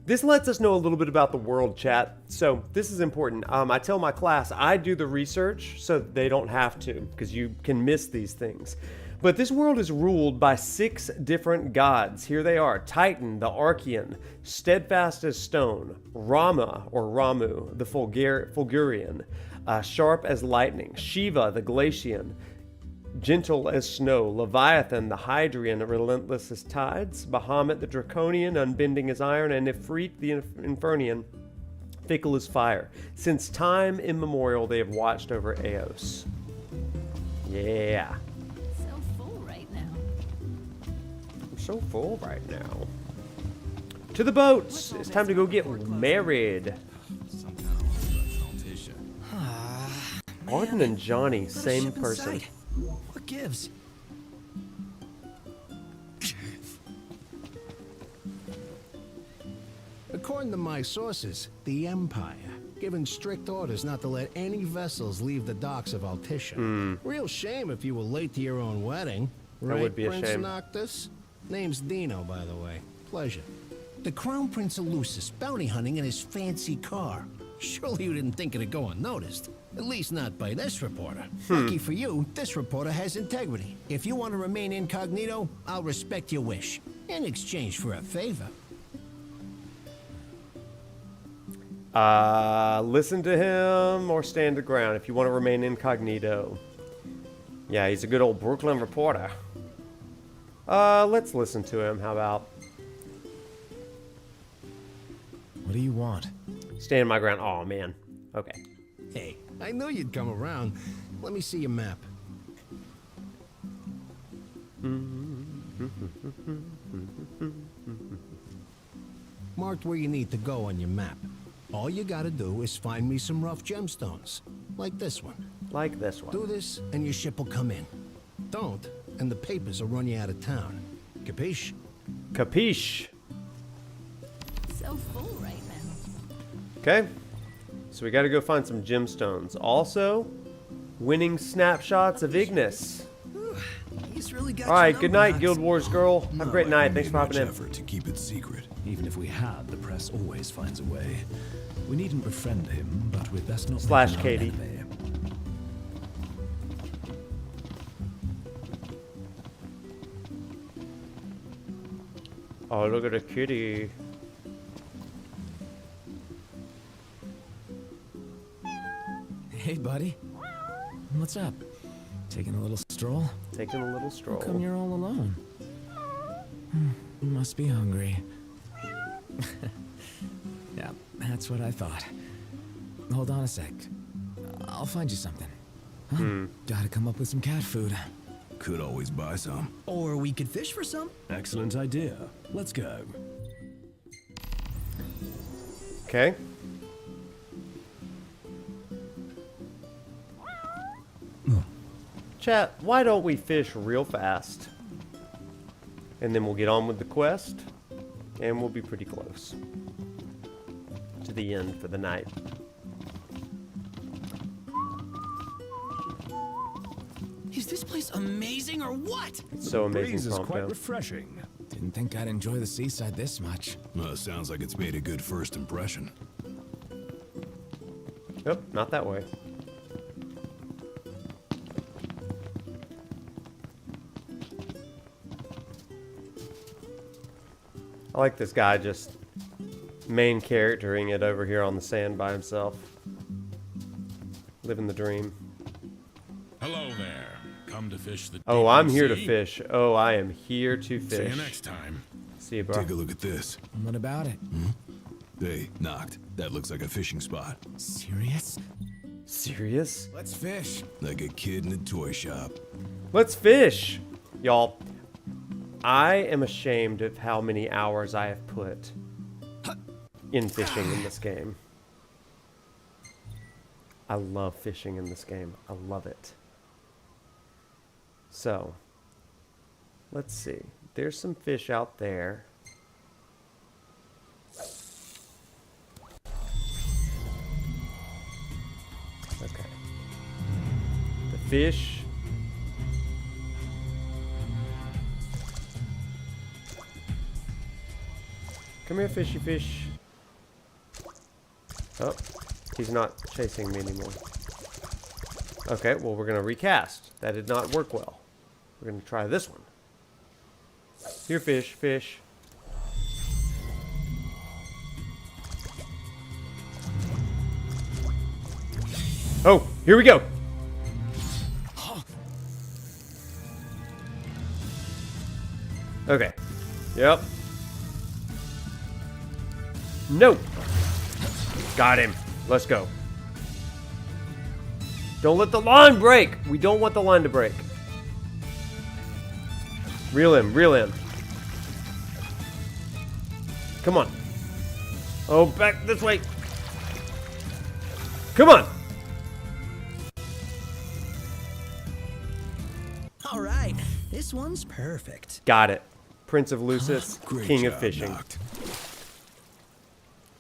This lets us know a little bit about the world, chat. So this is important. I tell my class I do the research so they don't have to, because you can miss these things. But this world is ruled by 6 different gods. Here they are: Titan, the Archean, steadfast as stone; Rama, or Ramu, the Fulgurian, sharp as lightning; Shiva, the Glacian, gentle as snow; Leviathan, the Hydrian, relentless as tides; Bahamut, the Draconian, unbending as iron; and Ifrit, the Infernian, fickle as fire. Since time immemorial, they have watched over Eos. Yeah. So full right now. I'm so full right now. To the boats! It's time to go get married. Some kind of politician. Arden and Johnny, Put a same ship person. inside. What gives? According to my sources, the Empire given strict orders not to let any vessels leave the docks of Altissia. Real shame if you were late to your own wedding. That would be a Prince shame. Noctis? Name's Dino, by the way. Pleasure. The Crown Prince of Lucis bounty hunting in his fancy car. Surely you didn't think it'd go unnoticed. At least not by this reporter. Lucky for you, this reporter has integrity. If you want to remain incognito, I'll respect your wish. In exchange for a favor. Listen to him or stand your ground if you want to remain incognito. Yeah, he's a good old Brooklyn reporter. Let's listen to him. How about? What do you want? Stand my ground. Oh, man. Okay. Hey, I knew you'd come around. Let me see your map. Marked where you need to go on your map. All you gotta do is find me some rough gemstones. Like this one. Like this one. Do this, and your ship will come in. Don't, and the papers will run you out of town. Capiche? Capiche. So full right now. Okay. So we got to go find some gemstones. Also, winning snapshots of Ignis. He's really got All right. Good night, Guild Wars girl. Have a great night. Thanks for hopping in. Effort to keep it secret. Even if we had, the press always finds a way. We needn't befriend him, but we'd best not Slash make him Katie. our enemy. Oh, look at the kitty. Hey, buddy. What's up? Taking a little stroll? Taking a little stroll. How come you're all alone? You must be hungry. Yeah, that's what I thought. Hold on a sec. I'll find you something. Huh? Gotta come up with some cat food. Could always buy some. Or we could fish for some. Excellent idea. Let's go. Okay. Chat, why don't we fish real fast? And then we'll get on with the quest. And we'll be pretty close to the end for the night. Is this place amazing or what? It's so amazing. Breeze is quite Prompto. refreshing. Didn't think I'd enjoy the seaside this much. Well, sounds like it's made a good first impression. Nope, not that way. I like this guy just main charactering it over here on the sand by himself. Living the dream. Hello there. Come to fish the Oh, I'm deep here to sea? fish. Oh, I am here to fish. See you next time. See you, bro. Take a look at this. What about it? Hey, knocked. That looks like a fishing spot. Serious? Serious? Let's fish. Like a kid in a toy shop. Let's fish! Y'all, I am ashamed of how many hours I have put in fishing in this game. I love fishing in this game. I love it. So, let's see. There's some fish out there. Okay. The fish. Come here, fishy fish. Oh, he's not chasing me anymore. Okay, well, we're going to recast. That did not work well. We're going to try this one. Here, fish, fish. Oh, here we go. Okay. Yep. No. Got him. Let's go. Don't let the line break. We don't want the line to break. Reel in, reel in. Come on. Oh, back this way. Come on. All right, this one's perfect. Got it. Prince of Lucis, Great King of job, Fishing. Knocked.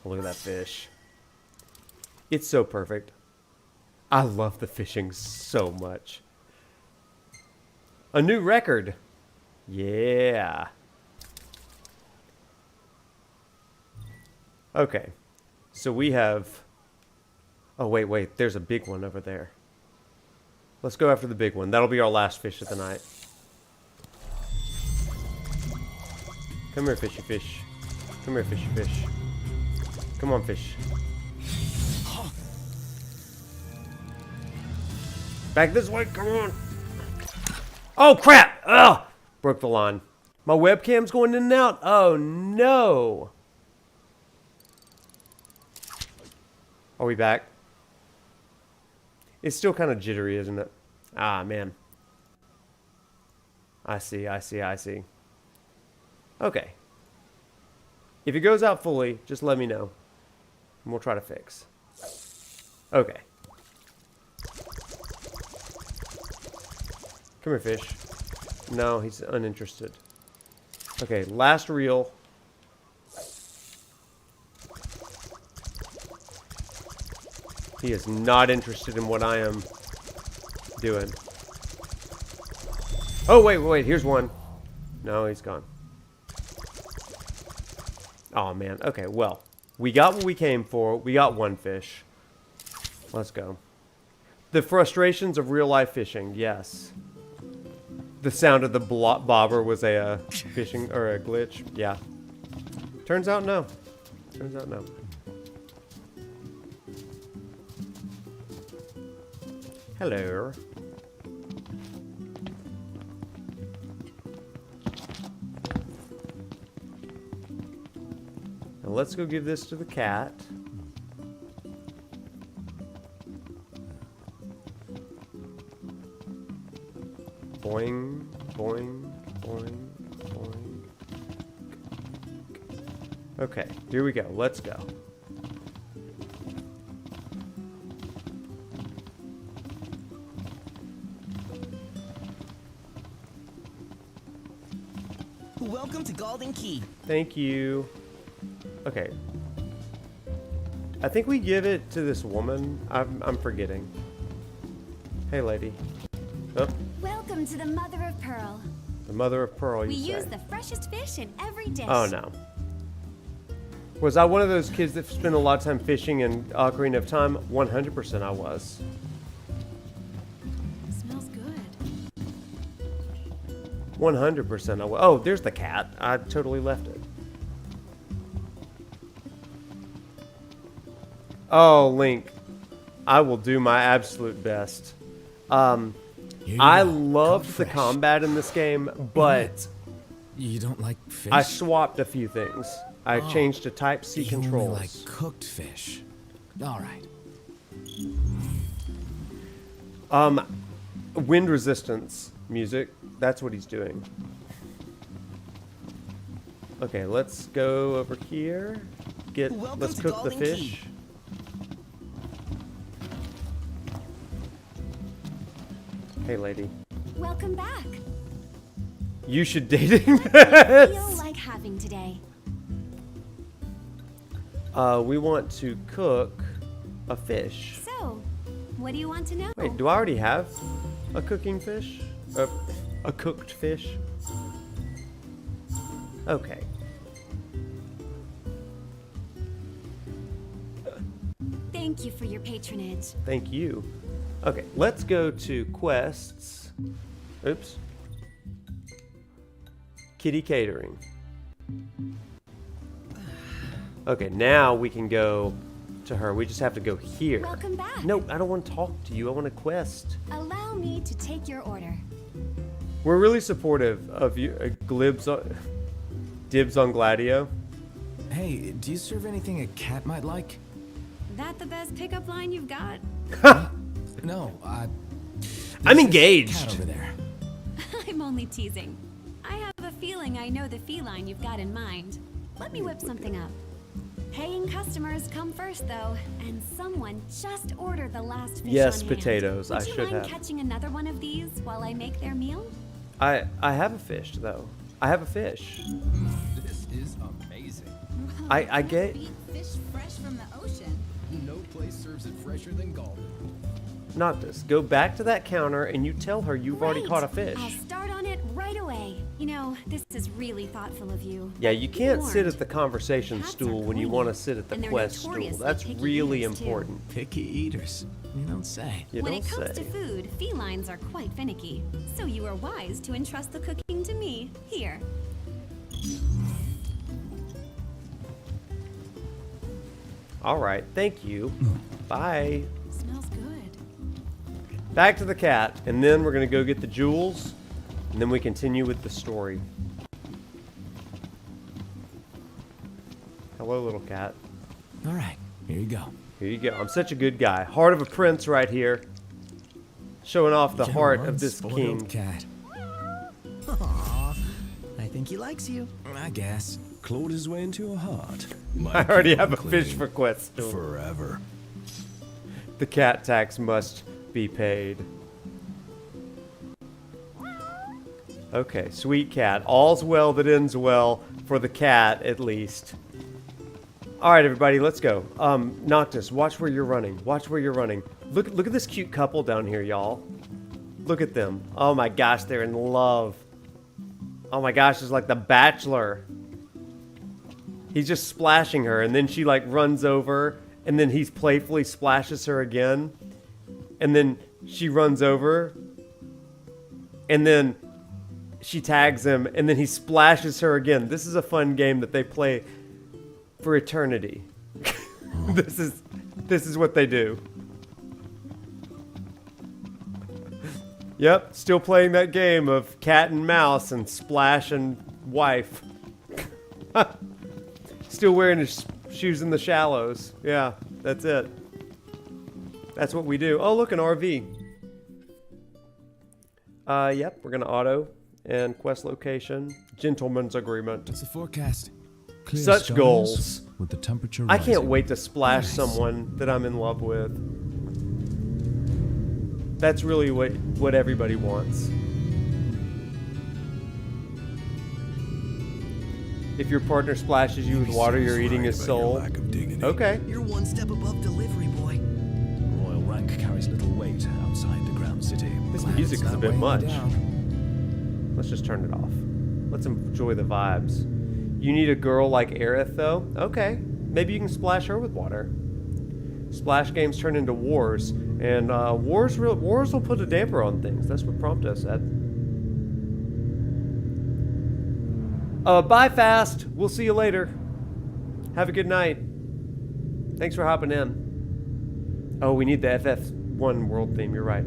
Oh, look at that fish. It's so perfect. I love the fishing so much. A new record. Yeah. Okay. So we have... Oh, wait. There's a big one over there. Let's go after the big one. That'll be our last fish of the night. Come here, fishy fish. Come here, fishy fish. Come on, fish. Back this way, come on. Oh, crap! Ugh! Broke the line. My webcam's going in and out. Oh, no. Are we back? It's still kind of jittery, isn't it? Ah, man. I see. Okay. If it goes out fully, just let me know. And we'll try to fix. Okay. Come here, fish. No, he's uninterested. Okay, last reel. He is not interested in what I am doing. Oh, wait, here's one. No, he's gone. Oh, man. Okay, well, we got what we came for. We got one fish. Let's go. The frustrations of real-life fishing, yes. The sound of the bobber was a fishing, or a glitch. Yeah. Turns out no. Hello. Now let's go give this to the cat. Boing, boing, boing, boing. Okay, here we go. Let's go. Welcome to Golden Key. Thank you. Okay. I think we give it to this woman. I'm forgetting. Hey, lady. Oh. Welcome to the Mother of Pearl. The Mother of Pearl, We you use say. the freshest fish in every dish. Oh, no. Was I one of those kids that spent a lot of time fishing in Ocarina of Time? 100% I was. Smells good. 100% I was. Oh, there's the cat. I totally left it. Oh, Link. I will do my absolute best. I loved the combat in this game, but you don't like fish? I swapped a few things. I changed to Type C controls. Only like cooked fish. All right. Wind resistance music. That's what he's doing. Okay, let's go over here. Let's cook the fish. Hey, lady. Welcome back. You should dating What do you feel like having today? We want to cook a fish. So, what do you want to know? Wait, do I already have a cooking fish? A cooked fish? Okay. Thank you for your patronage. Thank you. Okay, let's go to quests. Oops. Kitty catering. Okay, now we can go to her. We just have to go here. Welcome back. No, I don't want to talk to you. I want a quest. Allow me to take your order. We're really supportive of you. Dibs on Gladio. Hey, do you serve anything a cat might like? That the best pickup line you've got? No, I'm engaged. Cat over there. I'm only teasing. I have a feeling I know the feline you've got in mind. Let me whip something up. Paying customers come first, though, and someone just ordered the last fish Yes, on potatoes. Hand. I Would should you mind have. catching another one of these while I make their meal? I have a fish though. I have a fish. This is amazing. I get. Eat fish fresh fresher than Galden. Noctis, go back to that counter and you tell her you've already caught a fish. I'll start on it right away. You know, this is really thoughtful of you. Yeah, you can't sit at the conversation stool when you want to sit at the quest stool. That's really important. Picky eaters. You don't say. You when don't it comes say. to food, felines are quite finicky. So you are wise to entrust the cooking to me. Here. All right, thank you. Bye. Smells good. Back to the cat, and then we're going to go get the jewels, and then we continue with the story. Hello, little cat. All right, here you go. Here you go. I'm such a good guy. Heart of a prince right here. Showing off the heart of this king. Cat. Aww. I think he likes you. I guess. Clawed his way into your heart. I already have a fish for quest. Forever. The cat tax must be paid. Okay, sweet cat. All's well that ends well for the cat, at least. All right, everybody, let's go. Noctis, watch where you're running. Watch where you're running. Look at this cute couple down here, y'all. Look at them. Oh my gosh, they're in love. Oh my gosh, it's like The Bachelor. He's just splashing her, and then she like runs over, and then he playfully splashes her again. And then she runs over, and then she tags him, and then he splashes her again. This is a fun game that they play for eternity. This is what they do. Yep, still playing that game of cat and mouse and splash and wife. Still wearing his shoes in the shallows. Yeah, that's it. That's what we do. Oh, look, an RV. Yep, we're gonna auto and quest location. Gentleman's agreement. What's the forecast? Clear Such skies goals. With the temperature I can't rising. wait to splash someone that I'm in love with. That's really what everybody wants. If your partner splashes you with water, you're eating his soul. Okay. You're one step above delivery boy. Royal rank carries little weight outside the Crown City. This Glad music it's is a not bit weighing much. you down. Let's just turn it off. Let's enjoy the vibes. You need a girl like Aerith, though? Okay. Maybe you can splash her with water. Splash games turn into wars, and wars will put a damper on things. That's what ProfNoctis said. Bye, Fast. We'll see you later. Have a good night. Thanks for hopping in. Oh, we need the FF1 world theme. You're right.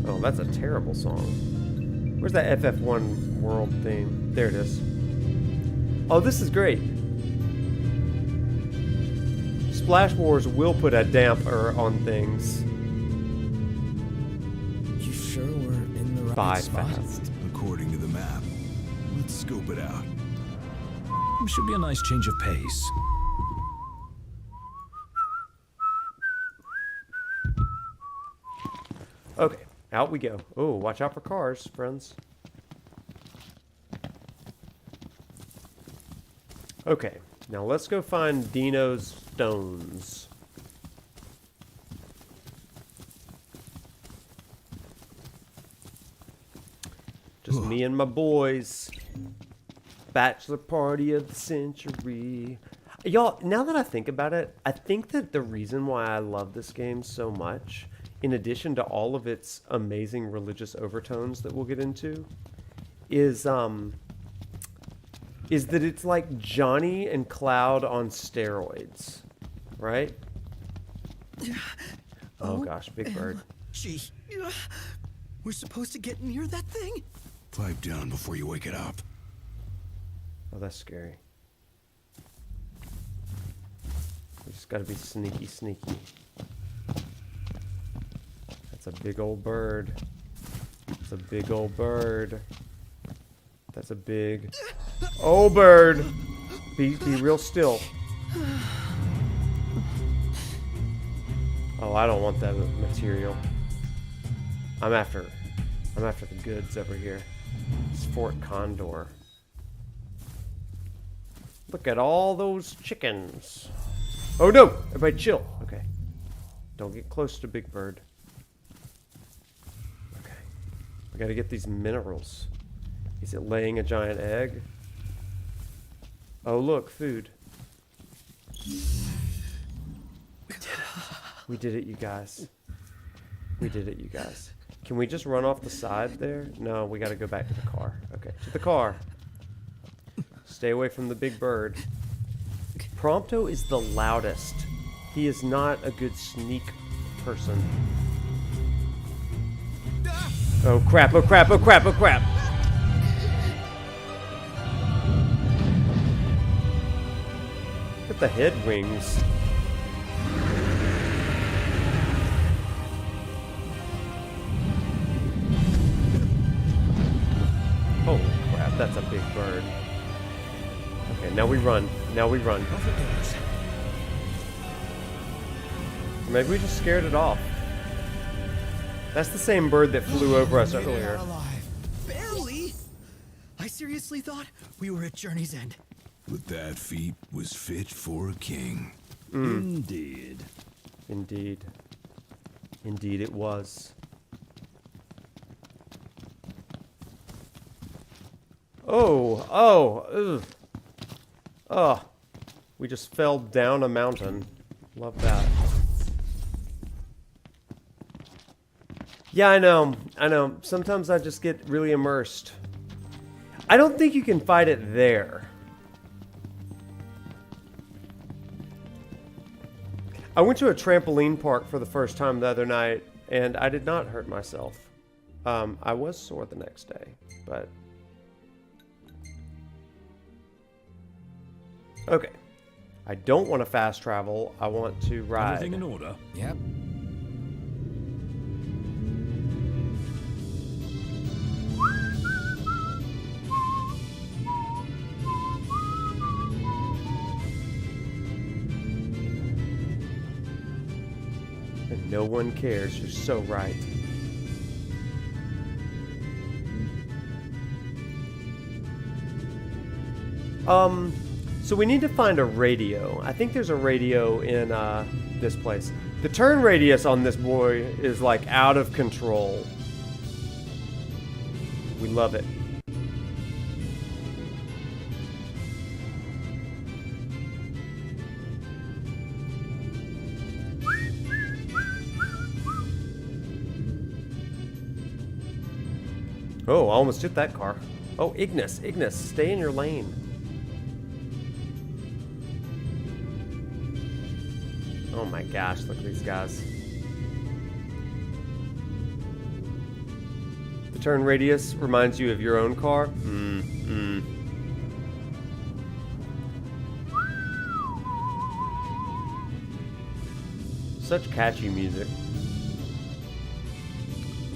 Oh, that's a terrible song. Where's that FF1 world theme? There it is. Oh, this is great. Splash Wars will put a damper on things. You sure we're in the right Bye, spot? Fast. According to the map. Let's scope it out. Should be a nice change of pace. Okay, out we go. Oh, watch out for cars, friends. Okay, now let's go find Dino's stones. Just me and my boys. Bachelor party of the century. Y'all, now that I think about it, I think that the reason why I love this game so much, in addition to all of its amazing religious overtones that we'll get into, is that it's like Johnny and Cloud on steroids, right? Oh gosh, big bird. Gee, we're supposed to get near that thing? Pipe down before you wake it up. Oh, that's scary. We just gotta be sneaky, sneaky. That's a big old bird. That's a big old bird. That's a big old bird. Be real still. Oh, I don't want that material. I'm after the goods over here. It's Fort Condor. Look at all those chickens. Oh no! Everybody chill. Okay. Don't get close to Big Bird. Okay. We gotta get these minerals. Is it laying a giant egg? Oh look, food. We did it, you guys. We did it, you guys. Can we just run off the side there? No, we gotta go back to the car. Okay, to the car. Stay away from the Big Bird. Prompto is the loudest. He is not a good sneak person. Oh crap, oh crap, oh crap, oh crap! Look at the head wings. Holy crap, that's a big bird. Okay, now we run. Now we run. Maybe we just scared it off. That's the same bird that flew over us earlier. Barely! I seriously thought we were at Journey's End. But that feat was fit for a king. Indeed. Indeed. Indeed it was. Oh, we just fell down a mountain. Love that. Yeah, I know. Sometimes I just get really immersed. I don't think you can fight it there. I went to a trampoline park for the first time the other night, and I did not hurt myself. I was sore the next day, but... Okay. I don't want to fast travel. I want to ride. Everything in order? Yep. And no one cares. You're so right. So we need to find a radio. I think there's a radio in this place. The turn radius on this boy is like out of control. We love it. Oh, I almost hit that car. Oh, Ignis, stay in your lane. Oh my gosh, look at these guys. The turn radius reminds you of your own car? Such catchy music.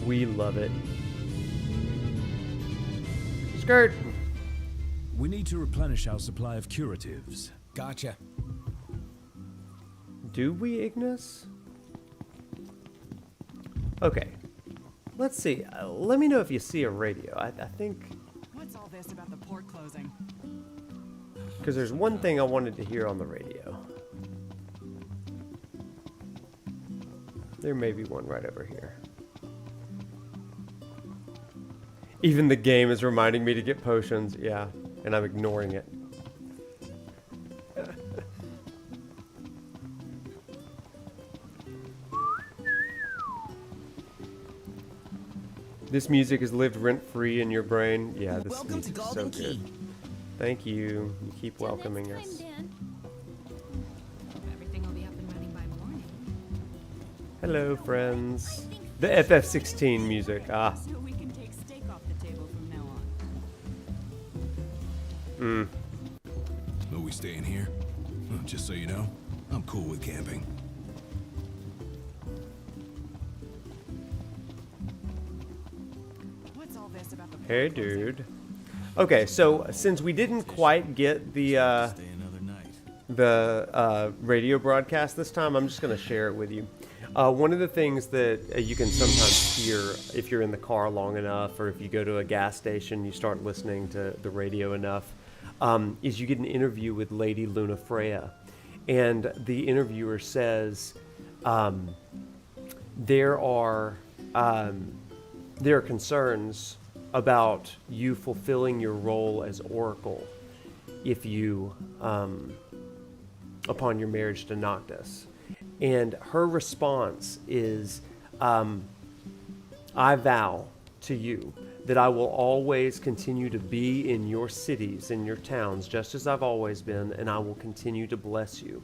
We love it. Skirt! We need to replenish our supply of curatives. Gotcha. Do we, Ignis? Okay. Let's see. Let me know if you see a radio. I think... What's all this about the port closing? Because there's one thing I wanted to hear on the radio. There may be one right over here. Even the game is reminding me to get potions. Yeah, and I'm ignoring it. This music has lived rent-free in your brain. Yeah, this music is so good. Thank you. You keep welcoming us. Everything will be up and running by morning. Hello, friends. The FF16 music. Ah. So we can take steak off the table from now on. Are we staying here? Just so you know, I'm cool with camping. Hey, dude. Okay, so since we didn't quite get the radio broadcast this time, I'm just going to share it with you. One of the things that you can sometimes hear if you're in the car long enough, or if you go to a gas station, you start listening to the radio enough. is you get an interview with Lady Luna Freya. And the interviewer says, there are concerns about you fulfilling your role as Oracle if you, upon your marriage to Noctis. And her response is, I vow to you that I will always continue to be in your cities, in your towns, just as I've always been, and I will continue to bless you.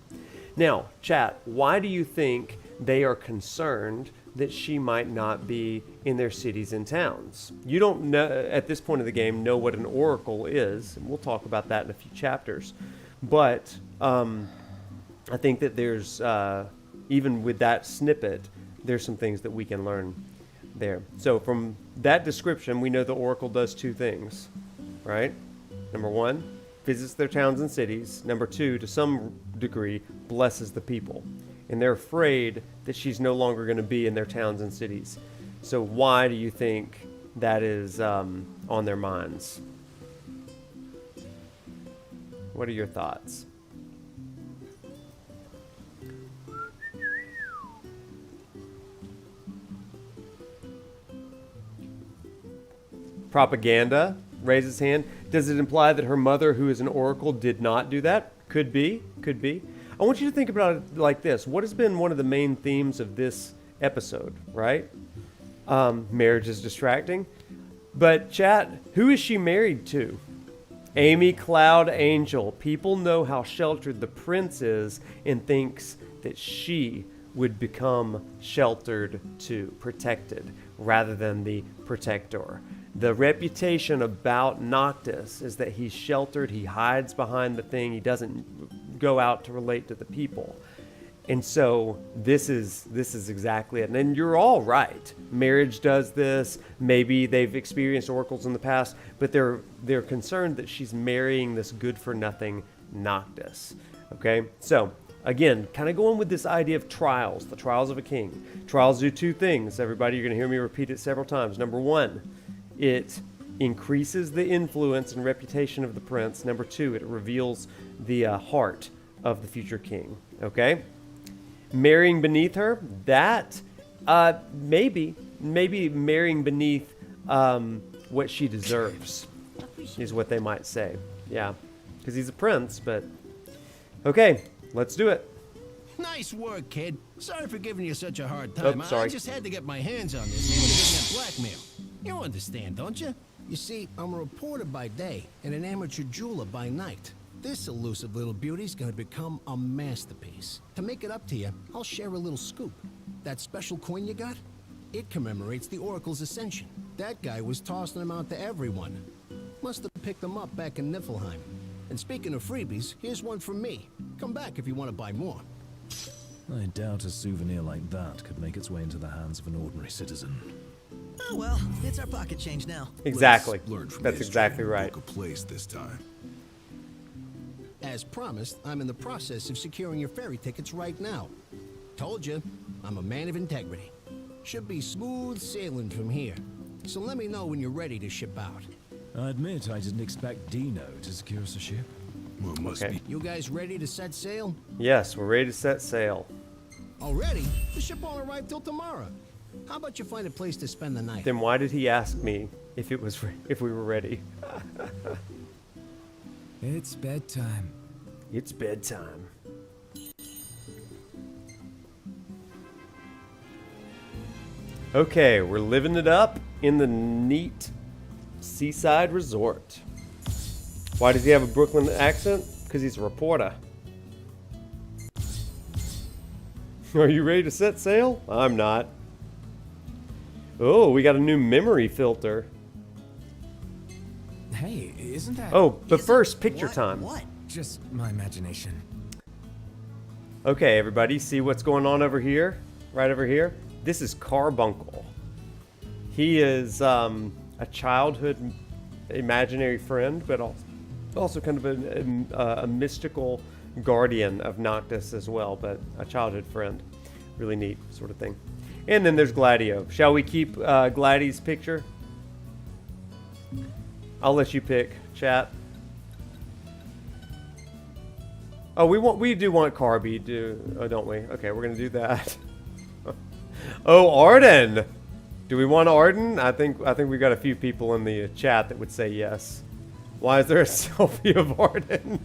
Now, chat, why do you think they are concerned that she might not be in their cities and towns? You don't know, at this point of the game, know what an oracle is, and we'll talk about that in a few chapters. But I think that there's, even with that snippet, there's some things that we can learn there. So from that description, we know the oracle does two things, right? Number one, visits their towns and cities. Number two, to some degree, blesses the people. And they're afraid that she's no longer going to be in their towns and cities. So why do you think that is on their minds? What are your thoughts? Propaganda, raises his hand. Does it imply that her mother, who is an oracle, did not do that? Could be, could be. I want you to think about it like this. What has been one of the main themes of this episode, right? Marriage is distracting. But chat, who is she married to? Amy Cloud Angel. People know how sheltered the prince is and thinks that she would become sheltered too, protected, rather than the protector. The reputation about Noctis is that he's sheltered, he hides behind the thing, he doesn't go out to relate to the people. And so this is exactly it. And you're all right. Marriage does this. Maybe they've experienced oracles in the past, but they're concerned that she's marrying this good-for-nothing Noctis. Okay? So, again, kind of going with this idea of trials, the trials of a king. Trials do two things. Everybody, you're going to hear me repeat it several times. Number one, it increases the influence and reputation of the prince. Number two, it reveals the heart of the future king. Okay? Marrying beneath her, that maybe marrying beneath what she deserves is what they might say. Yeah, because he's a prince, but okay, let's do it. Nice work, kid. Sorry for giving you such a hard time. Oh, sorry. I just had to get my hands on this. They would have given that blackmail. You understand, don't you? You see, I'm a reporter by day and an amateur jeweler by night. This elusive little beauty's gonna become a masterpiece. To make it up to you, I'll share a little scoop. That special coin you got? It commemorates the Oracle's Ascension. That guy was tossing them out to everyone. Must have picked them up back in Niflheim. And speaking of freebies, here's one from me. Come back if you want to buy more. I doubt a souvenir like that could make its way into the hands of an ordinary citizen. Oh well, it's our pocket change now. Exactly. Learn from That's history exactly and right. book a place this time. As promised, I'm in the process of securing your ferry tickets right now. Told you, I'm a man of integrity. Should be smooth sailing from here. So let me know when you're ready to ship out. I admit I didn't expect Dino to secure us a ship. Well, it must be. You guys ready to set sail? Yes, we're ready to set sail. Already? The ship won't arrive till tomorrow. How about you find a place to spend the night? Then why did he ask me if we were ready? It's bedtime. It's bedtime. Okay, we're living it up in the neat seaside resort. Why does he have a Brooklyn accent? Because he's a reporter. Are you ready to set sail? I'm not. Oh, we got a new memory filter. Hey, isn't that... Oh, but first, picture time. What? Just my imagination. Okay, everybody, see what's going on over here? Right over here? This is Carbuncle. He is a childhood imaginary friend, but also kind of a mystical guardian of Noctis as well, but a childhood friend. Really neat sort of thing. And then there's Gladio. Shall we keep Gladdy's picture? I'll let you pick, chat. Oh, we do want Carby, don't we? Okay, we're gonna do that. Oh, Arden. Do we want Arden? I think we got a few people in the chat that would say yes. Why is there a selfie of Arden?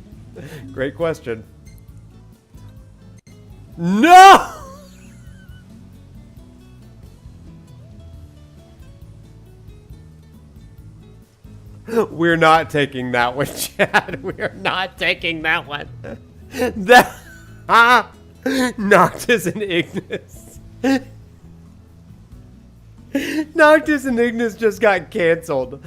Great question. No! We're not taking that one, Chad. We're not taking that one. Noctis and Ignis. Noctis and Ignis just got canceled.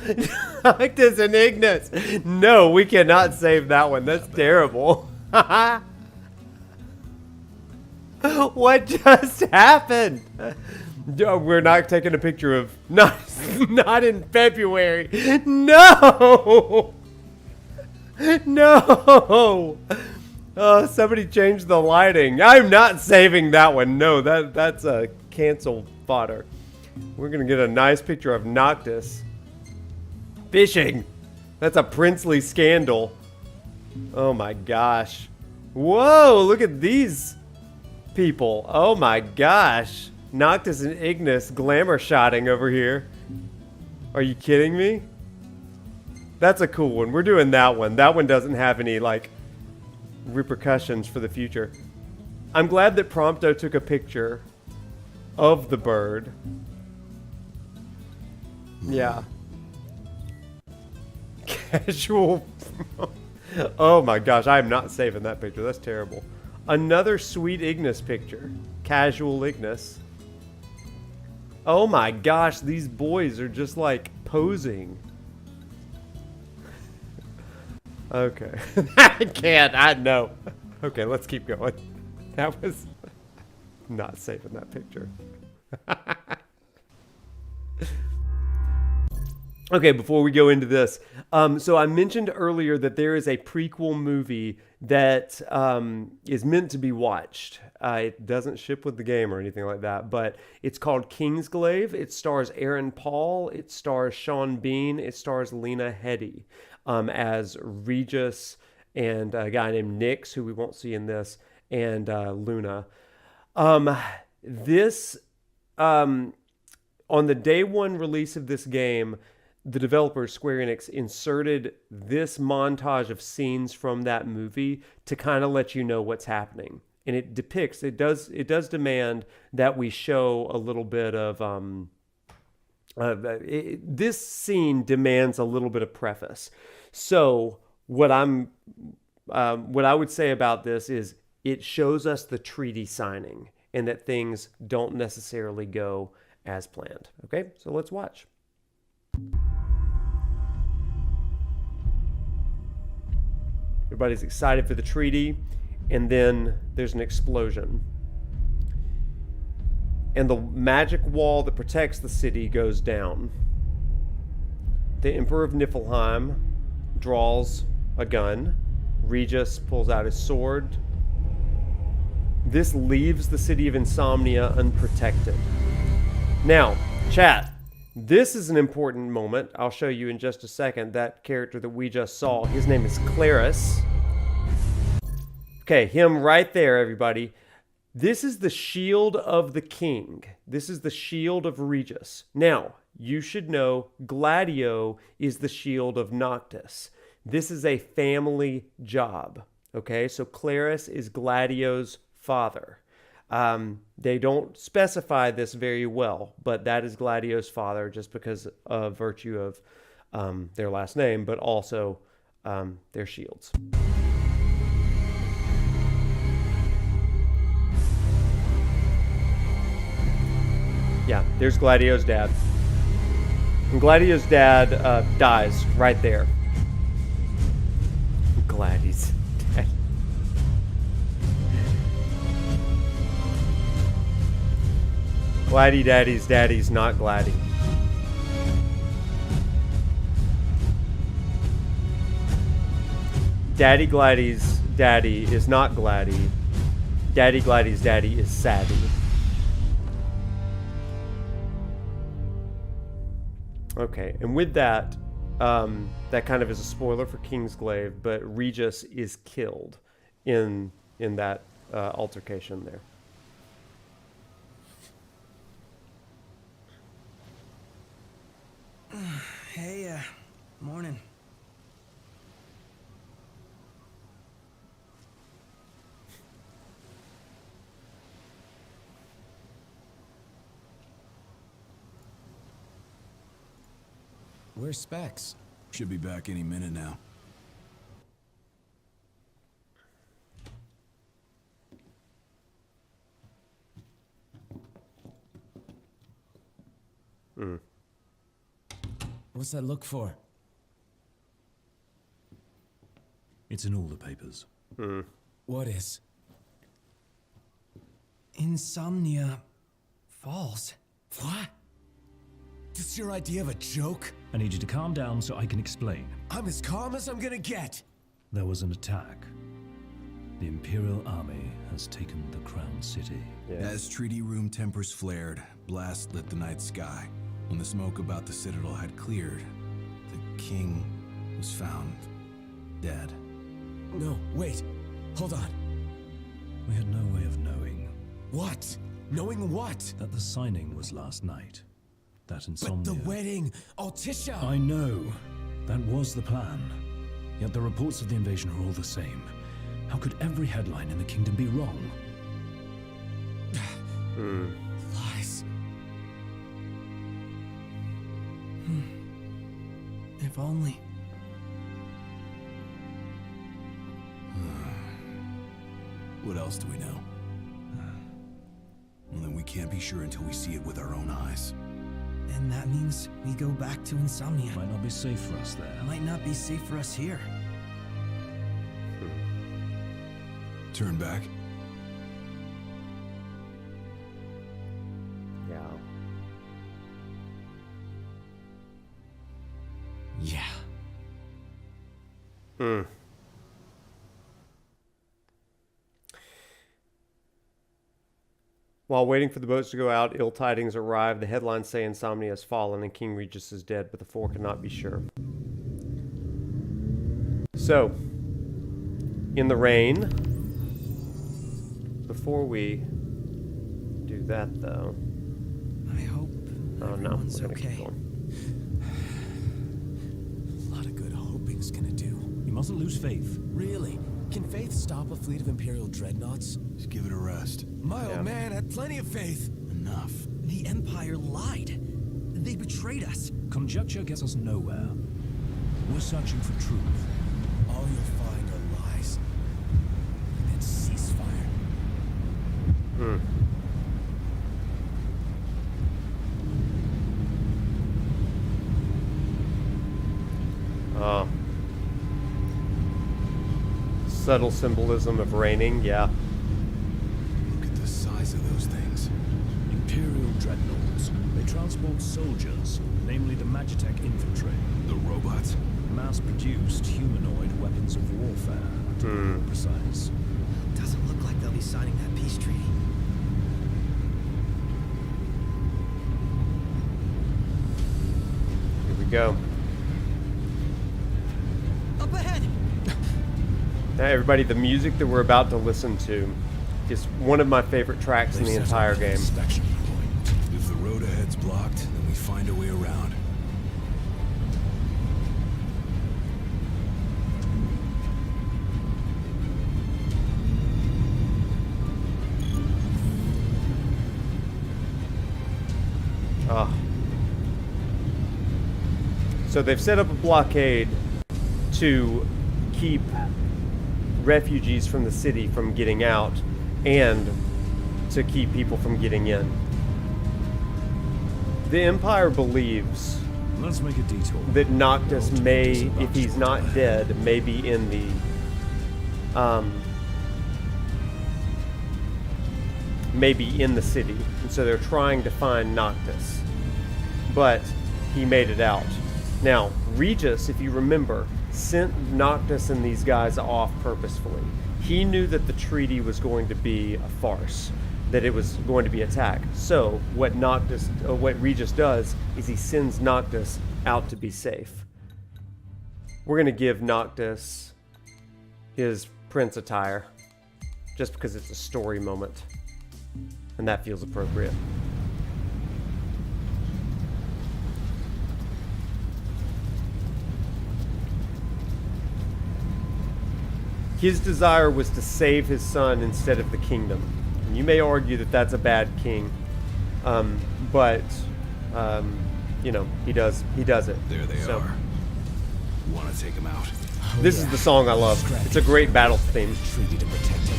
Noctis and Ignis. No, we cannot save that one. That's terrible. What just happened? We're not taking a picture of not in February. No. No. Oh, somebody changed the lighting. I'm not saving that one. No, that's a cancel fodder. We're gonna get a nice picture of Noctis fishing. That's a princely scandal. Oh my gosh. Whoa, look at these people. Oh my gosh. Noctis and Ignis glamour shotting over here. Are you kidding me? That's a cool one. We're doing that one. That one doesn't have any, like, repercussions for the future. I'm glad that Prompto took a picture of the bird. Yeah. Casual. Oh my gosh, I am not saving that picture. That's terrible. Another sweet Ignis picture. Casual Ignis. Oh my gosh, these boys are just like posing. Okay. I can't, I know. Okay, let's keep going. That was not saving that picture. Okay, before we go into this, so I mentioned earlier that there is a prequel movie that is meant to be watched. It doesn't ship with the game or anything like that, but it's called Kingsglaive. It stars Aaron Paul. It stars Sean Bean. It stars Lena Headey as Regis and a guy named Nyx, who we won't see in this, and Luna. On the day one release of this game, the developer Square Enix inserted this montage of scenes from that movie to kind of let you know what's happening. And it does demand that we show a little bit of, this scene demands a little bit of preface. So what I would say about this is it shows us the treaty signing and that things don't necessarily go as planned. Okay, so let's watch. Everybody's excited for the treaty, and then there's an explosion. And the magic wall that protects the city goes down. The Emperor of Niflheim draws a gun. Regis pulls out his sword. This leaves the city of Insomnia unprotected. Now, chat. This is an important moment. I'll show you in just a second. That character that we just saw, his name is Claris. Okay, him right there, everybody. This is the shield of the king. This is the shield of Regis. Now, you should know Gladio is the shield of Noctis. This is a family job. Okay, so Claris is Gladio's father. They don't specify this very well, but that is Gladio's father just because of virtue of their last name, but also their shields. Yeah, there's Gladio's dad. And Gladio's dad dies right there. Gladys. Gladdy Daddy's daddy's not Gladdy. Daddy Gladdy's daddy is not Gladdy. Daddy Gladdy's daddy is Saddy. Okay, and with that, that kind of is a spoiler for Kingsglaive, but Regis is killed in that altercation there. Hey, morning. Where's Specs? Should be back any minute now. What's that look for? It's in all the papers. What is? Insomnia Falls. What? This your idea of a joke? I need you to calm down so I can explain. I'm as calm as I'm gonna get. There was an attack. The Imperial Army has taken the Crown City. As treaty room tempers flared, blast lit the night sky. When the smoke about the Citadel had cleared, the king was found dead. No, wait. Hold on. We had no way of knowing. What? Knowing what? That the signing was last night. That insomnia. But the wedding! Altisha! I know. That was the plan. Yet the reports of the invasion are all the same. How could every headline in the kingdom be wrong? Lies. If only. What else do we know? Well, then we can't be sure until we see it with our own eyes. And that means we go back to Insomnia. Might not be safe for us there. Might not be safe for us here. Turn back? Yeah. Yeah. While waiting for the boats to go out, ill tidings arrive. The headlines say Insomnia has fallen and King Regis is dead, but the four cannot be sure. So, in the rain, before we do that though, I hope everyone's okay. A lot of good hoping's gonna do. You mustn't lose faith. Really? Can faith stop a fleet of Imperial dreadnoughts? Just give it a rest. My old man had plenty of faith. Enough. The Empire lied. They betrayed us. Conjecture gets us nowhere. We're searching for truth. All you'll find are lies. And ceasefire. Subtle symbolism of raining, yeah. Look at the size of those things. Imperial dreadnoughts. They transport soldiers, namely the Magitech infantry. The robots? Mass-produced humanoid weapons of warfare, to be more precise. Doesn't look like they'll be signing that peace treaty. Here we go. Up ahead! Now, everybody, the music that we're about to listen to is one of my favorite tracks in the entire game. If the road ahead's blocked, then we find a way around. So they've set up a blockade to keep refugees from the city from getting out and to keep people from getting in. The Empire believes Let's make a detour. that Noctis may, if he's not dead, may be in the city. And so they're trying to find Noctis. But he made it out. Now, Regis, if you remember, sent Noctis and these guys off purposefully. He knew that the treaty was going to be a farce, that it was going to be attacked. So what Regis does is he sends Noctis out to be safe. We're going to give Noctis his prince attire. just because it's a story moment. And that feels appropriate. His desire was to save his son instead of the kingdom. And you may argue that that's a bad king, but you know, he does it. There they are. Want to take him out? This is the song I love. It's a great battle theme. Treaty to protect him.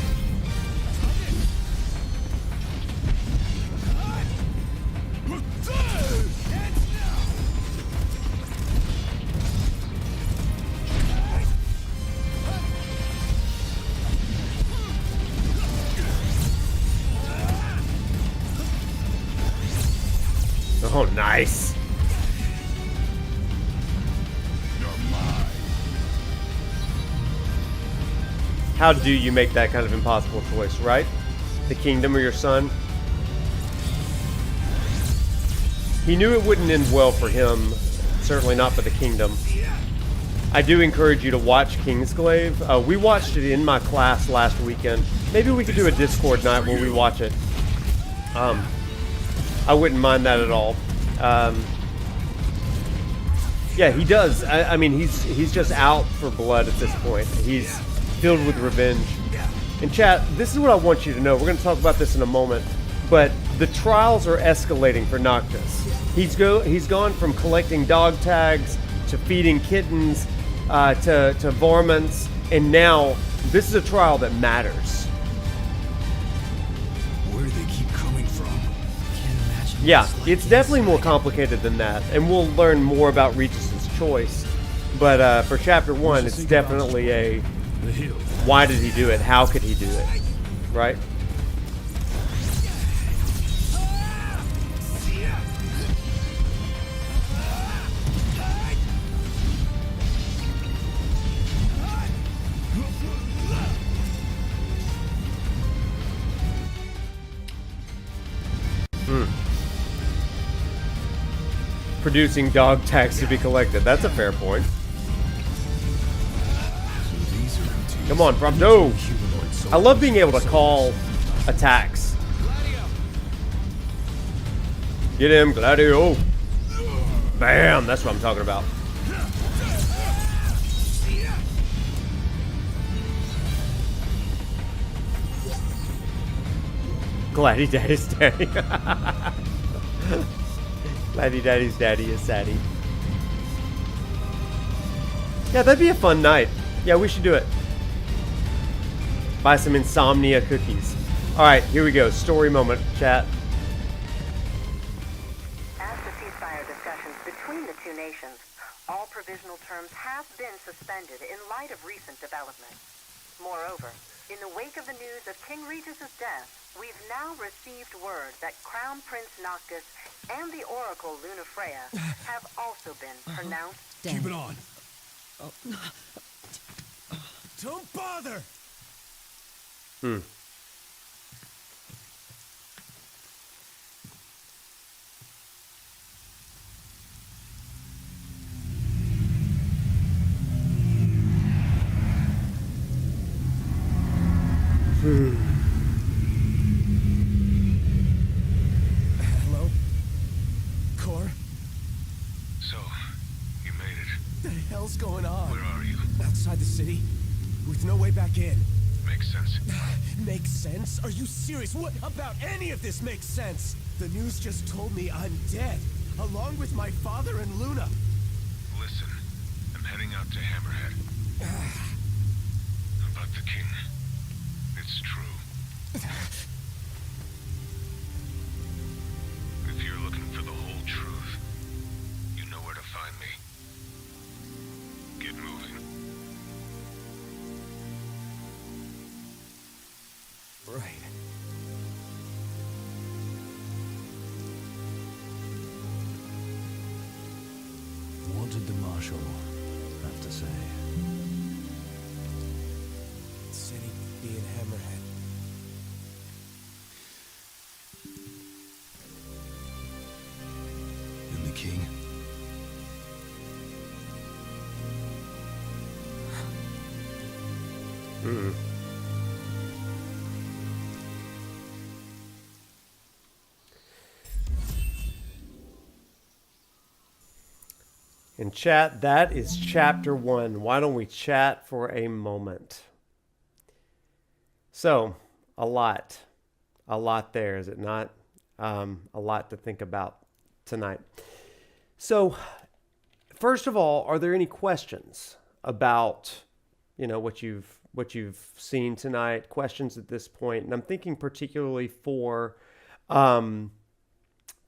Oh, nice. How do you make that kind of impossible choice, right? The kingdom or your son? He knew it wouldn't end well for him, certainly not for the kingdom. I do encourage you to watch Kingsglaive. We watched it in my class last weekend. Maybe we could do a Discord night where we watch it. I wouldn't mind that at all. Yeah, he does. I mean, he's just out for blood at this point. He's filled with revenge. And chat, this is what I want you to know. We're going to talk about this in a moment. But the trials are escalating for Noctis. He's gone from collecting dog tags to feeding kittens to varmints, and now this is a trial that matters. Where do they keep coming from? Yeah, it's definitely more complicated than that, and we'll learn more about Regis's choice. But for chapter 1, it's definitely a why did he do it? How could he do it? Right? Producing dog tags to be collected. That's a fair point. Come on, Prompto! I love being able to call attacks. Get him, Gladio! Bam! That's what I'm talking about. Gladdy Daddy's daddy. Gladdy Daddy's daddy is Saddy. Yeah, that'd be a fun night. Yeah, we should do it. Buy some insomnia cookies. Alright, here we go. Story moment, chat. As the ceasefire discussions between the two nations, all provisional terms have been suspended in light of recent developments. Moreover, in the wake of the news of King Regis's death, we've now received word that Crown Prince Noctis and the Oracle Lunafreya have also been pronounced dead. Keep it on. Don't bother! Hello? Cor? So, you made it. The hell's going on? Where are you? Outside the city, with no way back in. Makes sense. Makes sense? Are you serious? What about any of this makes sense? The news just told me I'm dead, along with my father and Luna. Listen, I'm heading out to Hammerhead. About the king. It's true. If you're looking for the whole truth, you know where to find me. Get moving. Right. What did the Marshal have to say? Said he'd be in Hammerhead. And the king? And chat, that is chapter 1. Why don't we chat for a moment? So, a lot there, is it not? A lot to think about tonight. So, first of all, are there any questions about, what you've seen tonight? Questions at this point, and I'm thinking particularly for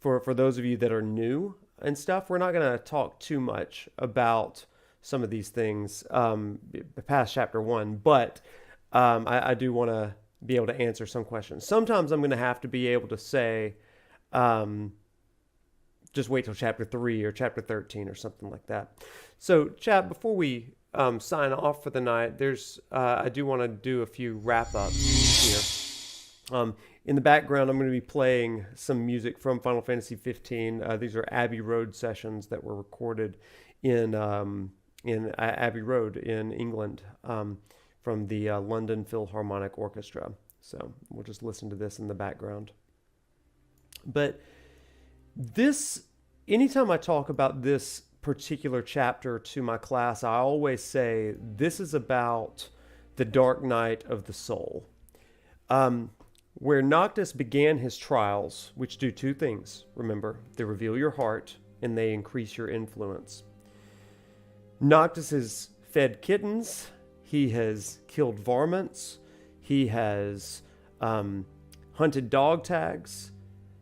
those of you that are new and stuff. We're not going to talk too much about some of these things past chapter 1, but I do want to be able to answer some questions. Sometimes I'm going to have to be able to say, just wait till chapter 3 or chapter 13 or something like that. So, chat, before we sign off for the night, I do want to do a few wrap-ups here. In the background, I'm going to be playing some music from Final Fantasy 15. These are Abbey Road sessions that were recorded in Abbey Road in England from the London Philharmonic Orchestra. So we'll just listen to this in the background. But anytime I talk about this particular chapter to my class, I always say this is about the dark night of the soul. Where Noctis began his trials, which do two things, remember, they reveal your heart and they increase your influence. Noctis has fed kittens, he has killed varmints, he has hunted dog tags,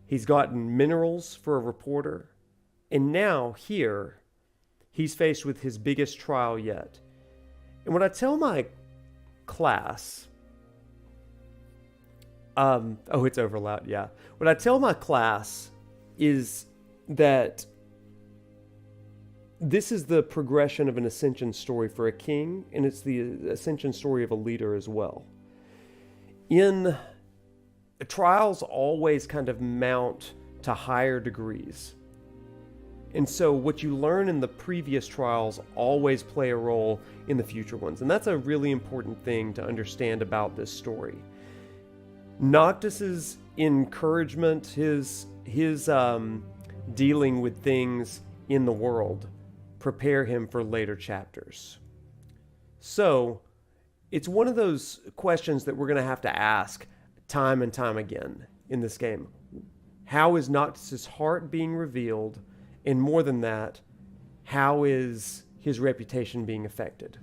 he's gotten minerals for a reporter, and now here, he's faced with his biggest trial yet. And what I tell my class... it's over loud, yeah. What I tell my class is that this is the progression of an ascension story for a king, and it's the ascension story of a leader as well. Trials always kind of mount to higher degrees. And so what you learn in the previous trials always play a role in the future ones. And that's a really important thing to understand about this story. Noctis's encouragement, his dealing with things in the world, prepare him for later chapters. So, it's one of those questions that we're going to have to ask time and time again in this game. How is Noctis's heart being revealed? And more than that, how is his reputation being affected?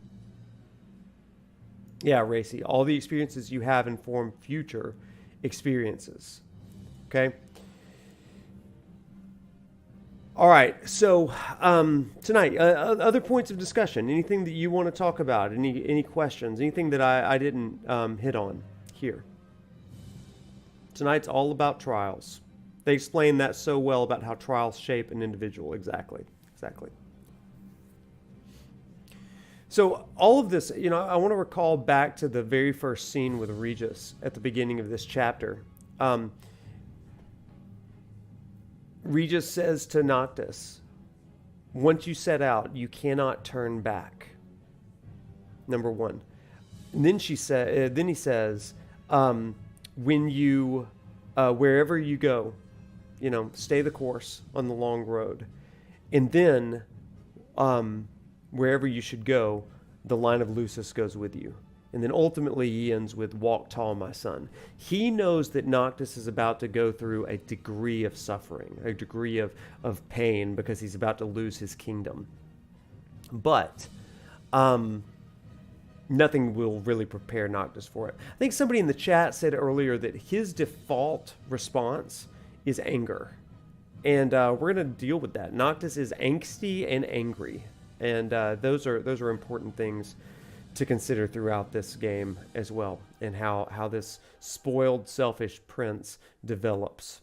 Yeah, Racy, all the experiences you have inform future experiences. Okay? All right, so tonight, other points of discussion, anything that you want to talk about, any questions, anything that I didn't hit on here. Tonight's all about trials. They explain that so well about how trials shape an individual. Exactly. So all of this, I want to recall back to the very first scene with Regis at the beginning of this chapter. Regis says to Noctis, once you set out, you cannot turn back. Number one. And then he says, when you, wherever you go, stay the course on the long road. And then, wherever you should go, the line of Lucis goes with you. And then ultimately he ends with, walk tall, my son. He knows that Noctis is about to go through a degree of suffering, a degree of pain, because he's about to lose his kingdom. But nothing will really prepare Noctis for it. I think somebody in the chat said earlier that his default response is anger. And we're going to deal with that. Noctis is angsty and angry. And those are important things to consider throughout this game as well, and how this spoiled, selfish prince develops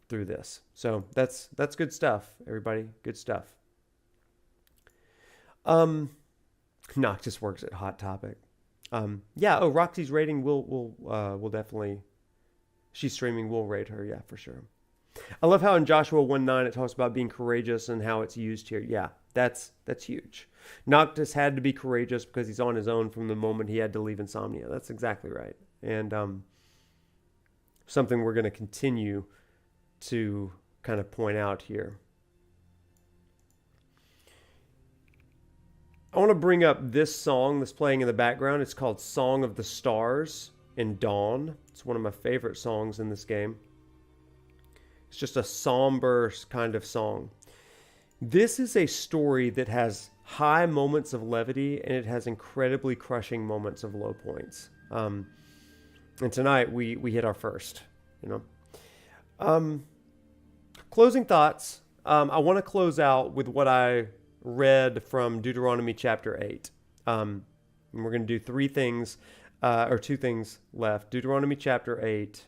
through this. So that's good stuff, everybody. Good stuff. Noctis works at Hot Topic. Roxy's rating will definitely. She's streaming. We'll rate her. Yeah, for sure. I love how in Joshua 1:9 it talks about being courageous and how it's used here. Yeah, that's huge. Noctis had to be courageous because he's on his own from the moment he had to leave Insomnia. That's exactly right. And something we're going to continue to kind of point out here. want to bring up this song that's playing in the background. It's called Song of the Stars in Dawn. It's one of my favorite songs in this game. It's just a somber kind of song. This is a story that has high moments of levity, and it has incredibly crushing moments of low points. And tonight we hit our first, Closing thoughts. I want to close out with what I read from Deuteronomy chapter 8. And we're going to do two things left. Deuteronomy chapter 8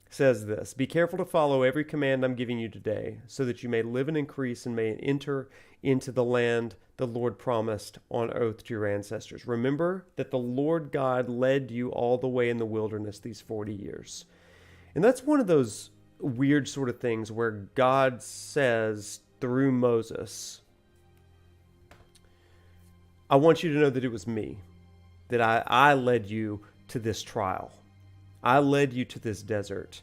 says this: Be careful to follow every command I'm giving you today, so that you may live and increase and may enter into the land the Lord promised on oath to your ancestors. Remember that the Lord God led you all the way in the wilderness these 40 years. And that's one of those weird sort of things where God says through Moses, I want you to know that it was me, that I led you to this trial. I led you to this desert.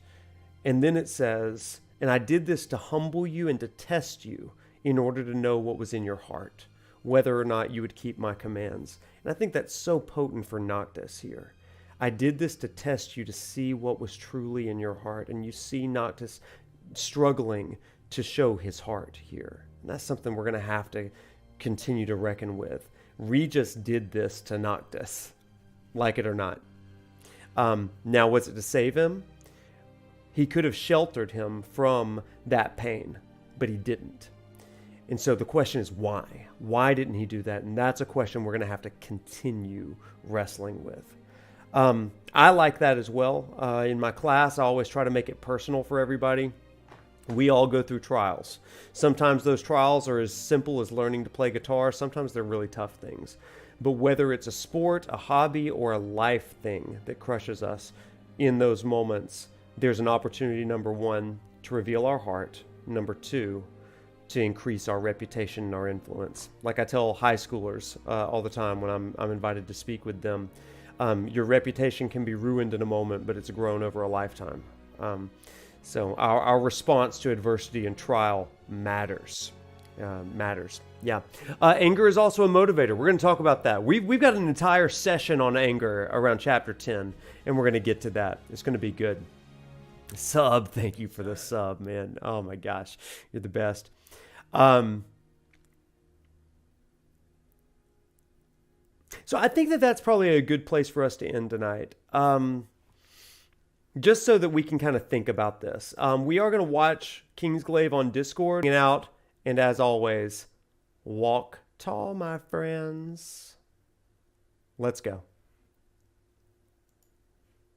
And then it says, and I did this to humble you and to test you in order to know what was in your heart, whether or not you would keep my commands. And I think that's so potent for Noctis here. I did this to test you to see what was truly in your heart. And you see Noctis struggling to show his heart here. And that's something we're going to have to continue to reckon with. Regis did this to Noctis, like it or not. Now, was it to save him? He could have sheltered him from that pain, but he didn't. And so the question is why? Why didn't he do that? And that's a question we're going to have to continue wrestling with. I like that as well. In my class, I always try to make it personal for everybody. We all go through trials. Sometimes those trials are as simple as learning to play guitar. Sometimes they're really tough things. But whether it's a sport, a hobby, or a life thing that crushes us in those moments, there's an opportunity, number one, to reveal our heart. Number two, to increase our reputation and our influence. Like I tell high schoolers all the time when I'm invited to speak with them, your reputation can be ruined in a moment, but it's grown over a lifetime. So our response to adversity and trial matters. Yeah. Anger is also a motivator. We're going to talk about that. We've got an entire session on anger around chapter 10, and we're going to get to that. It's going to be good. Sub, thank you for the sub, man. Oh my gosh, you're the best. So I think that's probably a good place for us to end tonight. Just so that we can kind of think about this. We are going to watch Kingsglaive on Discord, hang out, and as always, walk tall, my friends. Let's go.